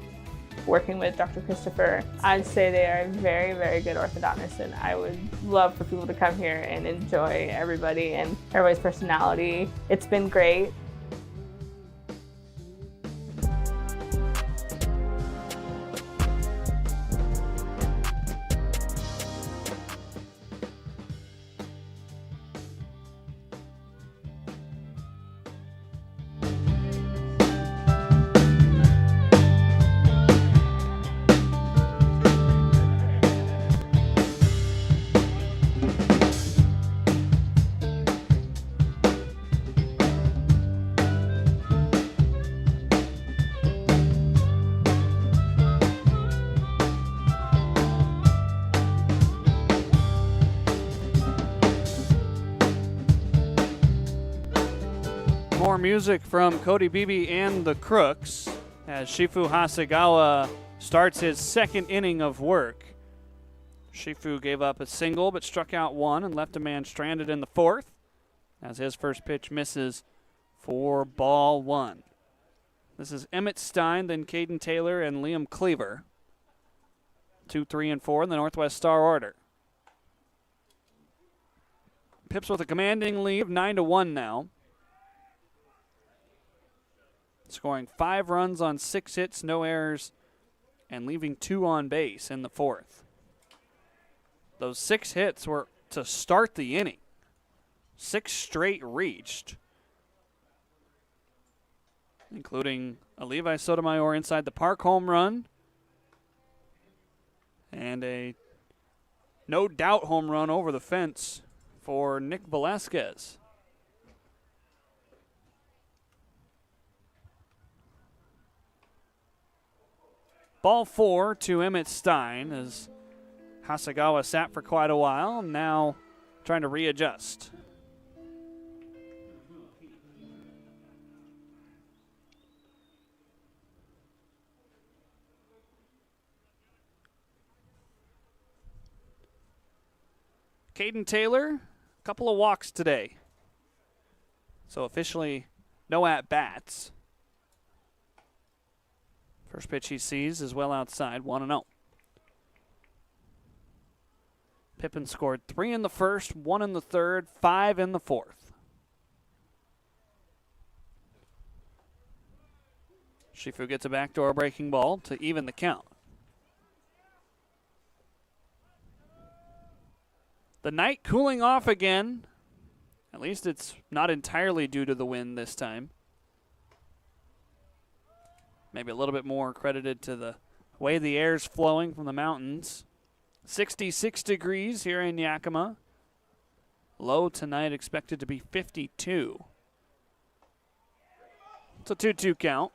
Working with Dr. Christopher, I'd say they are very, very good orthodontists, and I would love for people to come here and enjoy everybody and everybody's personality. It's been great. More music from Cody Beebe and the Crooks as Shifu Hasegawa starts his 2nd inning of work. Shifu gave up a single but struck out 1 and left a man stranded in the 4th as his first pitch misses for ball 1. This is Emmett Stein, then Caden Taylor and Liam Cleaver. 2, 3, and 4 in the Northwest Star order. Pips with a commanding lead of 9-1 now. Scoring 5 runs on 6 hits, no errors, and leaving 2 on base in the 4th. Those 6 hits were to start the inning. 6 straight reached, including a Levi Sotomayor inside the park home run and a no-doubt home run over the fence for Nick Velasquez. Ball 4 to Emmett Stein as Hasegawa sat for quite a while, now trying to readjust. Caden Taylor, a couple of walks today. So officially no at-bats. First pitch he sees is well outside, 1-0. Pippins scored 3 in the first, 1 in the third, 5 in the fourth. Shifu gets a backdoor breaking ball to even the count. The night cooling off again. At least it's not entirely due to the wind this time. Maybe a little bit more credited to the way the air's flowing from the mountains. 66 degrees here in Yakima. Low tonight expected to be 52. It's a 2-2 count.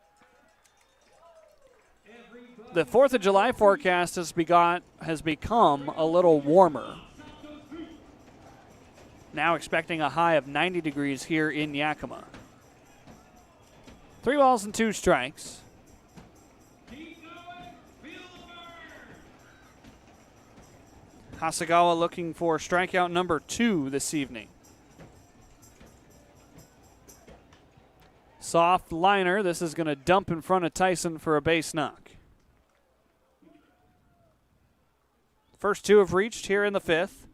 The 4th of July forecast has become a little warmer. Now expecting a high of 90 degrees here in Yakima. 3 balls and 2 strikes. Hasegawa looking for strikeout number 2 this evening. Soft liner. This is going to dump in front of Tyson for a base knock. First 2 have reached here in the 5th.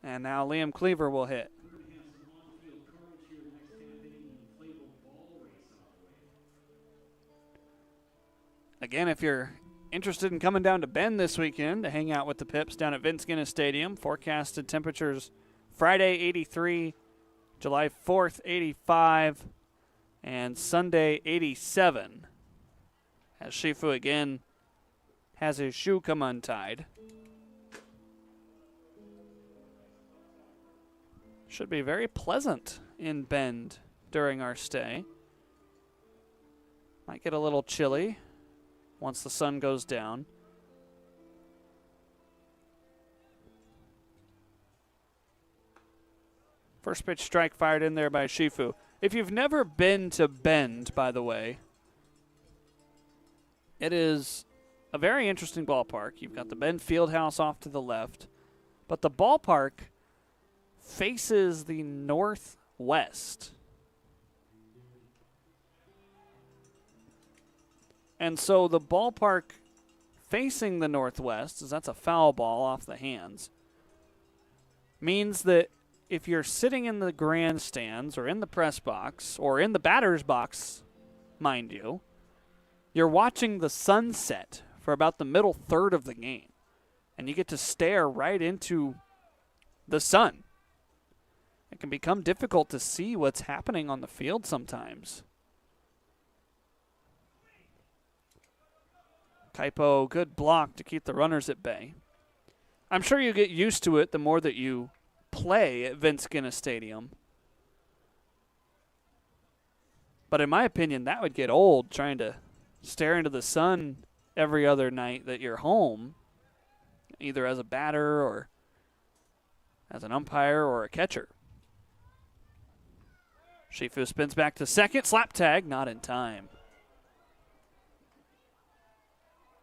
And now Liam Cleaver will hit. Again, if you're interested in coming down to Bend this weekend to hang out with the Pips down at Vince Guinness Stadium, forecasted temperatures Friday 83, July 4th 85, and Sunday 87. As Shifu again has his shoe come untied. Should be very pleasant in Bend during our stay. Might get a little chilly once the sun goes down. First pitch strike fired in there by Shifu. If you've never been to Bend, by the way, it is a very interesting ballpark. You've got the Bend Fieldhouse off to the left, but the ballpark faces the northwest. And so the ballpark facing the northwest, as that's a foul ball off the hands, means that if you're sitting in the grandstands or in the press box or in the batter's box, mind you, you're watching the sunset for about the middle third of the game. And you get to stare right into the sun. It can become difficult to see what's happening on the field sometimes. Kaipo, good block to keep the runners at bay. I'm sure you get used to it the more that you play at Vince Guinness Stadium. But in my opinion, that would get old, trying to stare into the sun every other night that you're home, either as a batter or as an umpire or a catcher. Shifu spins back to second. Slap tag, not in time.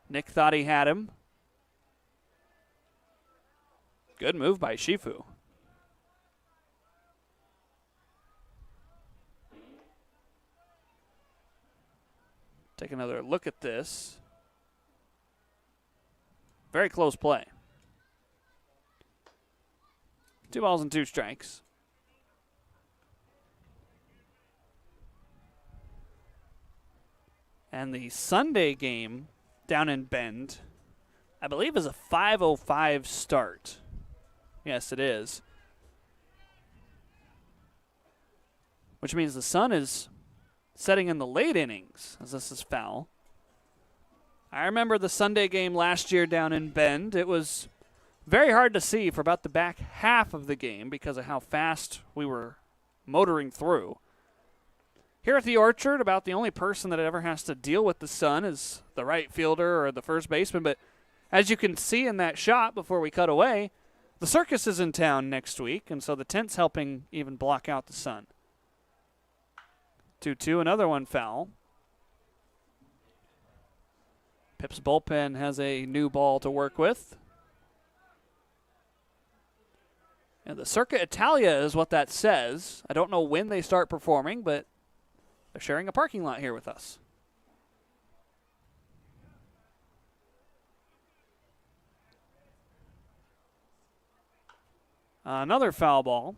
Nick thought he had him. Good move by Shifu. Take another look at this. Very close play. 2 balls and 2 strikes. And the Sunday game down in Bend I believe is a 5:05 start. Yes, it is. Which means the sun is setting in the late innings as this is foul. I remember the Sunday game last year down in Bend. It was very hard to see for about the back half of the game because of how fast we were motoring through. Here at the Orchard, about the only person that ever has to deal with the sun is the right fielder or the first baseman. But as you can see in that shot before we cut away, the circus is in town next week, and so the tent's helping even block out the sun. 2-2, another one foul. Pip's bullpen has a new ball to work with. And the Circa Italia is what that says. I don't know when they start performing, but they're sharing a parking lot here with us. Another foul ball.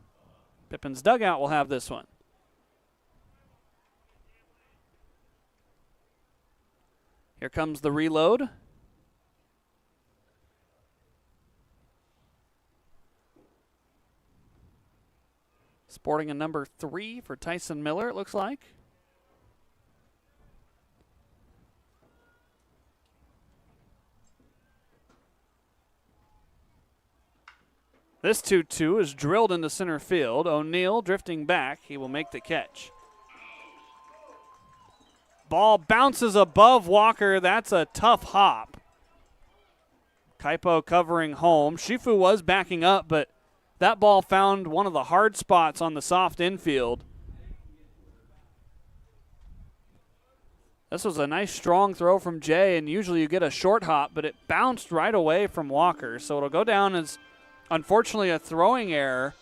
Pippin's dugout will have this one. Here comes the reload. Sporting a number 3 for Tyson Miller, it looks like. This 2-2 is drilled into center field. O'Neill drifting back. He will make the catch. Ball bounces above Walker. That's a tough hop. Kaipo covering home. Shifu was backing up, but that ball found one of the hard spots on the soft infield. This was a nice strong throw from Jay, and usually you get a short hop, but it bounced right away from Walker. So it'll go down as, unfortunately, a throwing error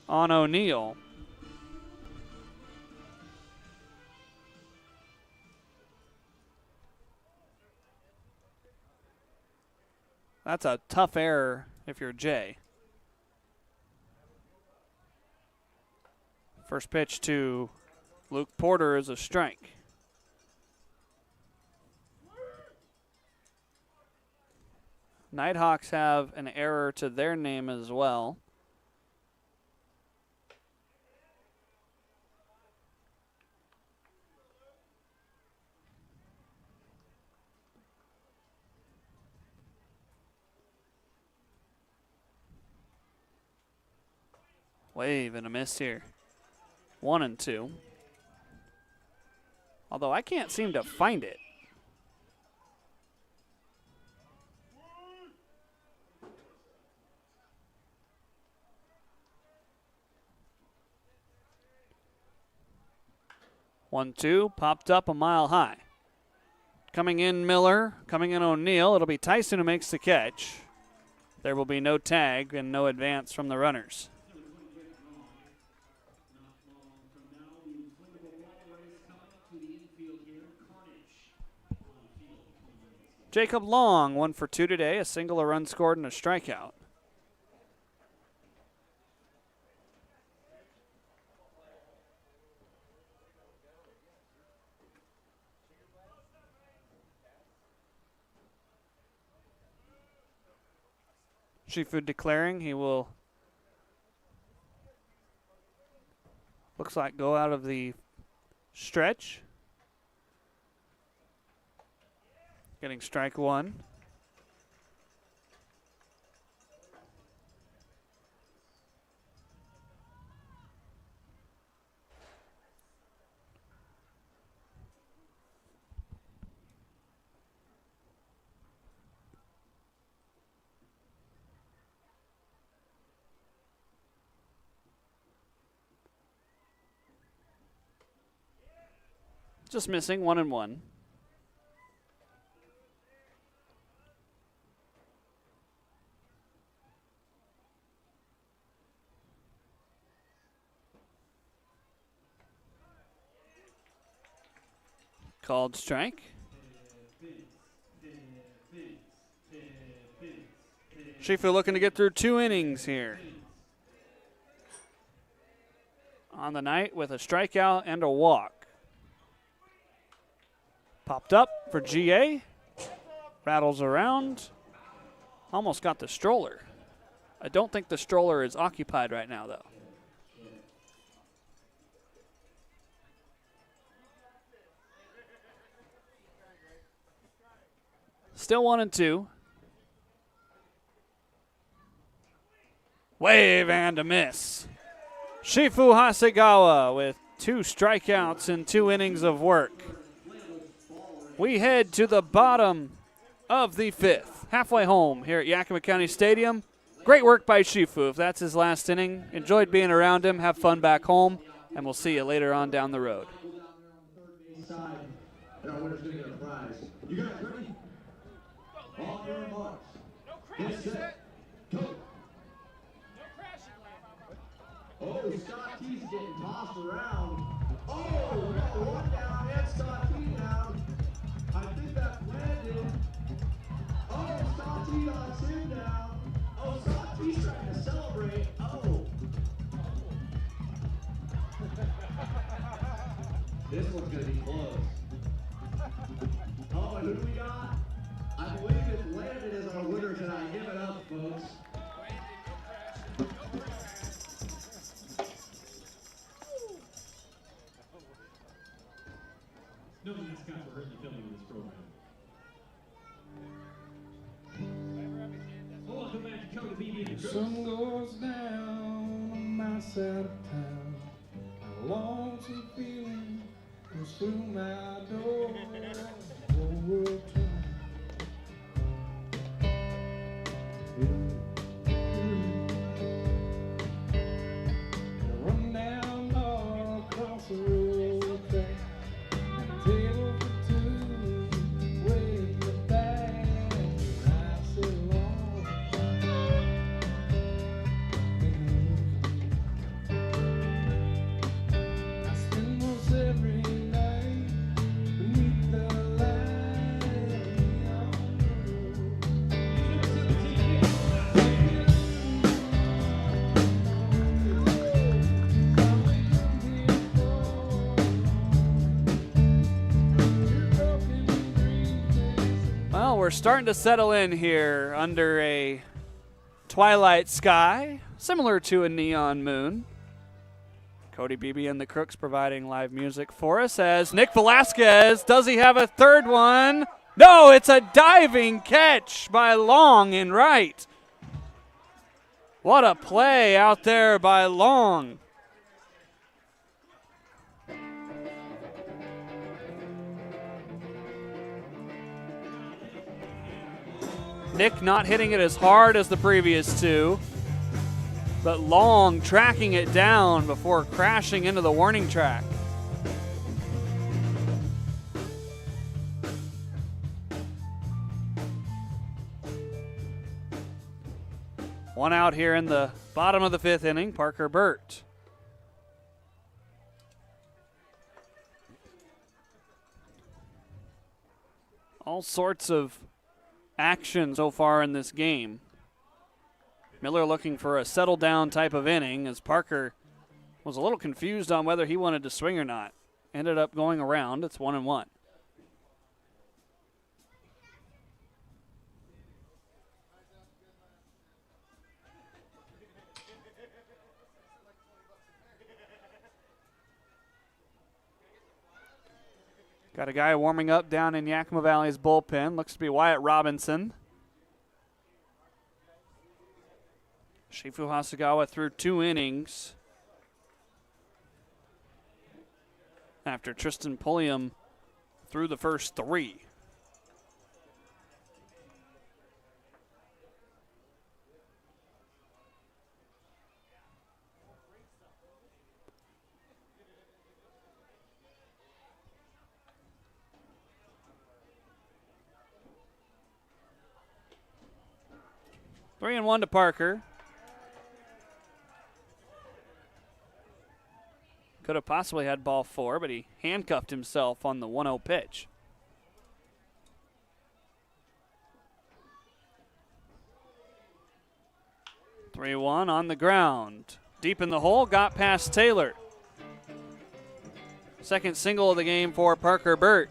on O'Neill. That's a tough error if you're Jay. First pitch to Luke Porter is a strike. Nighthawks have an error to their name as well. Wave and a miss here. 1-2. Although I can't seem to find it. One, two, popped up a mile high. Coming in Miller, coming in O'Neill. It'll be Tyson who makes the catch. There will be no tag and no advance from the runners. Jacob Long, 1 for 2 today, a single, a run scored, and a strikeout. Shifu declaring he will, looks like, go out of the stretch. Getting strike one. Just missing 1-1. Called strike. Shifu looking to get through 2 innings here. On the night with a strikeout and a walk. Popped up for GA. Rattles around. Almost got the stroller. I don't think the stroller is occupied right now, though. Still 1-2. Wave and a miss. Shifu Hasegawa with 2 strikeouts in 2 innings of work. We head to the bottom of the 5th. Halfway home here at Yakima County Stadium. Great work by Shifu. If that's his last inning, enjoyed being around him. Have fun back home, and we'll see you later on down the road. You guys ready? On your marks. Get set. Go. Oh, Scott T's getting tossed around. Oh, we got 1 down and Scott T down. I think that landed. Oh, Scott T knocks him down. Oh, Scott T's trying to celebrate. Oh. This one's going to be close. Oh, and who do we got? I believe it landed as our winner tonight. Give it up, folks. No mascots are hurting the filming of this program. Welcome back to Cody Beebe the Crooks. The sun goes down on my side of town. A lonesome feeling goes through my door. The whole world turns. Run down all across the road track. Table for 2, way in the back. I sit alone. I spend most every night beneath the light on the road. Well, we're starting to settle in here under a twilight sky, similar to a neon moon. Cody Beebe and the Crooks providing live music for us as Nick Velasquez, does he have a third one? No, it's a diving catch by Long in right. What a play out there by Long. Nick not hitting it as hard as the previous 2, but Long tracking it down before crashing into the warning track. One out here in the bottom of the 5th inning, Parker Burt. All sorts of action so far in this game. Miller looking for a settle down type of inning as Parker was a little confused on whether he wanted to swing or not. Ended up going around. It's 1-1. Got a guy warming up down in Yakima Valley's bullpen. Looks to be Wyatt Robinson. Shifu Hasegawa threw 2 innings after Tristan Pulliam threw the first 3. Three and 1 to Parker. Could have possibly had ball 4, but he handcuffed himself on the 1-0 pitch. Three 1 on the ground. Deep in the hole, got past Taylor. Second single of the game for Parker Burt.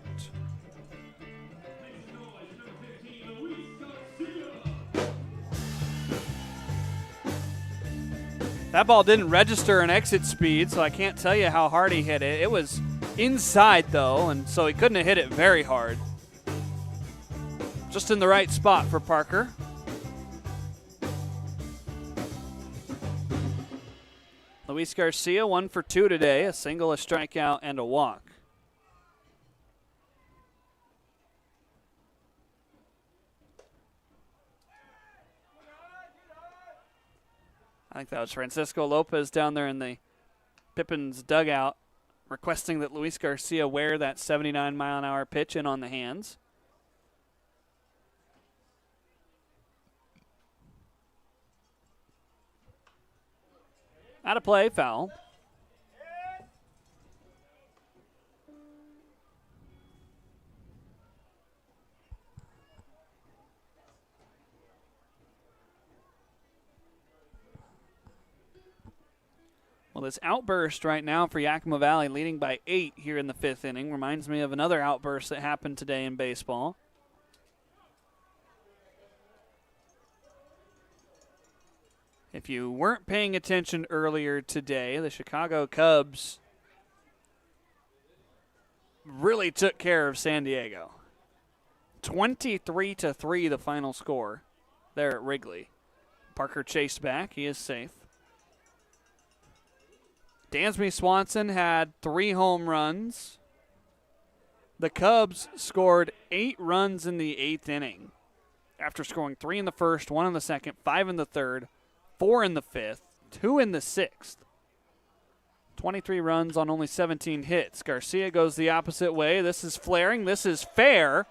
That ball didn't register an exit speed, so I can't tell you how hard he hit it. It was inside, though, and so he couldn't have hit it very hard. Just in the right spot for Parker. Luis Garcia, 1 for 2 today, a single, a strikeout, and a walk. I think that was Francisco Lopez down there in the Pippins dugout requesting that Luis Garcia wear that 79-mile-an-hour pitch in on the hands. Out of play, foul. Well, this outburst right now for Yakima Valley, leading by 8 here in the 5th inning, reminds me of another outburst that happened today in baseball. If you weren't paying attention earlier today, the Chicago Cubs really took care of San Diego. 23-3 the final score there at Wrigley. Parker chased back. He is safe. Dansby Swanson had 3 home runs. The Cubs scored 8 runs in the 8th inning after scoring 3 in the first, 1 in the second, 5 in the third, 4 in the 5th, 2 in the 6th. 23 runs on only 17 hits. Garcia goes the opposite way. This is flaring. This is fair.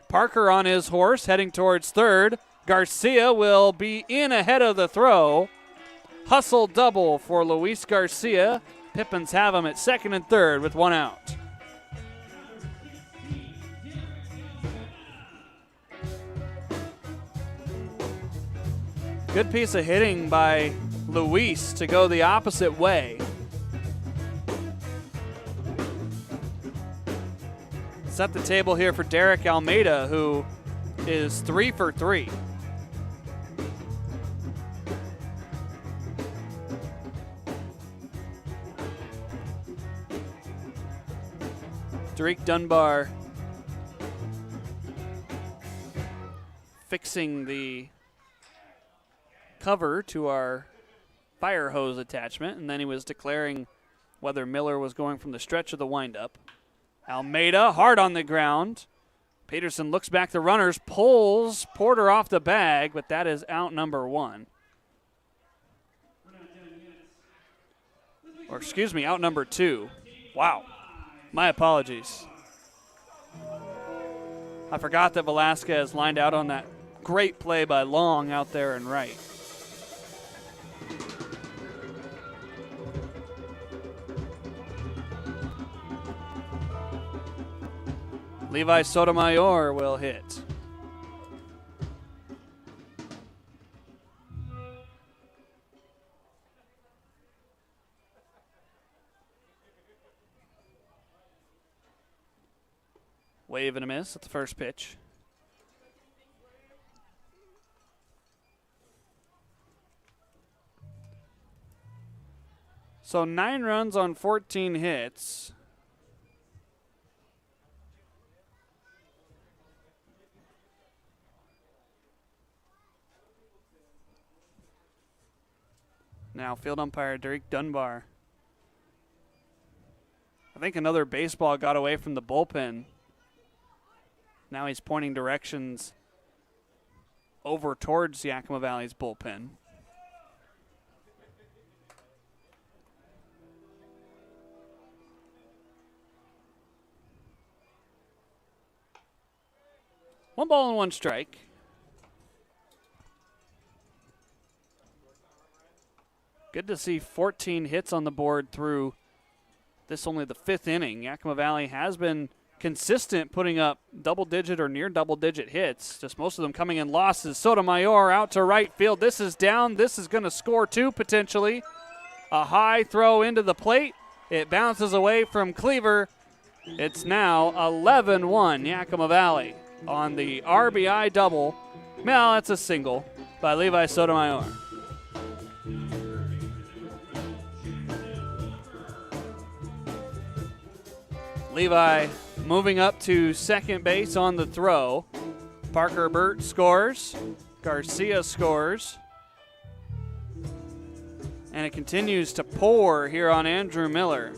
Parker on his horse heading towards third. Garcia will be in ahead of the throw. Hustle double for Luis Garcia. Pippins have him at second and third with 1 out. Good piece of hitting by Luis to go the opposite way. Set the table here for Derek Almeida, who is 3 for 3. Drake Dunbar fixing the cover to our fire hose attachment, and then he was declaring whether Miller was going from the stretch or the windup. Almeida hard on the ground. Peterson looks back the runners, pulls Porter off the bag, but that is out number 1. Or excuse me, out number 2. Wow. My apologies. I forgot that Velasquez lined out on that great play by Long out there and right. Levi Sotomayor will hit. Wave and a miss at the first pitch. So 9 runs on 14 hits. Now field umpire Drake Dunbar. I think another baseball got away from the bullpen. Now he's pointing directions over towards Yakima Valley's bullpen. One ball and 1 strike. Good to see 14 hits on the board through this only the 5th inning. Yakima Valley has been consistent putting up double-digit or near double-digit hits, just most of them coming in losses. Sotomayor out to right field. This is down. This is going to score 2 potentially. A high throw into the plate. It bounces away from Cleaver. It's now 11-1 Yakima Valley on the RBI double. Well, that's a single by Levi Sotomayor. Levi moving up to second base on the throw. Parker Burt scores. Garcia scores. And it continues to pour here on Andrew Miller.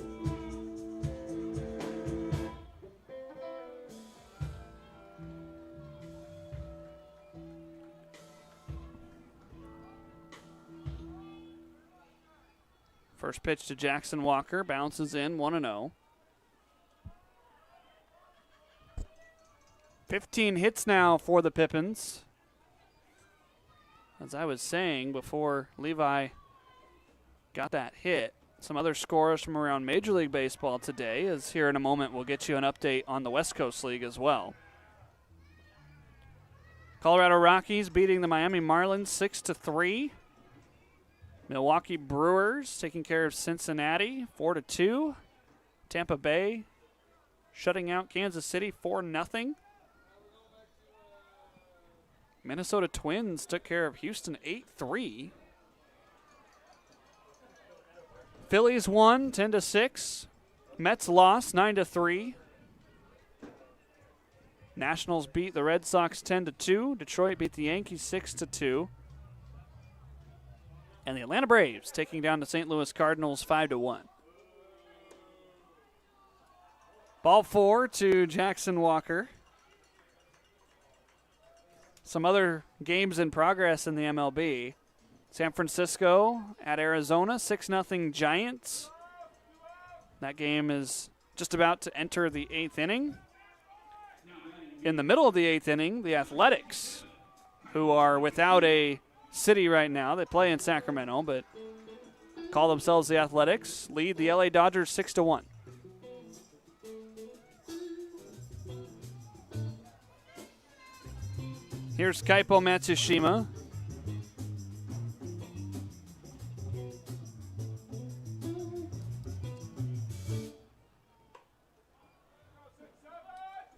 First pitch to Jackson Walker, bounces in 1-0. 15 hits now for the Pippins. As I was saying before Levi got that hit, some other scores from around Major League Baseball today, as here in a moment we'll get you an update on the West Coast League as well. Colorado Rockies beating the Miami Marlins 6-3. Milwaukee Brewers taking care of Cincinnati 4-2. Tampa Bay shutting out Kansas City 4-0. Minnesota Twins took care of Houston 8-3. Phillies won 10-6. Mets lost 9-3. Nationals beat the Red Sox 10-2. Detroit beat the Yankees 6-2. And the Atlanta Braves taking down the St. Louis Cardinals 5-1. Ball 4 to Jackson Walker. Some other games in progress in the MLB. San Francisco at Arizona, 6-0 Giants. That game is just about to enter the 8th inning. In the middle of the 8th inning, the Athletics, who are without a city right now. They play in Sacramento, but call themselves the Athletics. Lead the LA Dodgers 6-1. Here's Kaipo Matsushima.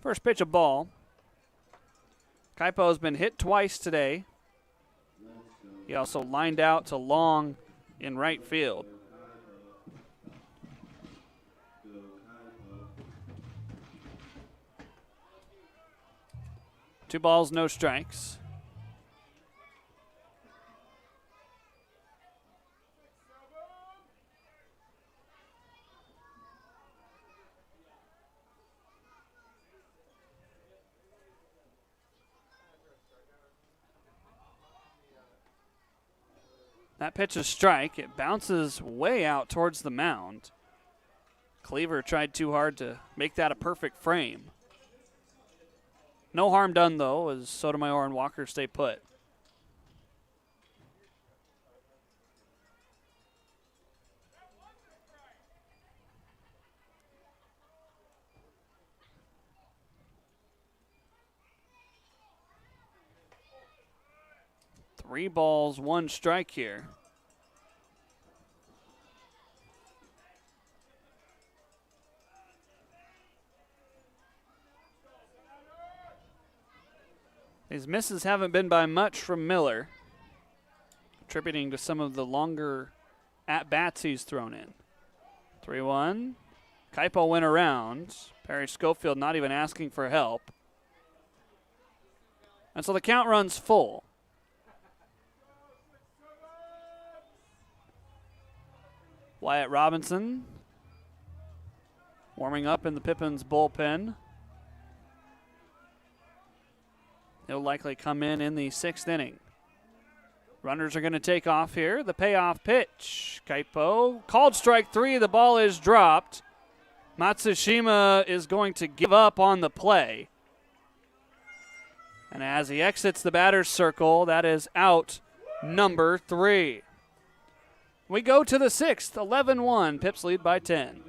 First pitch, a ball. Kaipo has been hit twice today. He also lined out to long in right field. Two balls, no strikes. That pitch is strike. It bounces way out towards the mound. Cleaver tried too hard to make that a perfect frame. No harm done, though, as Sotomayor and Walker stay put. Three balls, one strike here. These misses haven't been by much from Miller, attributing to some of the longer at-bats he's thrown in. 3-1. Kaipo went around. Perry Schofield not even asking for help. And so the count runs full. Wyatt Robinson warming up in the Pippins bullpen. He'll likely come in the 6th inning. Runners are going to take off here. The payoff pitch. Kaipo called strike 3. The ball is dropped. Matsushima is going to give up on the play. And as he exits the batter's circle, that is out number 3. We go to the 6th, 11-1. Pips lead by 10.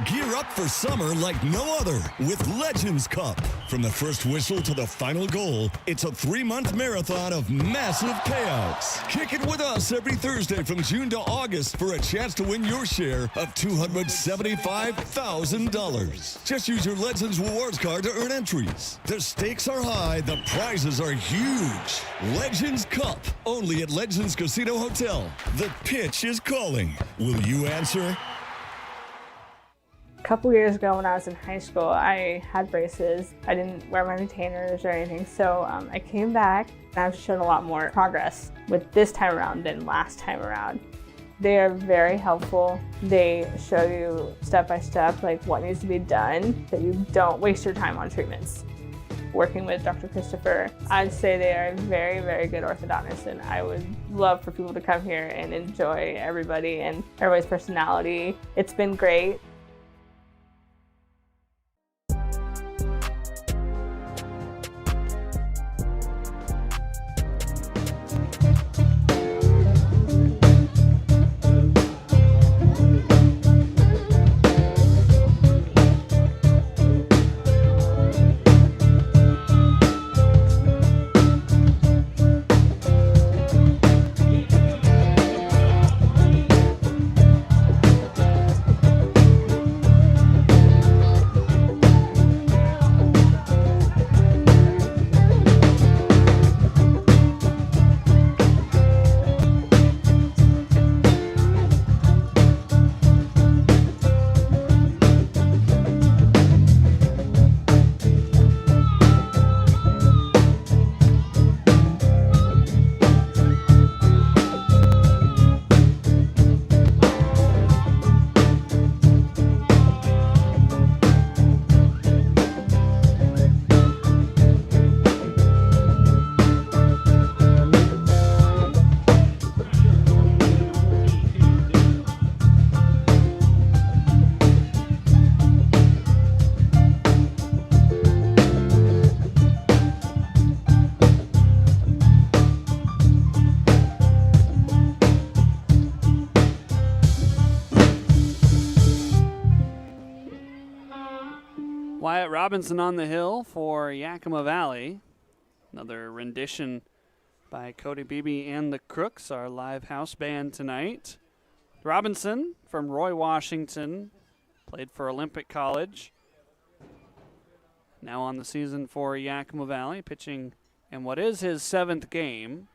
Gear up for summer like no other with Legends Cup. From the first whistle to the final goal, it's a 3-month marathon of massive payouts. Kick it with us every Thursday from June to August for a chance to win your share of $275,000. Just use your Legends Rewards card to earn entries. The stakes are high, the prizes are huge. Legends Cup, only at Legends Casino Hotel. The pitch is calling. Will you answer? A couple years ago when I was in high school, I had braces. I didn't wear my retainers or anything, so I came back and I've shown a lot more progress with this time around than last time around. They are very helpful. They show you step by step like what needs to be done so you don't waste your time on treatments. Working with Dr. Christopher, I'd say they are very, very good orthodontists, and I would love for people to come here and enjoy everybody and everybody's personality. It's been great. Wyatt Robinson on the hill for Yakima Valley. Another rendition by Cody Beebe and the Crooks, our live house band tonight. Robinson from Roy, Washington, played for Olympic College. Now on the season for Yakima Valley, pitching in what is his 7th game.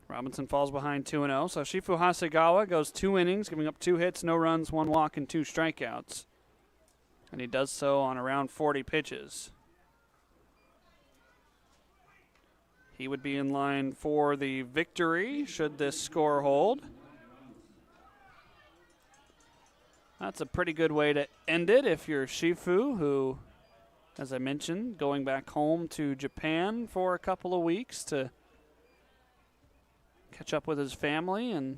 Robinson falls behind 2-0, so Shifu Hasegawa goes 2 innings, giving up 2 hits, no runs, 1 walk, and 2 strikeouts. And he does so on around 40 pitches. He would be in line for the victory should this score hold. That's a pretty good way to end it if you're Shifu, who, as I mentioned, going back home to Japan for a couple of weeks to catch up with his family and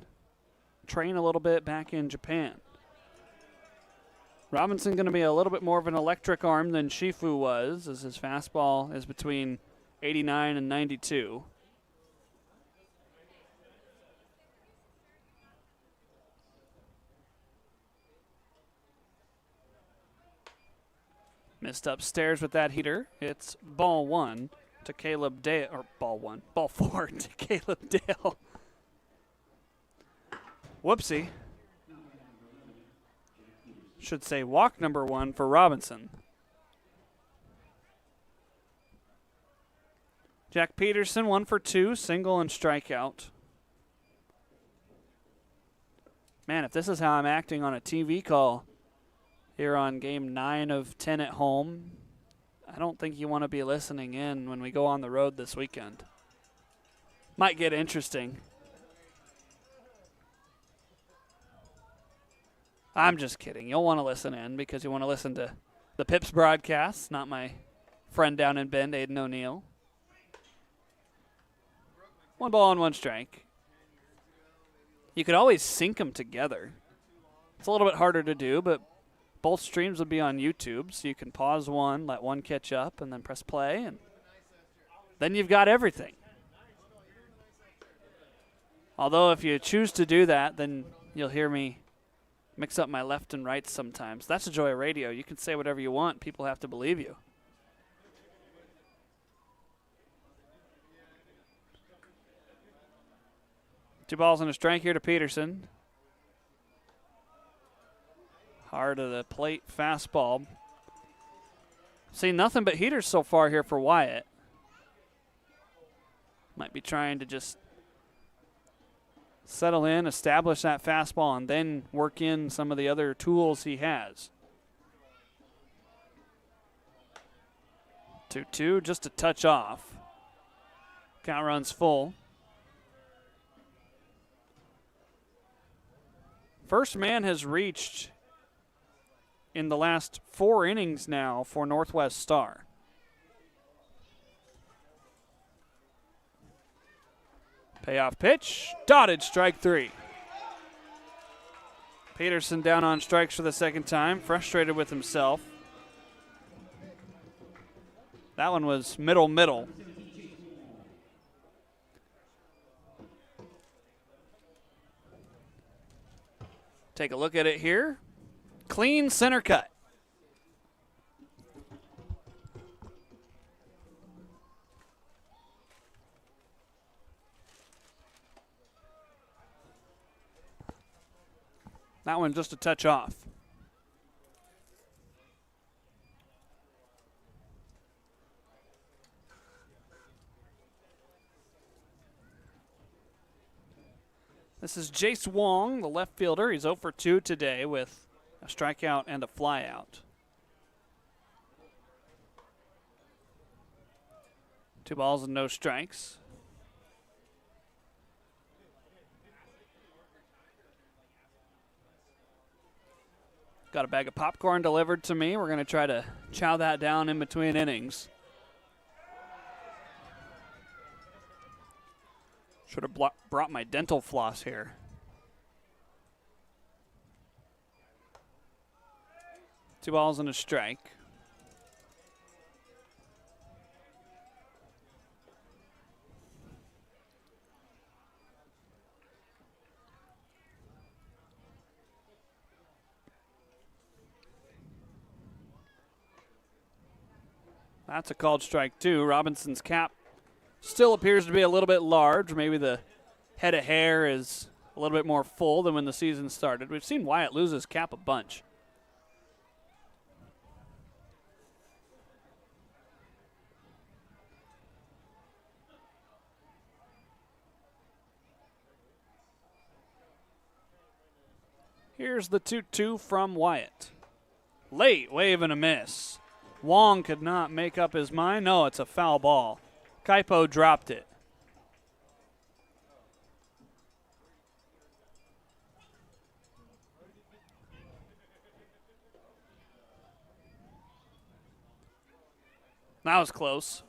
train a little bit back in Japan. Robinson going to be a little bit more of an electric arm than Shifu was, as his fastball is between 89 and 92. Missed upstairs with that heater. It's ball 1 to Caleb Dale, or ball 4 to Caleb Dale. Whoopsie. Should say walk number 1 for Robinson. Jack Peterson, 1 for 2, single and strikeout. Man, if this is how I'm acting on a TV call here on game 9 of 10 at home, I don't think you want to be listening in when we go on the road this weekend. Might get interesting. I'm just kidding. You'll want to listen in because you want to listen to the Pips broadcasts, not my friend down in Bend, Aiden O'Neill. 1 ball and 1 strike. You could always sync them together. It's a little bit harder to do, but both streams would be on YouTube, so you can pause one, let one catch up, and then press play, and then you've got everything. Although if you choose to do that, then you'll hear me mix up my left and right sometimes. That's the joy of radio. You can say whatever you want. People have to believe you. Two balls and a strike here to Peterson. Hard of the plate fastball. Seen nothing but heaters so far here for Wyatt. Might be trying to just settle in, establish that fastball, and then work in some of the other tools he has. 2-2, just a touch off. Count runs full. First man has reached in the last 4 innings now for Northwest Star. Payoff pitch, dotted, strike 3. Peterson down on strikes for the second time, frustrated with himself. That one was middle. Take a look at it here. Clean center cut. That one just a touch off. This is Jace Wong, the left fielder. He's 0 for 2 today with a strikeout and a flyout. 2 balls and no strikes. Got a bag of popcorn delivered to me. We're going to try to chow that down in between innings. Should have brought my dental floss here. Two balls and a strike. That's a called strike 2. Robinson's cap still appears to be a little bit large. Maybe the head of hair is a little bit more full than when the season started. We've seen Wyatt lose his cap a bunch. Here's the 2-2 from Wyatt. Late wave and a miss. Wong could not make up his mind. No, it's a foul ball. Kaipo dropped it. That was close.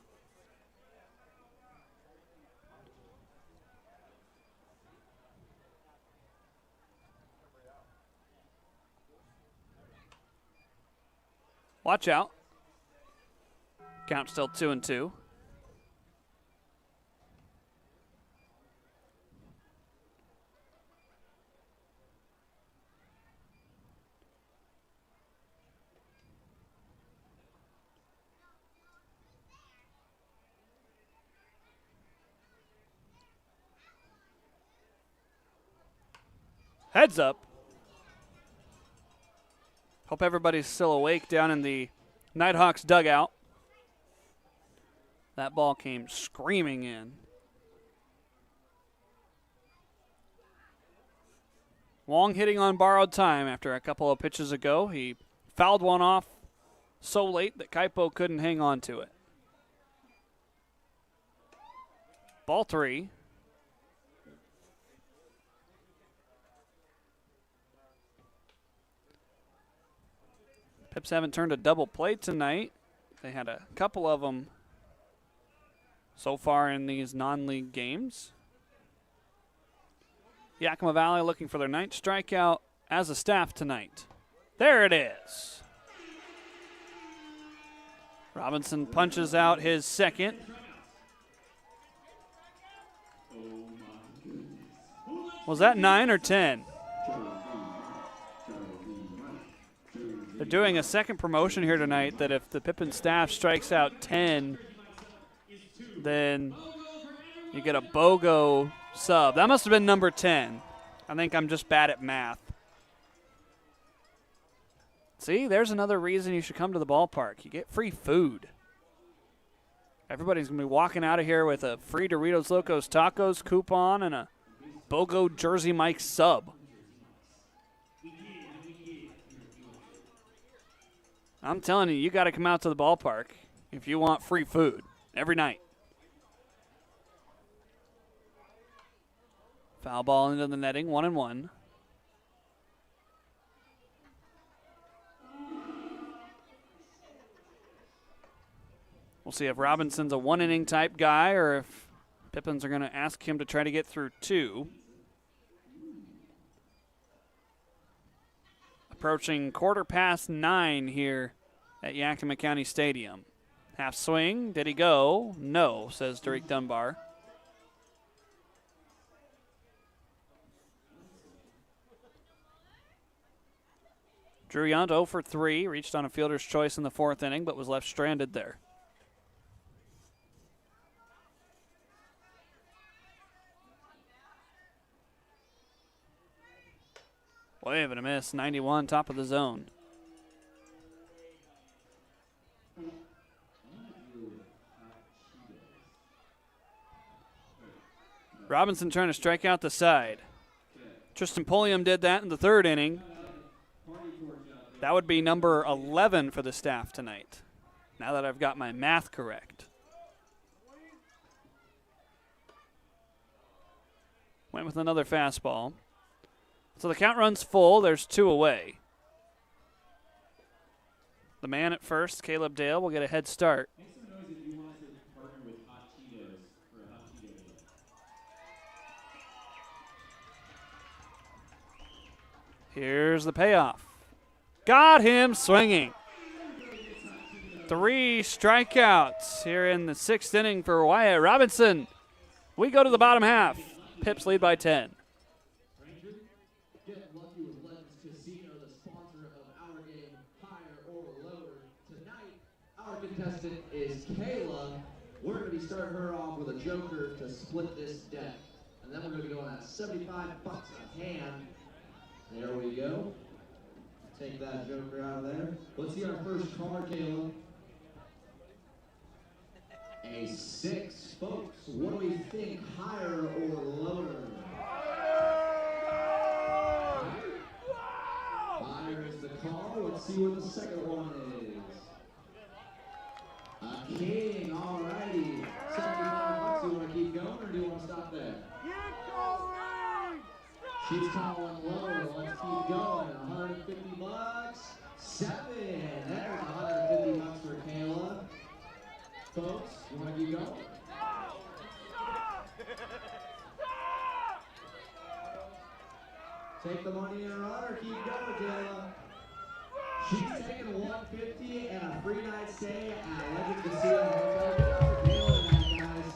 Watch out. Count still 2-2. Heads up. Hope everybody's still awake down in the Nighthawks dugout. That ball came screaming in. Wong hitting on borrowed time after a couple of pitches ago. He fouled one off so late that Kaipo couldn't hang on to it. Ball 3. Pips haven't turned a double play tonight. They had a couple of them so far in these non-league games. Yakima Valley looking for their 9th strikeout as a staff tonight. There it is. Robinson punches out his second. Was that 9 or 10? They're doing a second promotion here tonight that if the Pippin staff strikes out 10, then you get a BOGO sub. That must have been number 10. I think I'm just bad at math. See, there's another reason you should come to the ballpark. You get free food. Everybody's going to be walking out of here with a free Doritos Locos Tacos coupon and a BOGO Jersey Mike sub. I'm telling you, you got to come out to the ballpark if you want free food every night. Foul ball into the netting, 1-1. We'll see if Robinson's a one-inning type guy or if Pippins are going to ask him to try to get through 2. Approaching 9:15 here at Yakima County Stadium. Half swing. Did he go? No, says Derek Dunbar. Drew Yount 0 for 3. Reached on a fielder's choice in the 4th inning, but was left stranded there. Wave and a miss. 91, top of the zone. Robinson trying to strike out the side. Tristan Pulliam did that in the 3rd inning. That would be number 11 for the staff tonight, now that I've got my math correct. Went with another fastball. So the count runs full. There's 2 away. The man at first, Caleb Dale, will get a head start. Here's the payoff. Got him swinging. 3 strikeouts here in the 6th inning for Wyatt Robinson. We go to the bottom half. Pips lead by 10. Get lucky with Legends Casino, the sponsor of our game, Higher or Lower. Tonight, our contestant is Kayla. We're going to be starting her off with a joker to split this deck. And then we're going to be going at $75 a hand. There we go. Take that joker out of there. Let's see our first card, Kayla. A 6, folks. What do we think, higher or lower? Higher is the call. Let's see what the second one is. A king, all righty. $75. Do you want to keep going or do you want to stop there? Keep going! She's calling lower. Let's keep going. $150. 7. There's $150 for Kayla. Folks, you want to keep going? Take the money and run or keep going, Kayla. She's taking $150 and a free night stay at Legends Casino Hotel. Kayla tonight, guys.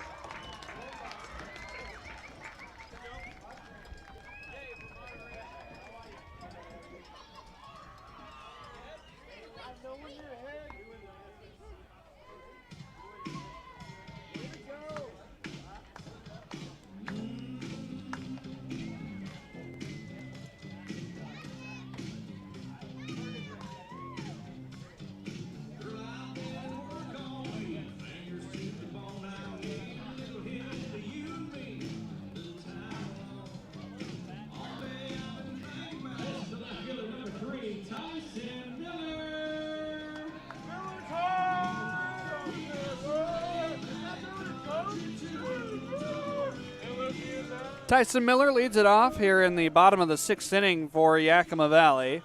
Tyson Miller leads it off here in the bottom of the 6th inning for Yakima Valley.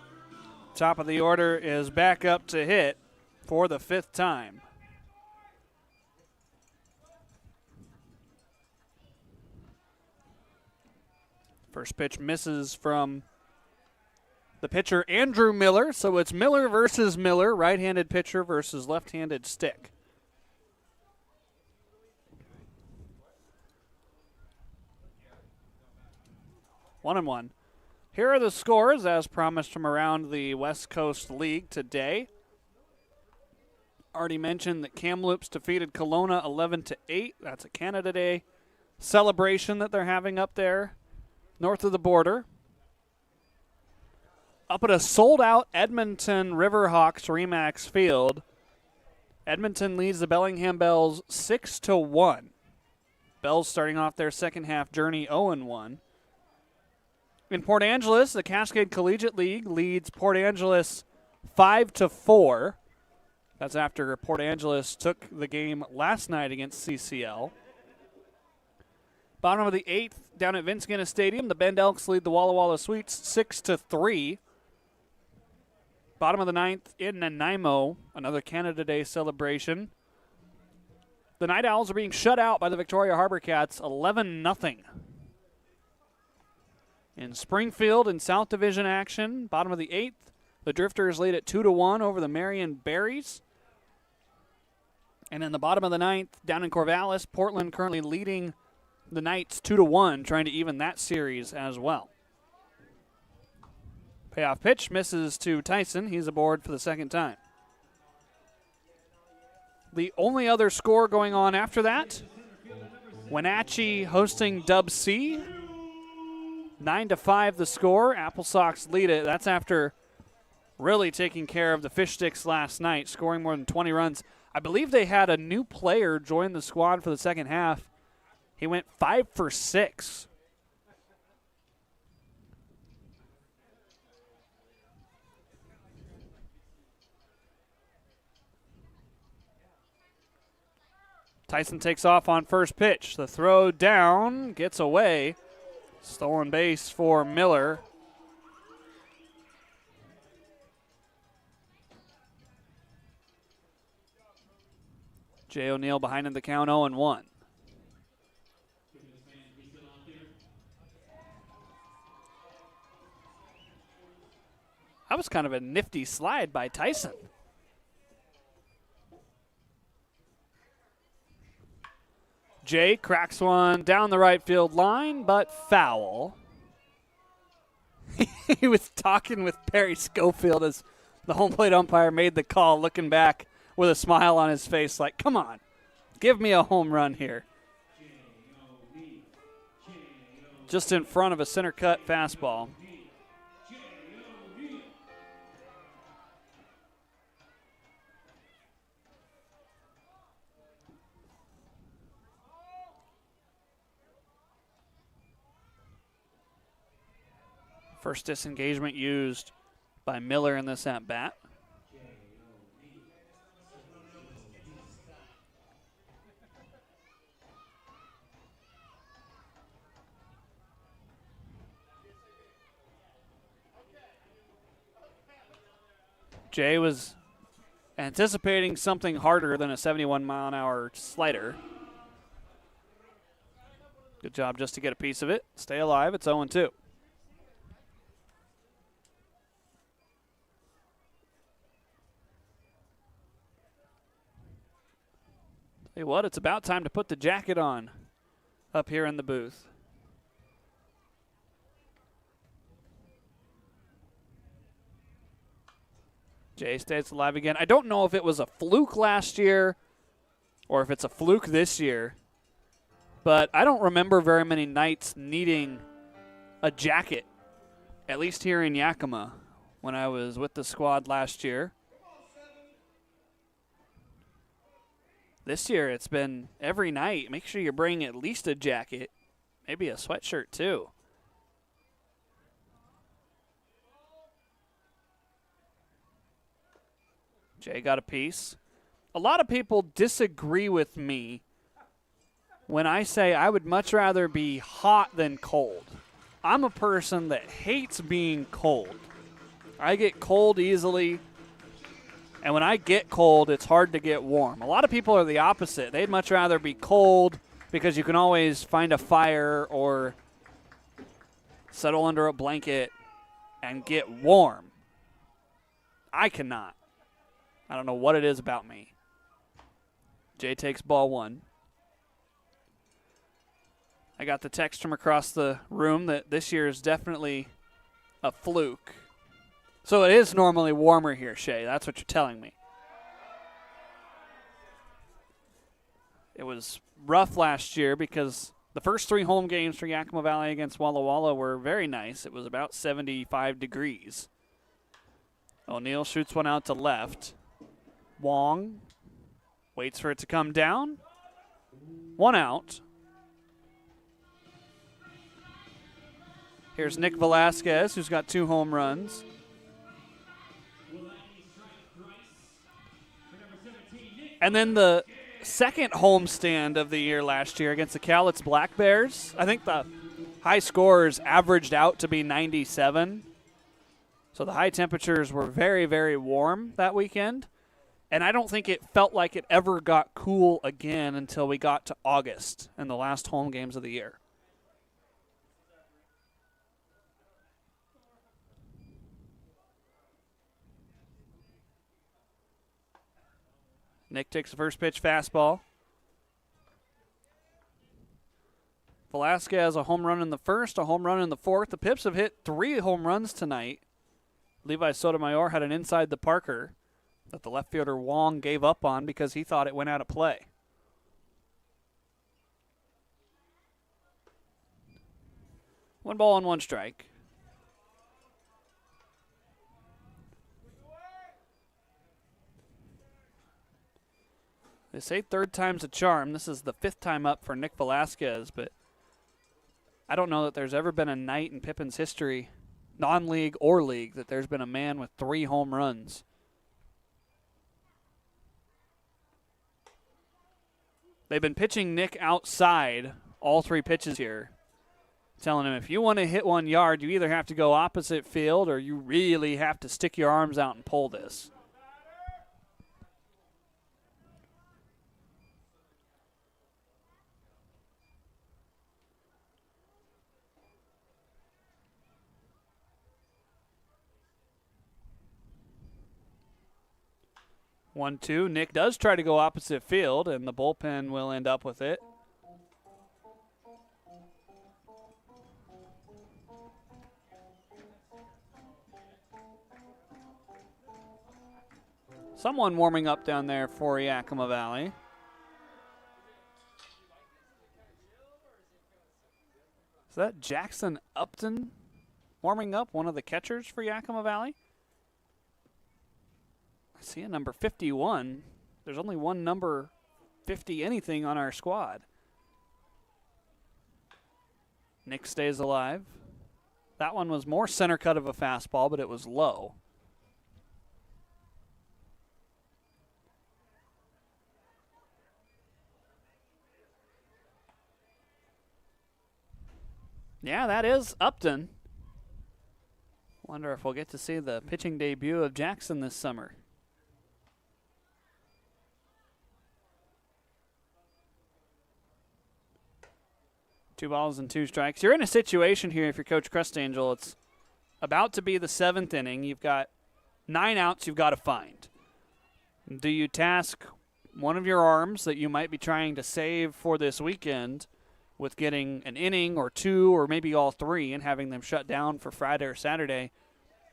Top of the order is back up to hit for the 5th time. First pitch misses from the pitcher Andrew Miller, so it's Miller versus Miller, right-handed pitcher versus left-handed stick. 1-1. Here are the scores as promised from around the West Coast League today. Already mentioned that Kamloops defeated Kelowna 11-8. That's a Canada Day celebration that they're having up there north of the border. Up at a sold-out Edmonton Riverhawks Remax Field, Edmonton leads the Bellingham Bells 6-1. Bells starting off their second half journey 0-1. In Port Angeles, the Cascade Collegiate League leads Port Angeles 5-4. That's after Port Angeles took the game last night against CCL. Bottom of the 8th, down at Vince Guinness Stadium, the Bend Elks lead the Walla Walla Sweets 6-3. Bottom of the 9th in Nanaimo, another Canada Day celebration. The Night Owls are being shut out by the Victoria Harbor Cats 11-0. In Springfield in South Division action, bottom of the 8th, the Drifters lead at 2-1 over the Marion Berries. And in the bottom of the 9th, down in Corvallis, Portland currently leading the Knights 2-1, trying to even that series as well. Payoff pitch misses to Tyson. He's aboard for the second time. The only other score going on after that, Wenatchee hosting Dub C. 9-5 the score. Apple Sox lead it. That's after really taking care of the Fish Sticks last night, scoring more than 20 runs. I believe they had a new player join the squad for the second half. He went 5 for 6. Tyson takes off on first pitch. The throw down, gets away. Stolen base for Miller. Jay O'Neill behind in the count 0-1. That was kind of a nifty slide by Tyson. Jay cracks one down the right field line, but foul. He was talking with Perry Schofield as the home plate umpire made the call, looking back with a smile on his face like, come on, give me a home run here. Just in front of a center cut fastball. First disengagement used by Miller in this at-bat. Jay was anticipating something harder than a 71-mile-an-hour slider. Good job just to get a piece of it. Stay alive. It's 0-2. Hey, what? It's about time to put the jacket on up here in the booth. Jay stays alive again. I don't know if it was a fluke last year or if it's a fluke this year, but I don't remember very many nights needing a jacket, at least here in Yakima when I was with the squad last year. This year, it's been every night. Make sure you bring at least a jacket, maybe a sweatshirt too. Jay got a piece. A lot of people disagree with me when I say I would much rather be hot than cold. I'm a person that hates being cold. I get cold easily. And when I get cold, it's hard to get warm. A lot of people are the opposite. They'd much rather be cold because you can always find a fire or settle under a blanket and get warm. I cannot. I don't know what it is about me. Jay takes ball one. I got the text from across the room that this year is definitely a fluke. So it is normally warmer here, Shay. That's what you're telling me. It was rough last year because the first 3 home games for Yakima Valley against Walla Walla were very nice. It was about 75 degrees. O'Neal shoots one out to left. Wong waits for it to come down. 1 out. Here's Nick Velasquez, who's got 2 home runs. And then the second homestand of the year last year against the Cowlitz Black Bears. I think the high scores averaged out to be 97. So the high temperatures were very, very warm that weekend. And I don't think it felt like it ever got cool again until we got to August and the last home games of the year. Nick takes the first pitch fastball. Velasquez a home run in the first, a home run in the fourth. The Pips have hit 3 home runs tonight. Levi Sotomayor had an inside the Parker that the left fielder Wong gave up on because he thought it went out of play. One ball and 1 strike. They say 3rd time's a charm. This is the 5th time up for Nick Velasquez, but I don't know that there's ever been a night in Pippins history, non-league or league, that there's been a man with 3 home runs. They've been pitching Nick outside all 3 pitches here, telling him if you want to hit 1 yard, you either have to go opposite field or you really have to stick your arms out and pull this. One, 2. Nick does try to go opposite field, and the bullpen will end up with it. Someone warming up down there for Yakima Valley. Is that Jackson Upton warming up, one of the catchers for Yakima Valley? I see a number 51. There's only one number 50 anything on our squad. Nick stays alive. That one was more center cut of a fastball, but it was low. Yeah, that is Upton. Wonder if we'll get to see the pitching debut of Jackson this summer. 2 balls and 2 strikes. You're in a situation here, if you're Coach Crustangel, it's about to be the 7th inning. You've got 9 outs you've got to find. Do you task one of your arms that you might be trying to save for this weekend with getting an inning or 2 or maybe all 3 and having them shut down for Friday or Saturday?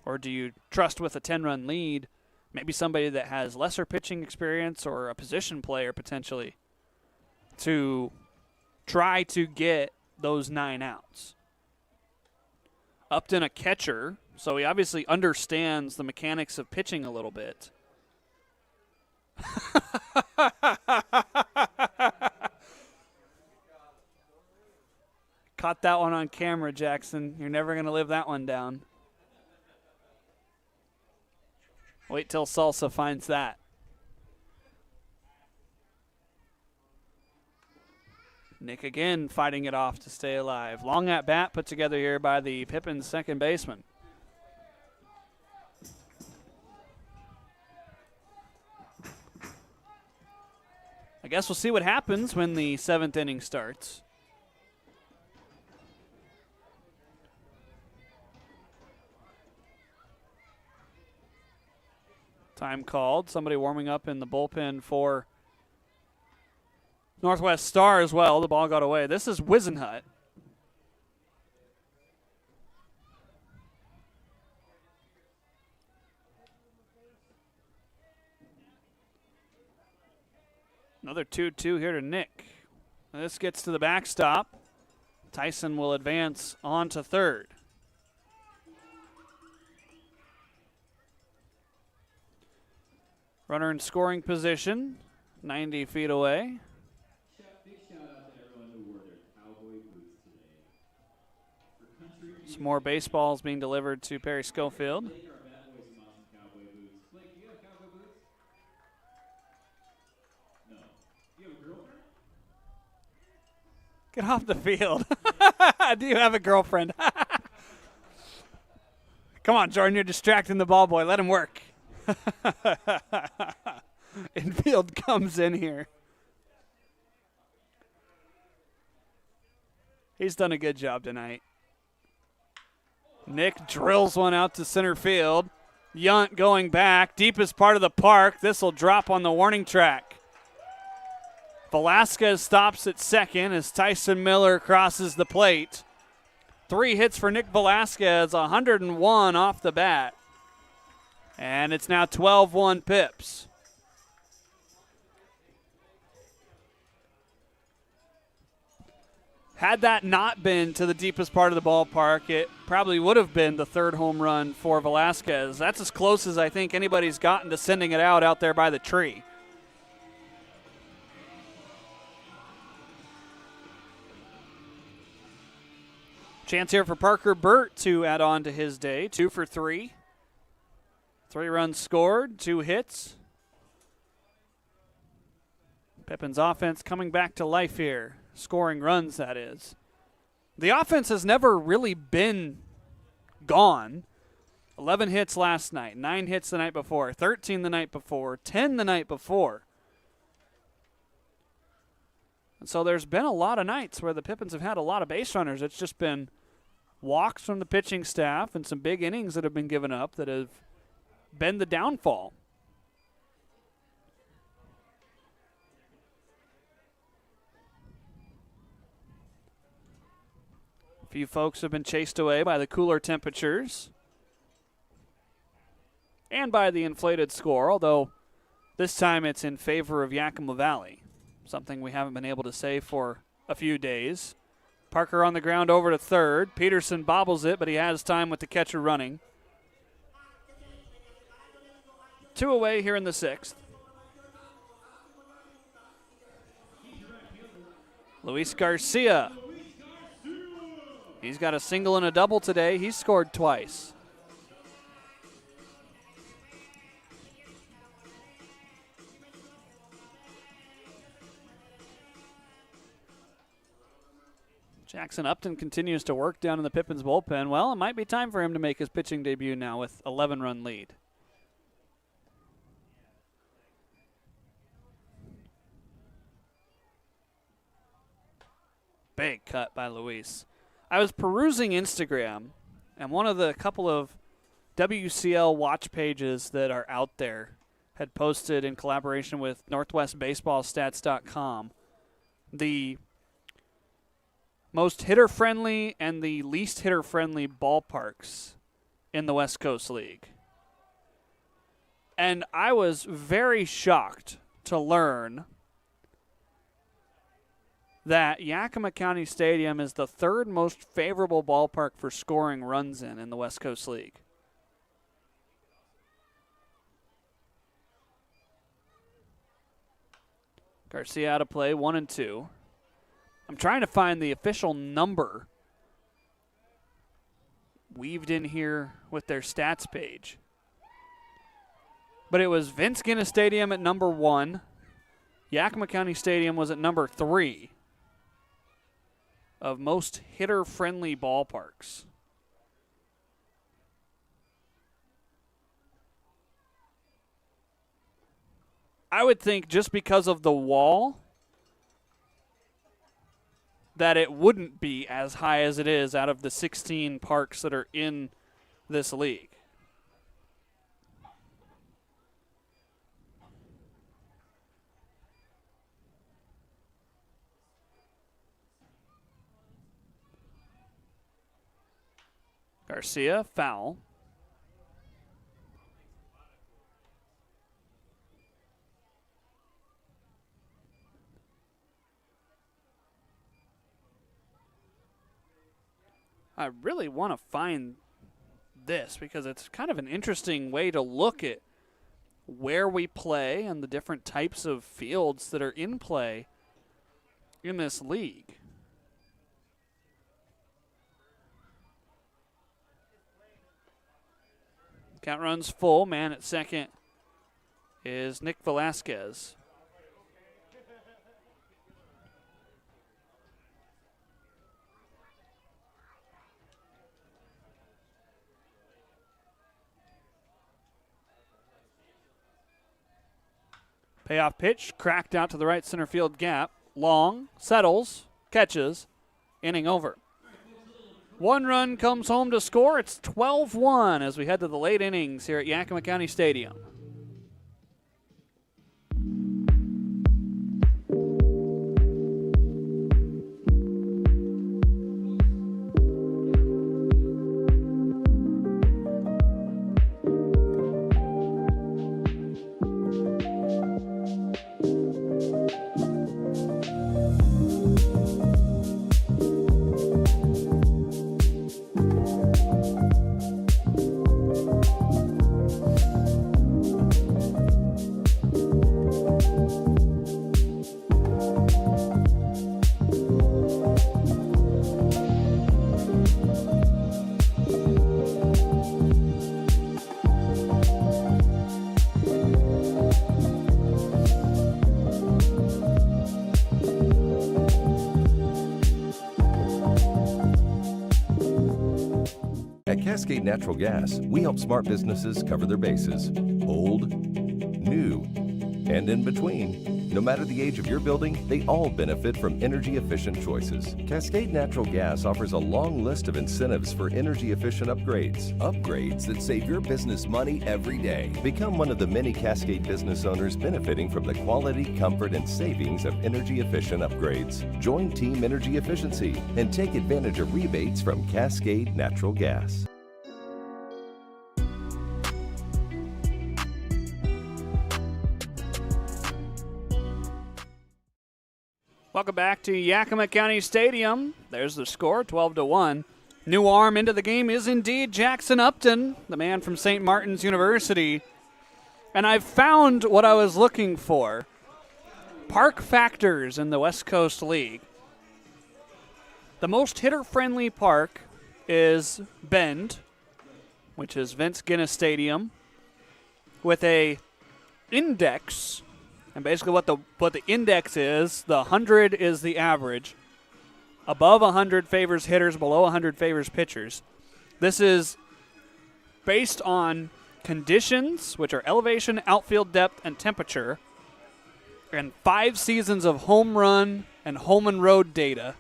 Or do you trust with a 10-run lead, maybe somebody that has lesser pitching experience or a position player potentially, to try to get those 9 outs? Upton a catcher, so he obviously understands the mechanics of pitching a little bit. Caught that one on camera, Jackson. You're never going to live that one down. Wait till Salsa finds that. Nick again fighting it off to stay alive. Long at bat put together here by the Pippins second baseman. I guess we'll see what happens when the 7th inning starts. Time called. Somebody warming up in the bullpen for Northwest Star as well. The ball got away. This is Wisenhut. Another 2-2 here to Nick. This gets to the backstop. Tyson will advance on to third. Runner in scoring position, 90 feet away. Big shout out to everyone who wore their cowboy boots today. Some more baseballs being delivered to Perry Schofield. Blake, our bad boys, some awesome cowboy boots. Blake, do you have cowboy boots? No. Do you have a girlfriend? Get off the field. Do you have a girlfriend? Come on, Jordan, you're distracting the ball boy. Let him work. Infield comes in here. He's done a good job tonight. Nick drills one out to center field. Yunt going back, deepest part of the park. This will drop on the warning track. Velasquez stops at second as Tyson Miller crosses the plate. 3 hits for Nick Velasquez, 101 off the bat. And it's now 12-1 Pips. Had that not been to the deepest part of the ballpark, it probably would have been the third home run for Velasquez. That's as close as I think anybody's gotten to sending it out there by the tree. Chance here for Parker Burt to add on to his day. 2 for 3. 3 runs scored, 2 hits. Pippins' offense coming back to life here. Scoring runs, that is. The offense has never really been gone. 11 hits last night, 9 hits the night before, 13 the night before, 10 the night before. And so there's been a lot of nights where the Pippins have had a lot of base runners. It's just been walks from the pitching staff and some big innings that have been given up that have been the downfall. A few folks have been chased away by the cooler temperatures and by the inflated score, although this time it's in favor of Yakima Valley, something we haven't been able to say for a few days. Parker on the ground over to third. Peterson bobbles it, but he has time with the catcher running. 2 away here in the 6th. Luis Garcia. He's got a single and a double today. He's scored twice. Jackson Upton continues to work down in the Pippins bullpen. Well, it might be time for him to make his pitching debut now with 11-run lead. Big cut by Luis. I was perusing Instagram, and one of the couple of WCL watch pages that are out there had posted in collaboration with NorthwestBaseballStats.com the most hitter-friendly and the least hitter-friendly ballparks in the West Coast League. And I was very shocked to learn that Yakima County Stadium is the 3rd most favorable ballpark for scoring runs in the West Coast League. Garcia out of play, 1-2. I'm trying to find the official number weaved in here with their stats page. But it was Vince Guinness Stadium at number 1. Yakima County Stadium was at number 3 of most hitter-friendly ballparks. I would think just because of the wall that it wouldn't be as high as it is out of the 16 parks that are in this league. Garcia, foul. I really want to find this because it's kind of an interesting way to look at where we play and the different types of fields that are in play in this league. Count runs full. Man at second is Nick Velasquez. Payoff pitch, cracked out to the right center field gap. Long, settles, catches, inning over. One run comes home to score. It's 12-1 as we head to the late innings here at Yakima County Stadium. At Cascade Natural Gas, we help smart businesses cover their bases. Old, new, and in between. No matter the age of your building, they all benefit from energy-efficient choices. Cascade Natural Gas offers a long list of incentives for energy-efficient upgrades. Upgrades that save your business money every day. Become one of the many Cascade business owners benefiting from the quality, comfort, and savings of energy-efficient upgrades. Join Team Energy Efficiency and take advantage of rebates from Cascade Natural Gas. Welcome back to Yakima County Stadium. There's the score, 12-1. New arm into the game is indeed Jackson Upton, the man from St. Martin's University. And I've found what I was looking for. Park factors in the West Coast League. The most hitter-friendly park is Bend, which is Vince Guinness Stadium, with a index. And basically what the index is, the 100 is the average. Above 100 favors hitters, below 100 favors pitchers. This is based on conditions, which are elevation, outfield depth, and temperature, and 5 seasons of home run and home and road data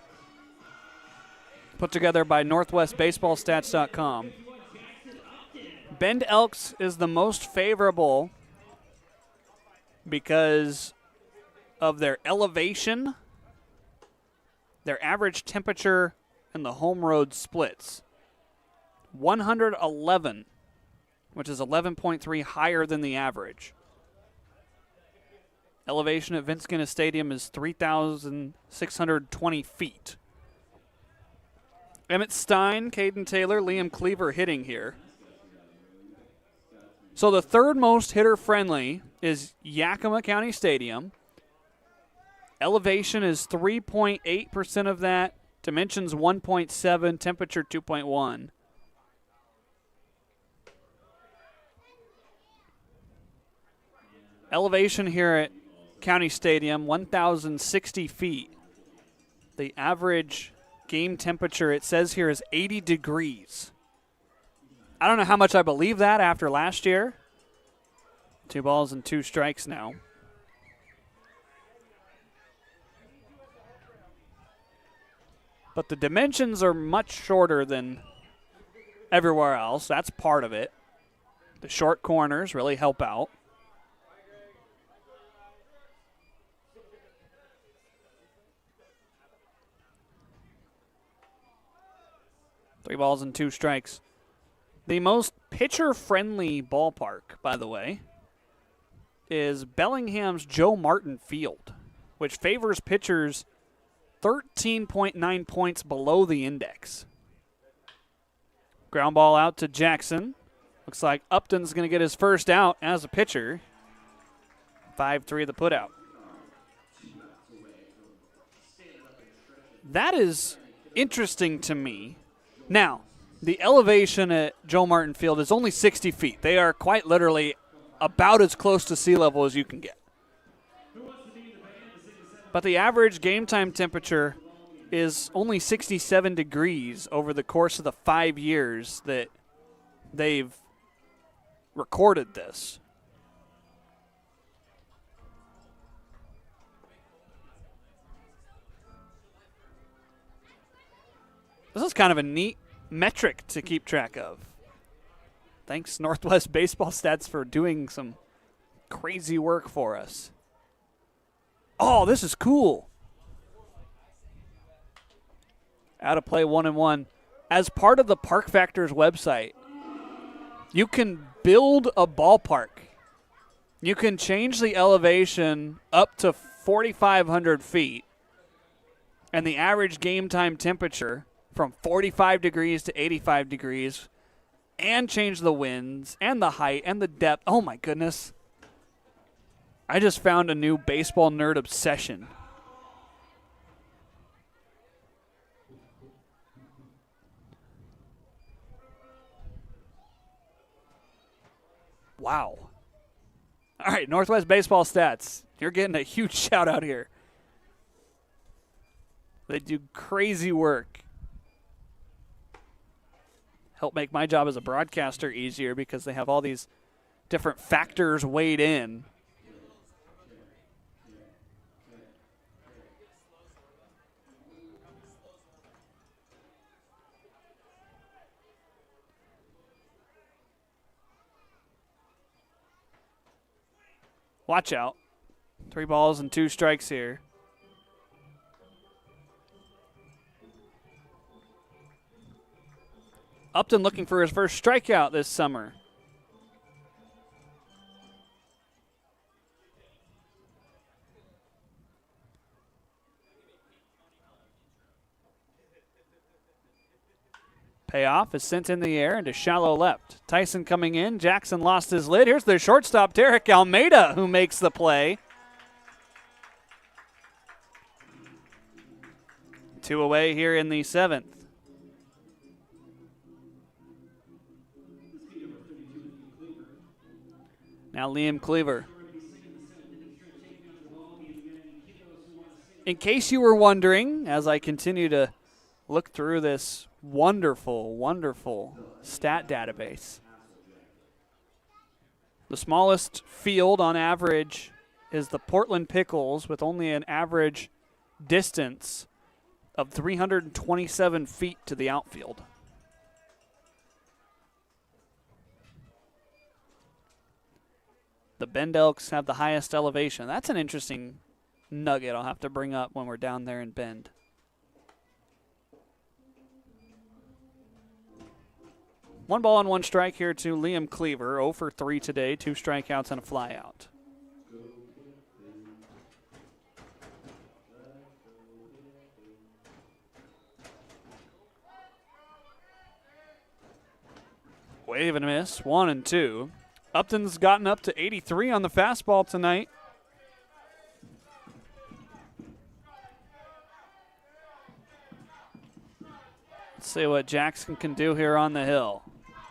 put together by NorthwestBaseballStats.com. Bend Elks is the most favorable because of their elevation, their average temperature, and the home road splits. 111, which is 11.3 higher than the average. Elevation at Vince Guinness Stadium is 3,620 feet. Emmett Stein, Caden Taylor, Liam Cleaver hitting here. So the third most hitter-friendly is Yakima County Stadium. Elevation is 3.8% of that. Dimensions 1.7, temperature 2.1. Elevation here at County Stadium, 1,060 feet. The average game temperature, it says here, is 80 degrees. I don't know how much I believe that after last year. 2 balls and 2 strikes now. But the dimensions are much shorter than everywhere else. That's part of it. The short corners really help out. Three balls and 2 strikes. The most pitcher-friendly ballpark, by the way, is Bellingham's Joe Martin Field, which favors pitchers 13.9 points below the index. Ground ball out to Jackson. Looks like Upton's going to get his first out as a pitcher. 5-3 the putout. That is interesting to me. Now, the elevation at Joe Martin Field is only 60 feet. They are quite literally about as close to sea level as you can get. But the average game time temperature is only 67 degrees over the course of the 5 years that they've recorded this. This is kind of a neat metric to keep track of. Thanks, Northwest Baseball Stats, for doing some crazy work for us. Oh, this is cool. Out of play 1-1. As part of the Park Factors website, you can build a ballpark. You can change the elevation up to 4,500 feet and the average game time temperature from 45 degrees to 85 degrees, and change the winds and the height and the depth. Oh, my goodness. I just found a new baseball nerd obsession. Wow. All right, Northwest Baseball Stats. You're getting a huge shout out here. They do crazy work. Help make my job as a broadcaster easier because they have all these different factors weighed in. Watch out. 3 balls and 2 strikes here. Upton looking for his first strikeout this summer. Payoff is sent in the air into shallow left. Tyson coming in. Jackson lost his lid. Here's their shortstop, Derek Almeida, who makes the play. 2 away here in the 7th. Now Liam Cleaver. In case you were wondering, as I continue to look through this wonderful, wonderful stat database, the smallest field on average is the Portland Pickles with only an average distance of 327 feet to the outfield. The Bend Elks have the highest elevation. That's an interesting nugget I'll have to bring up when we're down there in Bend. One ball and 1 strike here to Liam Cleaver. 0 for 3 today, 2 strikeouts and a flyout. Wave and a miss, 1 and 2. Upton's gotten up to 83 on the fastball tonight. Let's see what Jackson can do here on the hill.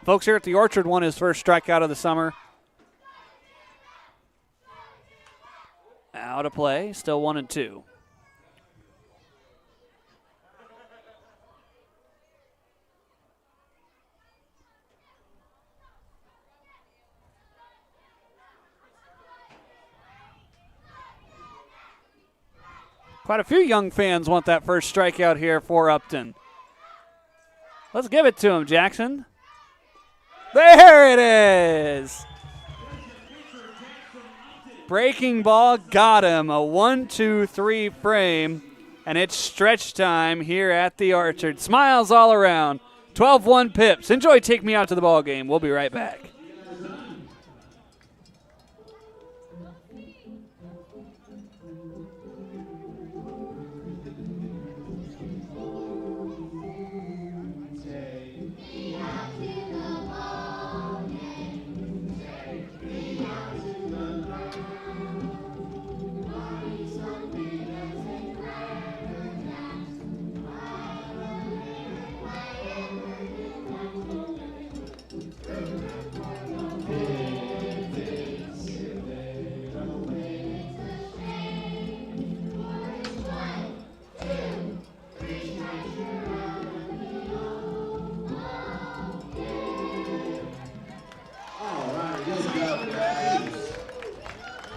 Folks here at the Orchard won his first strikeout of the summer. Out of play, still 1 and 2. Quite a few young fans want that first strikeout here for Upton. Let's give it to him, Jackson. There it is. Breaking ball got him. A 1-2-3 frame, and it's stretch time here at the Orchard. Smiles all around. 12-1 Pips. Enjoy Take Me Out to the Ball Game. We'll be right back.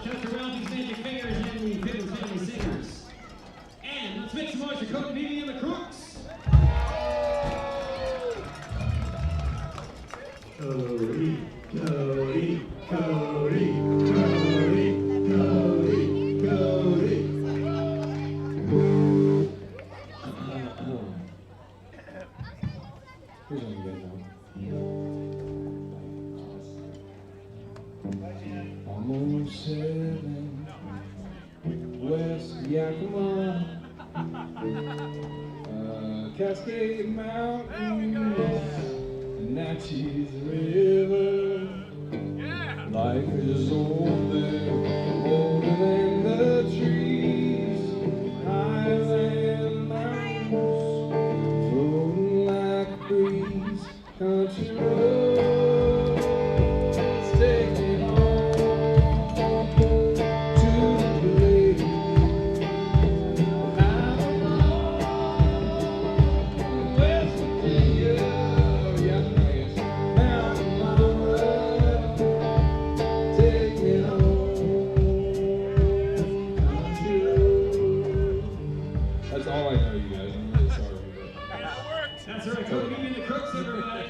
Counselor Ralphie's Magic Fingers and the Pippins Family Singers. And let's make some noise for Cody Beebe the Crooks. Cody, Cody, Cody, Cody, Cody, Cody. Here's one you guys know. Almost 7, West Yakima, Cascade Mountain, Natchez River. Life is older, older than the trees, highland mountains, floating like a breeze, country roads, take me home to the place I belong, West Virginia, yes, mountain mama, take me home, country roads. That's all I know, you guys. I'm really sorry. That's right, Cody Beebe the Crooks, everybody.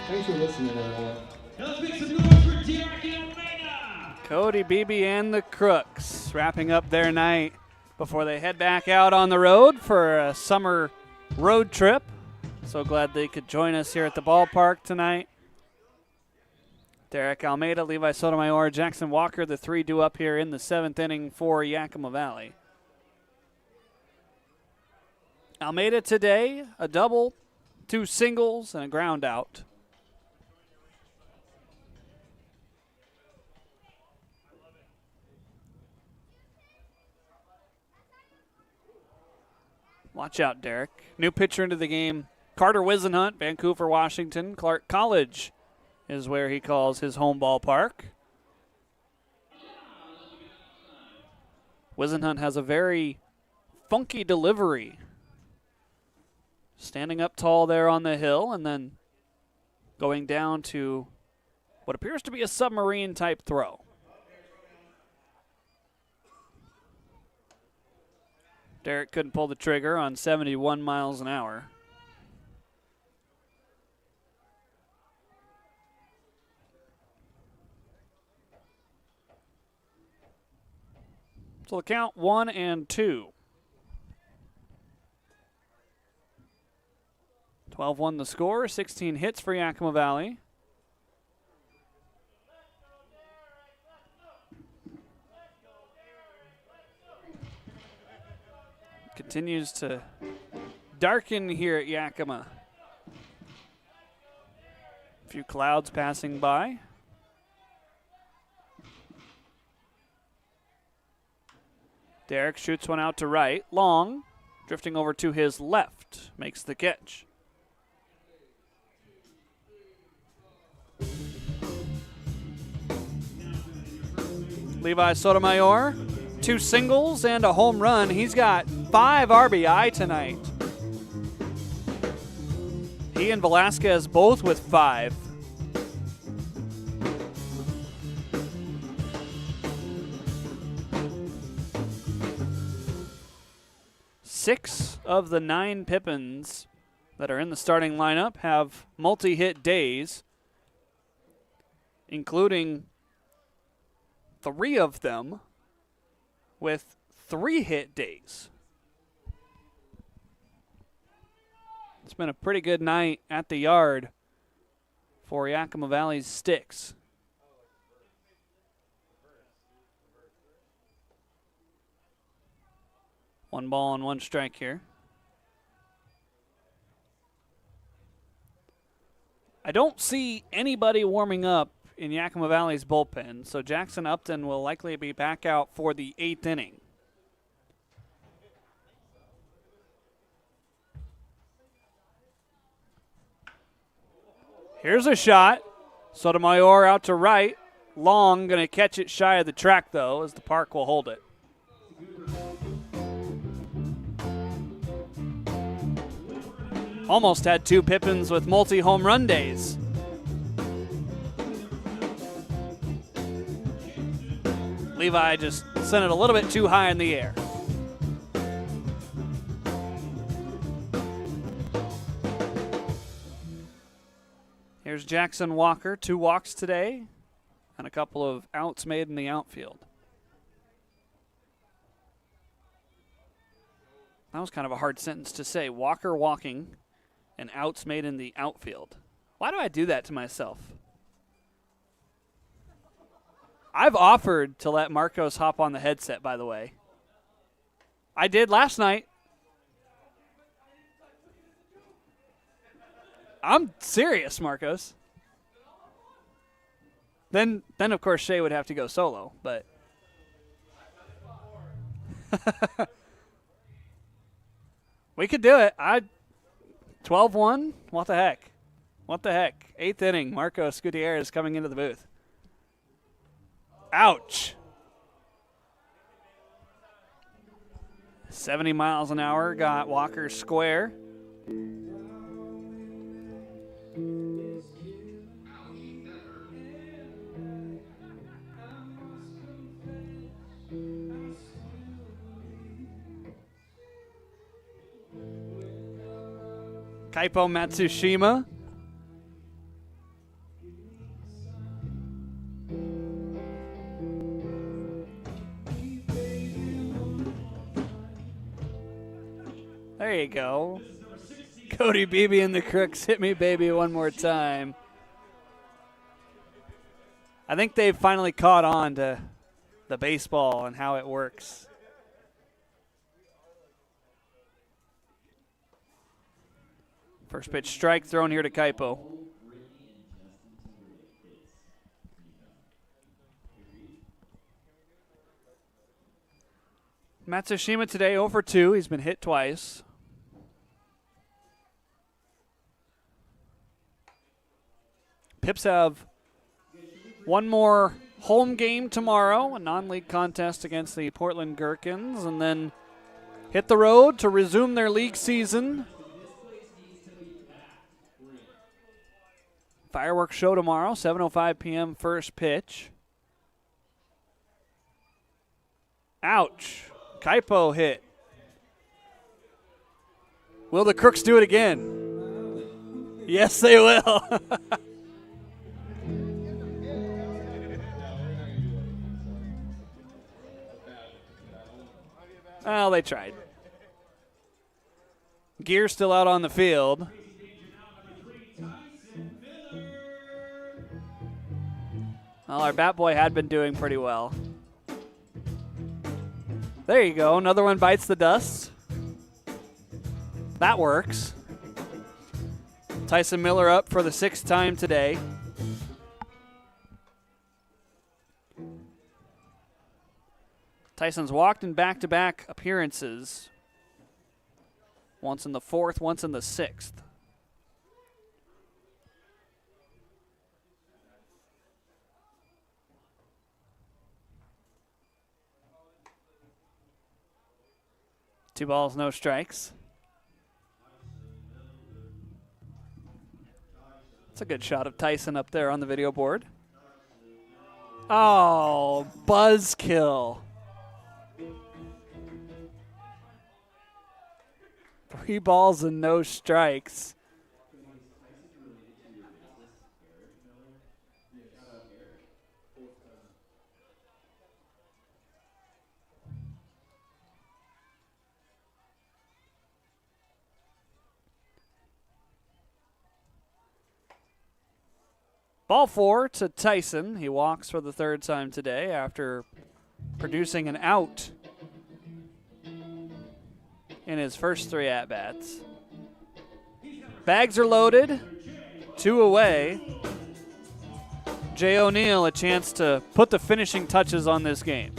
Thanks for listening, everyone. Now let's make some noise for Derek Almeida. Cody Beebe and the Crooks wrapping up their night before they head back out on the road for a summer road trip. So glad they could join us here at the ballpark tonight. Derek Almeida, Levi Sotomayor, Jackson Walker, the three due up here in the 7th inning for Yakima Valley. Almeida today, a double, 2 singles, and a ground out. Watch out, Derek. New pitcher into the game, Carter Wisenhunt, Vancouver, Washington. Clark College is where he calls his home ballpark. Wisenhunt has a very funky delivery. Standing up tall there on the hill and then going down to what appears to be a submarine type throw. Derek couldn't pull the trigger on 71 miles an hour. So the count 1-2. 12-1 the score, 16 hits for Yakima Valley. Continues to darken here at Yakima. A few clouds passing by. Derek shoots one out to right. Long, drifting over to his left, makes the catch. Levi Sotomayor, 2 singles and a home run. He's got 5 RBI tonight. He and Velasquez both with 5. Six of the 9 Pippins that are in the starting lineup have multi-hit days, including 3 of them with 3-hit days. It's been a pretty good night at the yard for Yakima Valley's Sticks. One ball and 1 strike here. I don't see anybody warming up in Yakima Valley's bullpen, so Jackson Upton will likely be back out for the 8th inning. Here's a shot. Sotomayor out to right. Long going to catch it shy of the track, though, as the park will hold it. Almost had 2 Pippins with multi-home run days. Levi just sent it a little bit too high in the air. Here's Jackson Walker, 2 walks today and a couple of outs made in the outfield. That was kind of a hard sentence to say. Walker walking and outs made in the outfield. Why do I do that to myself? I've offered to let Marcos hop on the headset, by the way. I did last night. I'm serious, Marcos. Then of course Shea would have to go solo, but we could do it. 12-1. What the heck? What the heck? 8th inning. Marcos Gutierrez coming into the booth. Ouch. 70 miles an hour got Walker square. Kaipo Matsushima. There you go. Cody Beebe and the Crooks, hit me baby one more time. I think they've finally caught on to the baseball and how it works. First pitch strike thrown here to Kaipo. Matsushima today 0 for 2. He's been hit twice. Pips have one more home game tomorrow, a non-league contest against the Portland Gherkins, and then hit the road to resume their league season. Fireworks show tomorrow, 7:05 p.m. first pitch. Ouch. Kaipo hit. Will the Crooks do it again? Yes, they will. Well, they tried. Gear still out on the field. Well, our bat boy had been doing pretty well. There you go. Another one bites the dust. That works. Tyson Miller up for the 6th time today. Tyson's walked in back-to-back appearances. Once in the 4th, once in the 6th. Two balls, no strikes. That's a good shot of Tyson up there on the video board. Oh, buzzkill. 3 balls and no strikes. Ball 4 to Tyson. He walks for the 3rd time today after producing an out in his first 3 at-bats. Bags are loaded. 2 away. Jay O'Neill a chance to put the finishing touches on this game.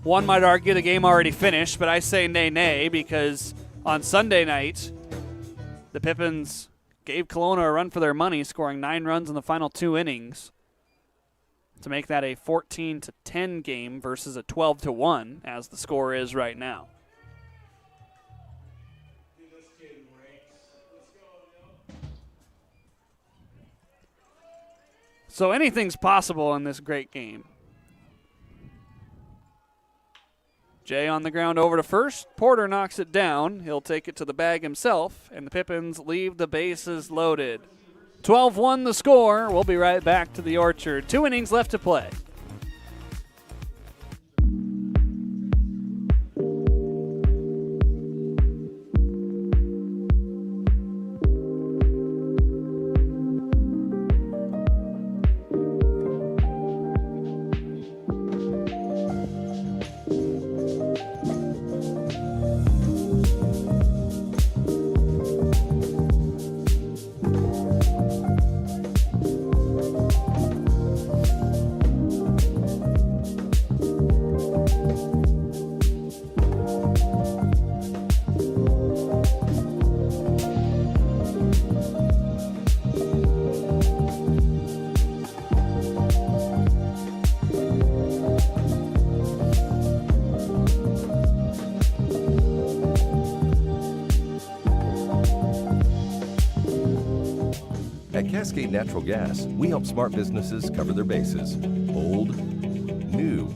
One might argue the game already finished, but I say nay because on Sunday night, the Pippins gave Kelowna a run for their money, scoring 9 runs in the final 2 innings to make that a 14-10 game versus a 12-1 as the score is right now. So anything's possible in this great game. Jay on the ground over to first. Porter knocks it down. He'll take it to the bag himself, and the Pippins leave the bases loaded. 12-1 the score. We'll be right back to the Orchard. 2 innings left to play. At Cascade Natural Gas, we help smart businesses cover their bases. Old, new,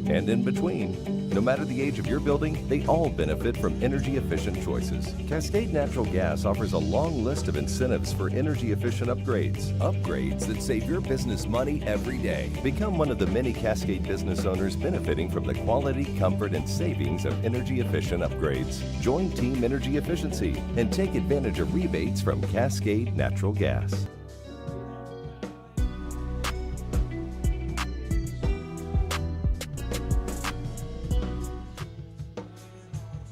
and in between. No matter the age of your building, they all benefit from energy-efficient choices. Cascade Natural Gas offers a long list of incentives for energy-efficient upgrades. Upgrades that save your business money every day. Become one of the many Cascade business owners benefiting from the quality, comfort, and savings of energy-efficient upgrades. Join Team Energy Efficiency and take advantage of rebates from Cascade Natural Gas.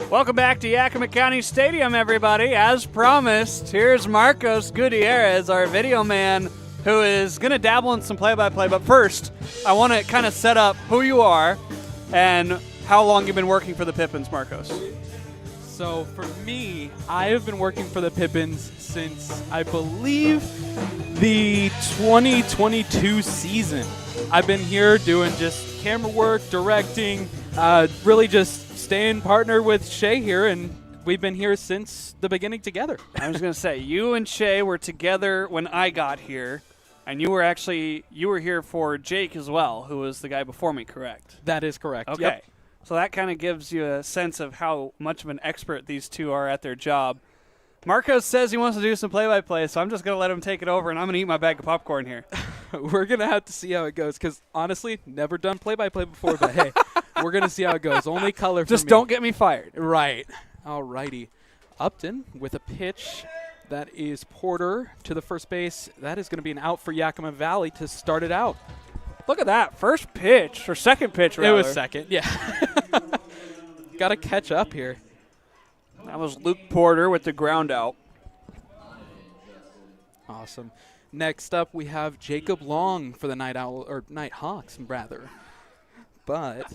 Welcome back to Yakima County Stadium, everybody. As promised, here's Marcos Gutierrez, our video man, who is going to dabble in some play-by-play. But first, I want to kind of set up who you are and how long you've been working for the Pippins, Marcos. So for me, I have been working for the Pippins since, I believe, the 2022 season. I've been here doing just camera work, directing, really just staying partner with Shay here, and we've been here since the beginning together. I was going to say, you and Shay were together when I got here, and you were here for Jake as well, who was the guy before me, correct? That is correct. Okay. Yep. So that kind of gives you a sense of how much of an expert these two are at their job. Marcos says he wants to do some play-by-play, so I'm just going to let him take it over, and I'm going to eat my bag of popcorn here. We're going to have to see how it goes, because honestly, never done play-by-play before, but hey, we're going to see how it goes. Only color for Just me. don't get me fired. Right. All righty. Upton with a pitch. That is Porter to the first base. That is going to be an out for Yakima Valley to start it out. Look at that. First pitch, or second pitch, rather. It was second, yeah. Got to catch up here. That was Luke Porter with the ground out. Awesome. Next up, we have Jacob Long for the Nighthawks, rather. But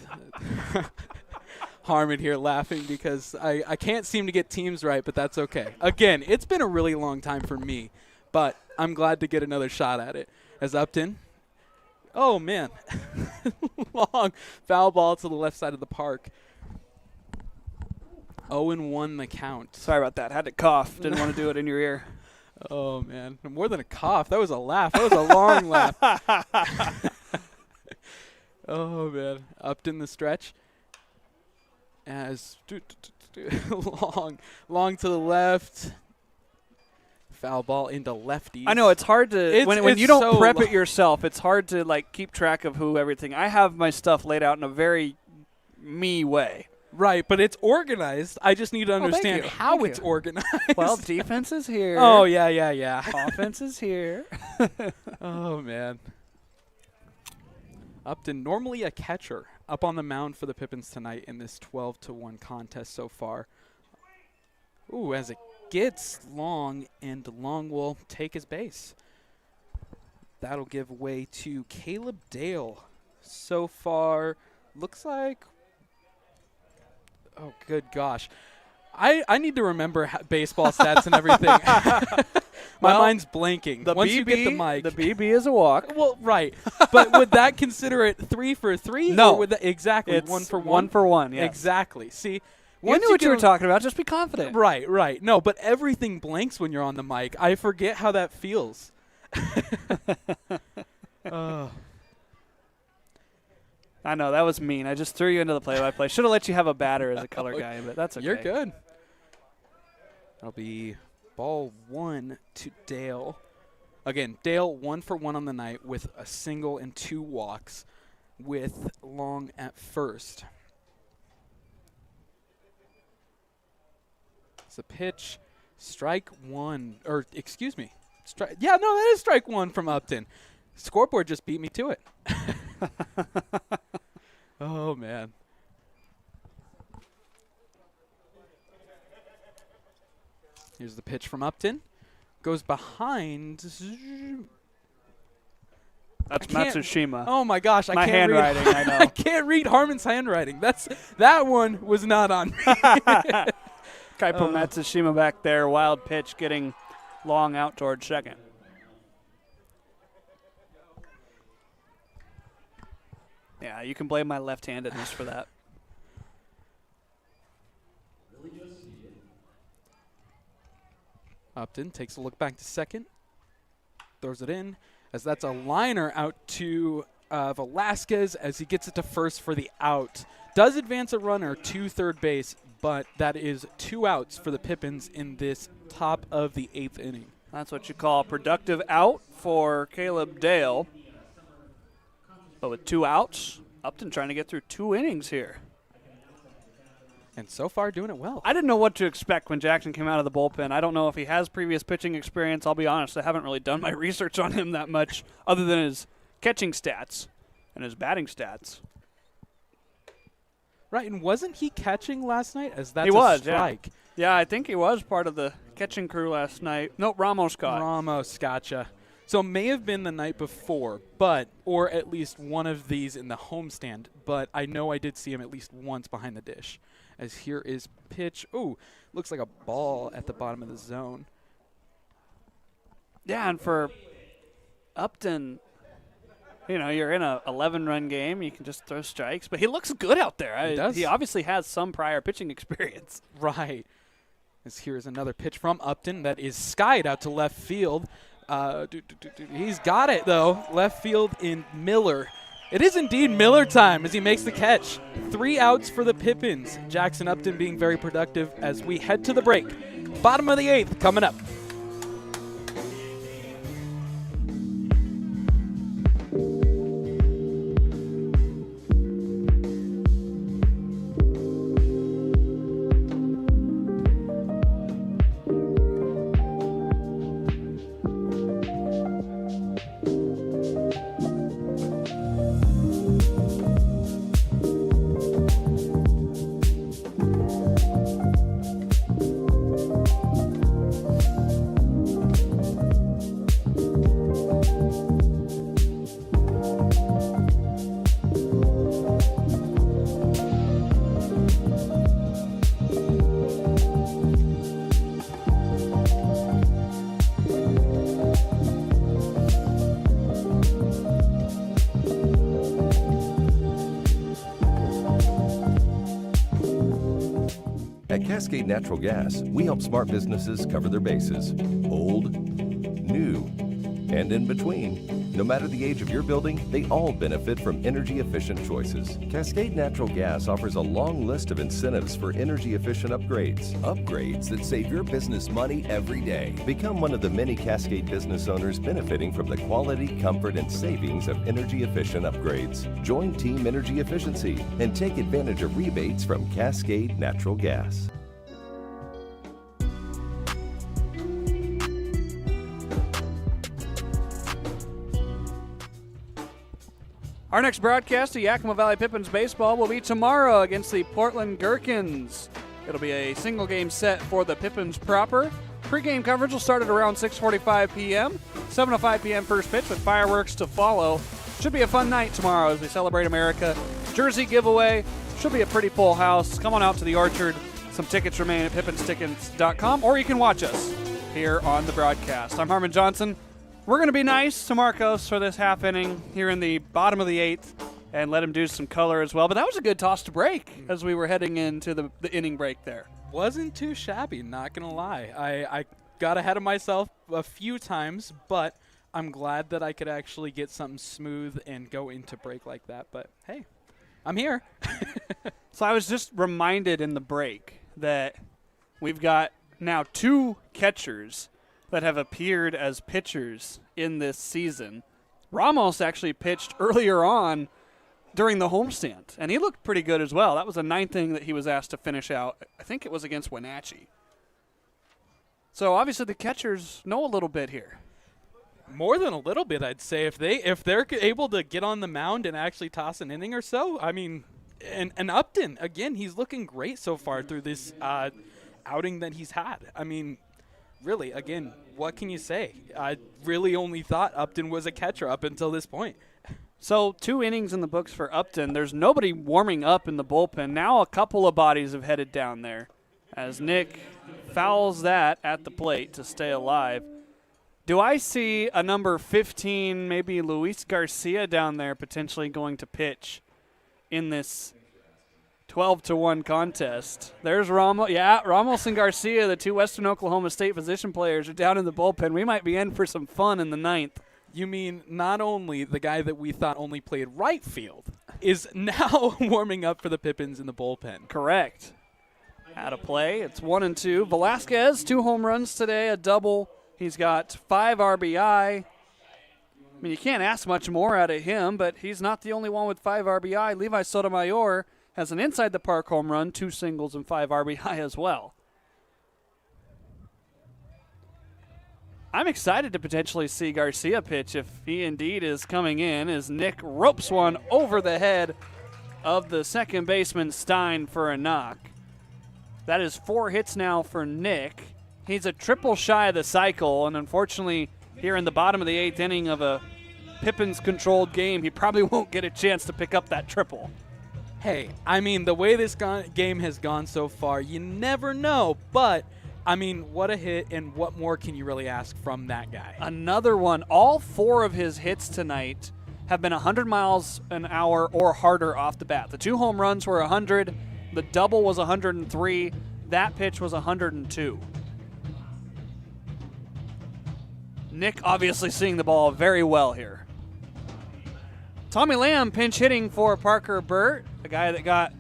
Harmon here laughing because I can't seem to get teams right, but that's okay. Again, it's been a really long time for me, but I'm glad to get another shot at it. As Upton, oh man, long foul ball to the left side of the park. 0-1 the count. Sorry about that. Had to cough. Didn't want to do it in your ear. Oh, man. More than a cough. That was a laugh. That was a long laugh. Oh, man. Upton the stretch. As long to the left. Foul ball into lefties. I know it's hard to when you don't prep it yourself. It's hard to like keep track of who everything. I have my stuff laid out in a very me way. Right, but it's organized. I just need to understand how it's organized. Well, defense is here. Oh, yeah. Offense is here. Oh, man. Upton, normally a catcher, up on the mound for the Pippins tonight in this 12-1 contest so far. Ooh, as it gets long, and Long will take his base. That'll give way to Caleb Dale. So far, looks like... Oh, good gosh. I need to remember baseball stats and everything. My mind's blanking. Once you get the mic. The BB is a walk. Well, right. But would that consider it 3 for 3? No. Or would that, exactly. It's 1 for 1? 1 for 1, yes. Exactly. See, you knew what you were talking about. Just be confident. Right. No, but everything blanks when you're on the mic. I forget how that feels. I know, that was mean. I just threw you into the play-by-play. Should have let you have a batter as a color guy, but that's okay. You're good. That'll be ball 1 to Dale. Again, Dale 1 for 1 on the night with a single and 2 walks with Long at first. It's a pitch. Strike 1. Or, excuse me. Yeah, no, that is strike 1 from Upton. Scoreboard just beat me to it. Oh, man. Here's the pitch from Upton. Goes behind. That's Matsushima. Oh, my gosh. My handwriting, I know. I can't read Harmon's handwriting. That one was not on me. Kaipo Matsushima back there. Wild pitch getting Long out towards second. Yeah, you can blame my left-handedness for that. Upton takes a look back to second. Throws it in as that's a liner out to Velasquez as he gets it to first for the out. Does advance a runner to third base, but that is 2 outs for the Pippins in this top of the 8th inning. That's what you call a productive out for Caleb Dale. But with 2 outs, Upton trying to get through 2 innings here. And so far doing it well. I didn't know what to expect when Jackson came out of the bullpen. I don't know if he has previous pitching experience. I'll be honest, I haven't really done my research on him that much other than his catching stats and his batting stats. Right, and wasn't he catching last night as that's he was, a strike? Yeah, I think he was part of the catching crew last night. Nope, Ramos caught. Ramos, gotcha. So may have been the night before, or at least one of these in the homestand, but I know I did see him at least once behind the dish. As here is pitch. Ooh, looks like a ball at the bottom of the zone. Yeah, and for Upton, you're in a 11-run game. You can just throw strikes, but he looks good out there. He does. He obviously has some prior pitching experience. Right. As here's another pitch from Upton that is skied out to left field. He's got it, though. Left field in Miller. It is indeed Miller time as he makes the catch. 3 outs for the Pippins. Jackson Upton being very productive as we head to the break. Bottom of the 8th coming up. At Cascade Natural Gas, we help smart businesses cover their bases. Old, new, and in between. No matter the age of your building, they all benefit from energy-efficient choices. Cascade Natural Gas offers a long list of incentives for energy-efficient upgrades. Upgrades that save your business money every day. Become one of the many Cascade business owners benefiting from the quality, comfort, and savings of energy-efficient upgrades. Join Team Energy Efficiency and take advantage of rebates from Cascade Natural Gas. Our next broadcast of Yakima Valley Pippins baseball will be tomorrow against the Portland Gherkins. It'll be a single game set for the Pippins proper. Pre-game coverage will start at around 6:45 p.m. 7:05 p.m. first pitch with fireworks to follow. Should be a fun night tomorrow as we celebrate America. Jersey giveaway. Should be a pretty full house. Come on out to the Orchard. Some tickets remain at pippinstickets.com, or you can watch us here on the broadcast. I'm Harmon Johnson. We're going to be nice to Marcos for this half inning here in the bottom of the 8th and let him do some color as well. But that was a good toss to break as we were heading into the inning break there. Wasn't too shabby, not going to lie. I got ahead of myself a few times, but I'm glad that I could actually get something smooth and go into break like that. But, hey, I'm here. So I was just reminded in the break that we've got now 2 catchers that have appeared as pitchers in this season. Ramos actually pitched earlier on during the homestand, and he looked pretty good as well. That was the 9th inning that he was asked to finish out. I think it was against Wenatchee. So obviously the catchers know a little bit here. More than a little bit, I'd say. If they're able to get on the mound and actually toss an inning or so, I mean, and Upton, again, he's looking great so far through this outing that he's had. I mean, really, again, what can you say? I really only thought Upton was a catcher up until this point. So 2 innings in the books for Upton. There's nobody warming up in the bullpen. Now a couple of bodies have headed down there as Nick fouls that at the plate to stay alive. Do I see a number 15, maybe Luis Garcia down there potentially going to pitch in this 12-1 contest? There's Ramos. Yeah, Ramos and Garcia, the 2 Western Oklahoma State position players, are down in the bullpen. We might be in for some fun in the 9th. You mean not only the guy that we thought only played right field is now warming up for the Pippins in the bullpen? Correct. Out of play. It's 1-2. Velasquez, 2 home runs today, a double. He's got 5 RBI. I mean, you can't ask much more out of him, but he's not the only one with 5 RBI. Levi Sotomayor has an inside-the-park home run, 2 singles, and 5 RBI as well. I'm excited to potentially see Garcia pitch if he indeed is coming in, as Nick ropes one over the head of the second baseman Stein for a knock. That is 4 hits now for Nick. He's a triple shy of the cycle, and unfortunately, here in the bottom of the 8th inning of a Pippins-controlled game, he probably won't get a chance to pick up that triple. Hey, I mean, the way this game has gone so far, you never know, but, I mean, what a hit, and what more can you really ask from that guy? Another one. All 4 of his hits tonight have been 100 miles an hour or harder off the bat. The 2 home runs were 100. The double was 103. That pitch was 102. Nick obviously seeing the ball very well here. Tommy Lamb pinch hitting for Parker Burt, a guy that got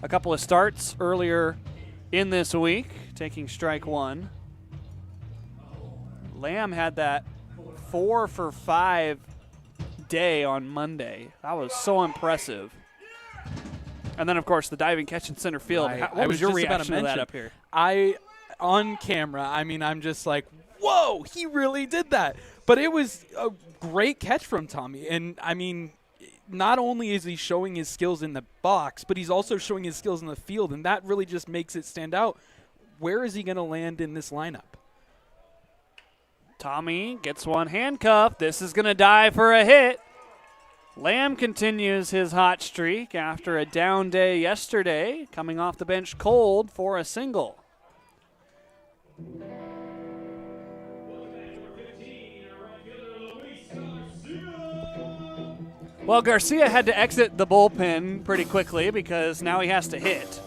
a couple of starts earlier in this week, taking strike 1. Lamb had that 4 for 5 day on Monday. That was so impressive. And then, of course, the diving catch in center field. Right. What was your just reaction about to that up here? On camera, I mean, I'm just like, whoa, he really did that. But it was a great catch from Tommy. And, I mean, not only is he showing his skills in the box, but he's also showing his skills in the field. And that really just makes it stand out. Where is he going to land in this lineup? Tommy gets one handcuffed. This is going to die for a hit. Lamb continues his hot streak after a down day yesterday, coming off the bench cold for a single. Well, Garcia had to exit the bullpen pretty quickly because now he has to hit.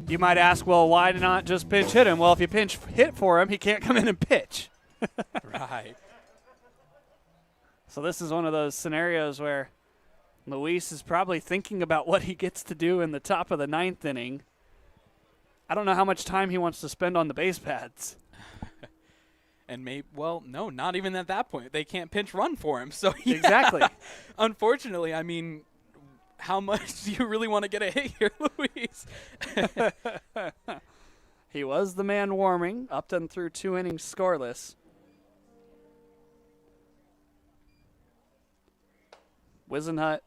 You might ask, well, why not just pinch hit him? Well, if you pinch hit for him, he can't come in and pitch. Right. So this is one of those scenarios where Luis is probably thinking about what he gets to do in the top of the 9th inning. I don't know how much time he wants to spend on the base pads. And no, not even at that point. They can't pinch run for him. So yeah. Exactly. Unfortunately, I mean, how much do you really want to get a hit here, Luis? He was the man warming. Upton through 2 innings scoreless. Wisenhut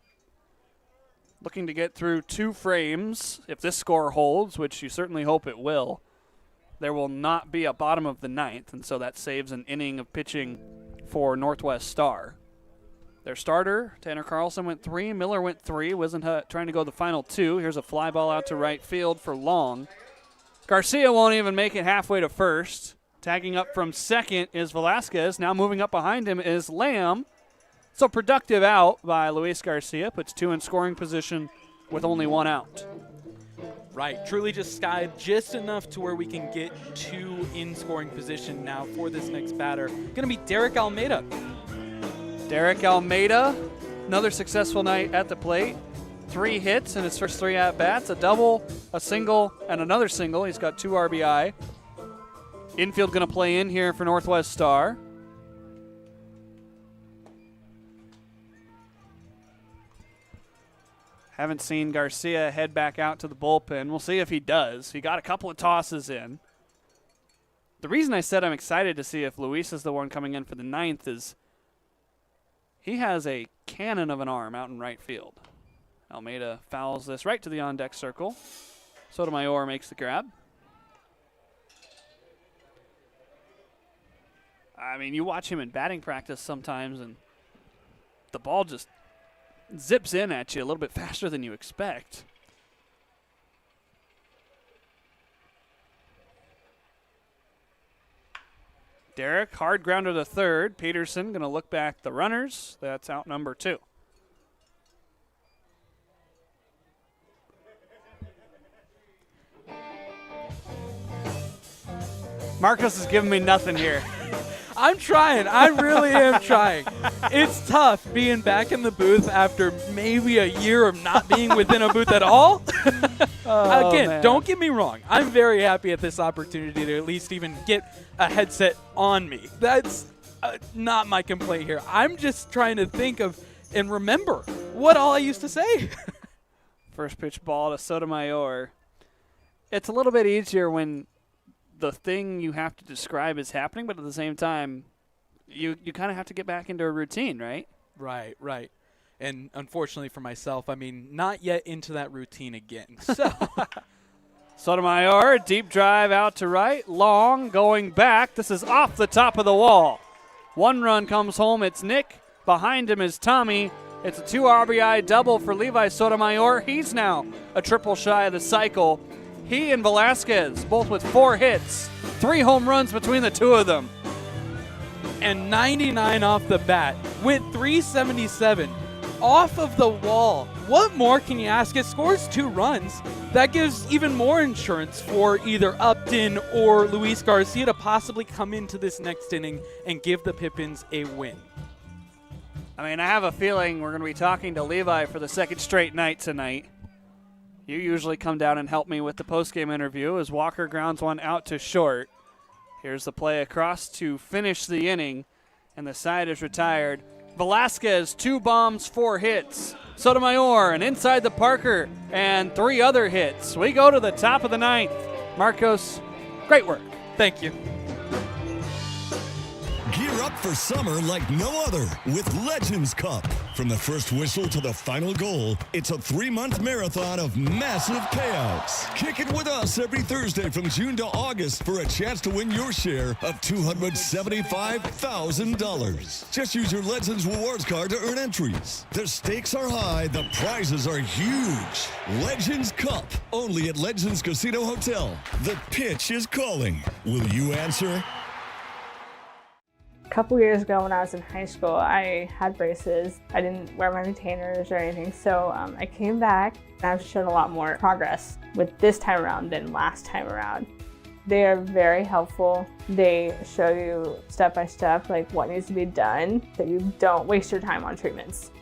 looking to get through 2 frames. If this score holds, which you certainly hope it will, there will not be a bottom of the 9th, and so that saves an inning of pitching for Northwest Star. Their starter, Tanner Carlson, went 3. Miller went 3. Wisenhut trying to go the final 2. Here's a fly ball out to right field for Long. Garcia won't even make it halfway to first. Tagging up from second is Velasquez. Now moving up behind him is Lamb. So productive out by Luis Garcia. Puts 2 in scoring position with only 1 out. Right. Truly just skied just enough to where we can get 2 in scoring position now for this next batter. Going to be Derek Almeida. Derek Almeida, another successful night at the plate. 3 hits in his first 3 at-bats, a double, a single, and another single. He's got 2 RBI. Infield going to play in here for Northwest Star. Haven't seen Garcia head back out to the bullpen. We'll see if he does. He got a couple of tosses in. The reason I said I'm excited to see if Luis is the one coming in for the 9th is he has a cannon of an arm out in right field. Almeida fouls this right to the on-deck circle. Sotomayor makes the grab. I mean, you watch him in batting practice sometimes, and the ball just zips in at you a little bit faster than you expect. Derek, hard grounder to third. Peterson going to look back the runners. That's out number 2. Marcos is giving me nothing here. I'm trying. I really am trying. It's tough being back in the booth after maybe a year of not being within a booth at all. Again, man. Don't get me wrong. I'm very happy at this opportunity to at least even get a headset on me. That's not my complaint here. I'm just trying to think of and remember what all I used to say. First pitch ball to Sotomayor. It's a little bit easier when the thing you have to describe is happening, but at the same time, you kind of have to get back into a routine, right? Right. And unfortunately for myself, I mean, not yet into that routine again. So Sotomayor, deep drive out to right, long, going back. This is off the top of the wall. 1 run comes home. It's Nick. Behind him is Tommy. It's a 2 RBI double for Levi Sotomayor. He's now a triple shy of the cycle. He and Velasquez, both with 4 hits, 3 home runs between the 2 of them. And 99 off the bat, went 377 off of the wall. What more can you ask? It scores 2 runs. That gives even more insurance for either Upton or Luis Garcia to possibly come into this next inning and give the Pippins a win. I mean, I have a feeling we're going to be talking to Levi for the 2nd straight night tonight. You usually come down and help me with the postgame interview as Walker grounds one out to short. Here's the play across to finish the inning, and the side is retired. Velasquez, 2 bombs, 4 hits. Sotomayor, and inside the Parker, and 3 other hits. We go to the top of the 9th. Marcos, great work. Thank you. Gear up for summer like no other with Legends Cup. From the first whistle to the final goal, it's a 3-month marathon of massive payouts. Kick it with us every Thursday from June to August for a chance to win your share of $275,000. Just use your Legends Rewards card to earn entries. The stakes are high, the prizes are huge. Legends Cup, only at Legends Casino Hotel. The pitch is calling. Will you answer? A couple years ago when I was in high school, I had braces. I didn't wear my retainers or anything, so I came back and I've shown a lot more progress with this time around than last time around. They are very helpful. They show you step by step like what needs to be done so you don't waste your time on treatments.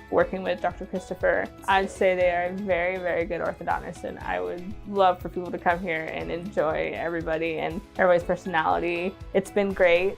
Working with Dr. Christopher, I'd say they are very, very good orthodontists, and I would love for people to come here and enjoy everybody and everybody's personality. It's been great.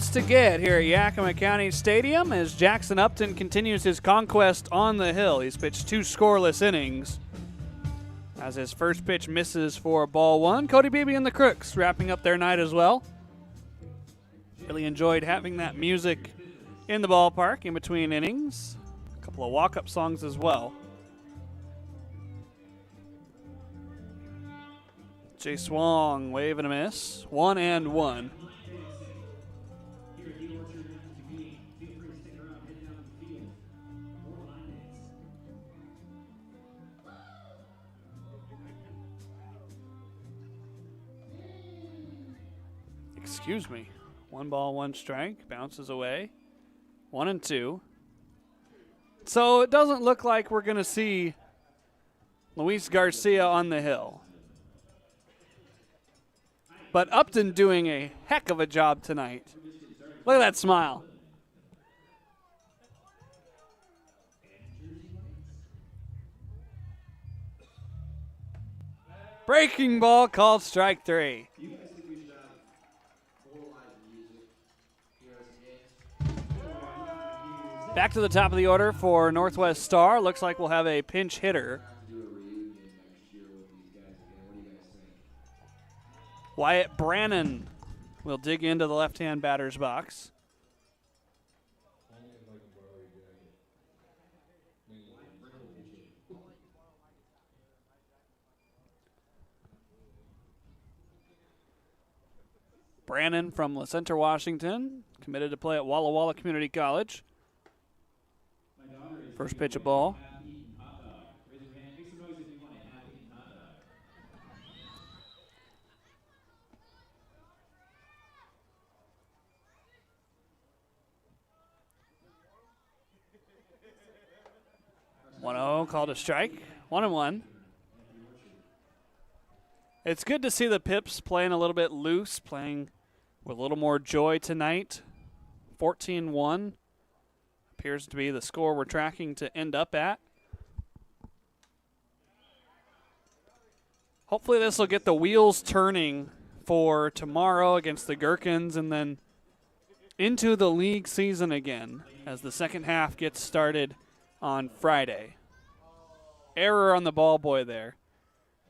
outs to get here at Yakima County Stadium as Jackson Upton continues his conquest on the hill. He's pitched 2 scoreless innings as his first pitch misses for ball 1. Cody Beebe and the Crooks wrapping up their night as well. Really enjoyed having that music in the ballpark in between innings. A couple of walk-up songs as well. Jay Swong wave and a miss. 1-1. Excuse me. 1 ball, 1 strike. Bounces away. 1-2. So it doesn't look like we're going to see Luis Garcia on the hill. But Upton doing a heck of a job tonight. Look at that smile. Breaking ball called strike 3. Back to the top of the order for Northwest Star. Looks like we'll have a pinch hitter. Wyatt Brannon will dig into the left-hand batter's box. Brannon from La Center, Washington, committed to play at Walla Walla Community College. First pitch of ball. Called a strike. 1-1. It's good to see the Pips playing a little bit loose, playing with a little more joy tonight. 14-1 appears to be the score we're tracking to end up at. Hopefully this will get the wheels turning for tomorrow against the Gherkins and then into the league season again as the second half gets started on Friday. Error on the ball boy there.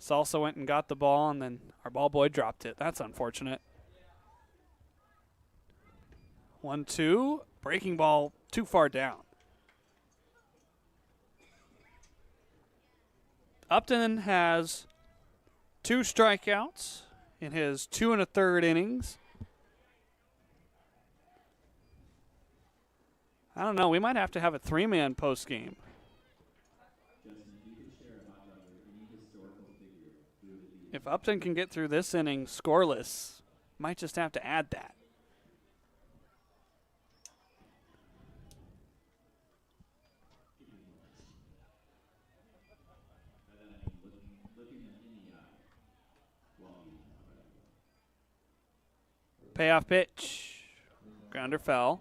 Salsa went and got the ball, and then our ball boy dropped it. That's unfortunate. 1-2. Breaking ball too far down. Upton has 2 strikeouts in his 2 1/3 innings. I don't know. We might have to have a 3-man post game. If Upton can get through this inning scoreless, might just have to add that. Payoff pitch. Grounder foul.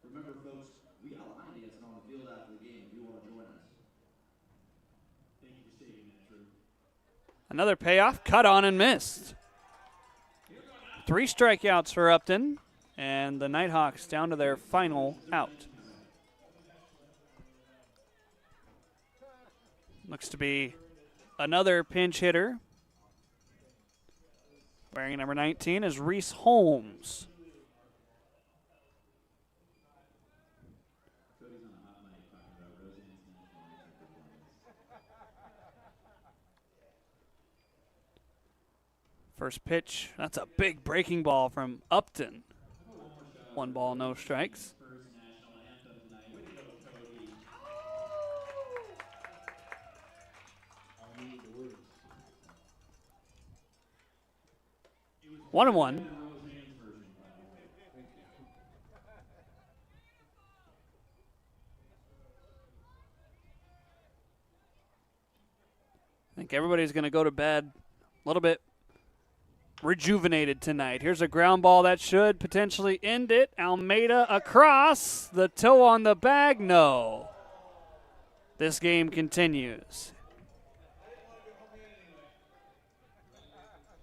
Remember, folks, we got line dancing on the field after the game. If you want to join us. Thank you for stating that, Drew. Another payoff, cut on and missed. 3 strikeouts for Upton, and the Nighthawks down to their final out. Looks to be another pinch hitter. Wearing number 19 is Reese Holmes. First pitch, that's a big breaking ball from Upton. 1 ball, no strikes. One and one. I think everybody's going to go to bed a little bit rejuvenated tonight. Here's a ground ball that should potentially end it. Almeida across. The toe on the bag. No. This game continues.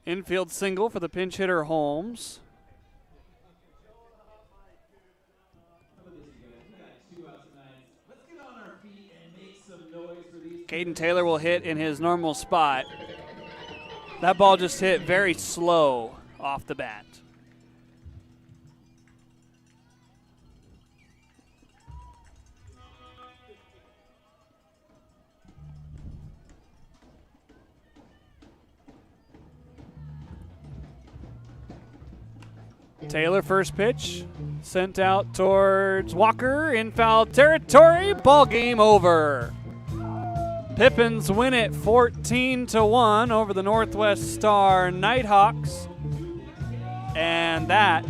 Infield single for the pinch hitter Holmes. Caden Taylor will hit in his normal spot. That ball just hit very slow off the bat. Taylor first pitch, sent out towards Walker in foul territory. Ball game over. Pippins win it 14-1 over the Northwest Star Nighthawks. And that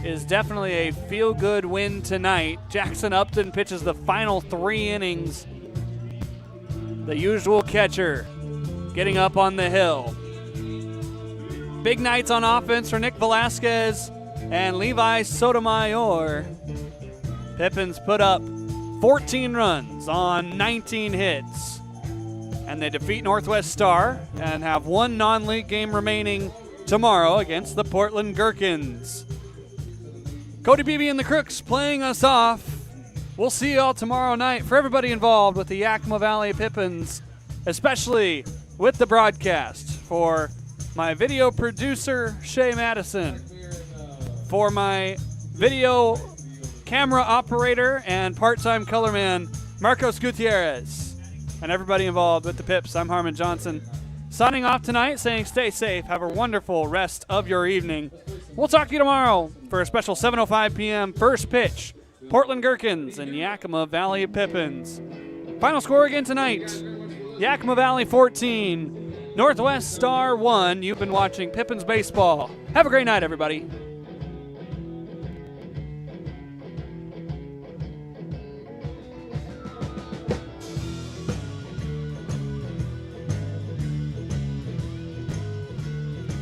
is definitely a feel-good win tonight. Jackson Upton pitches the final 3 innings. The usual catcher getting up on the hill. Big nights on offense for Nick Velasquez and Levi Sotomayor. Pippins put up 14 runs on 19 hits. And they defeat Northwest Star and have one non-league game remaining tomorrow against the Portland Gherkins. Cody Beebe and the Crooks playing us off. We'll see you all tomorrow night. For everybody involved with the Yakima Valley Pippins, especially with the broadcast, for my video producer, Shay Madison, for my video camera operator and part-time colorman, Marcos Gutierrez, and everybody involved with the Pips, I'm Harmon Johnson. Signing off tonight, saying stay safe. Have a wonderful rest of your evening. We'll talk to you tomorrow for a special 7:05 p.m. first pitch. Portland Gherkins and Yakima Valley Pippins. Final score again tonight. Yakima Valley 14, Northwest Star 1. You've been watching Pippins Baseball. Have a great night, everybody.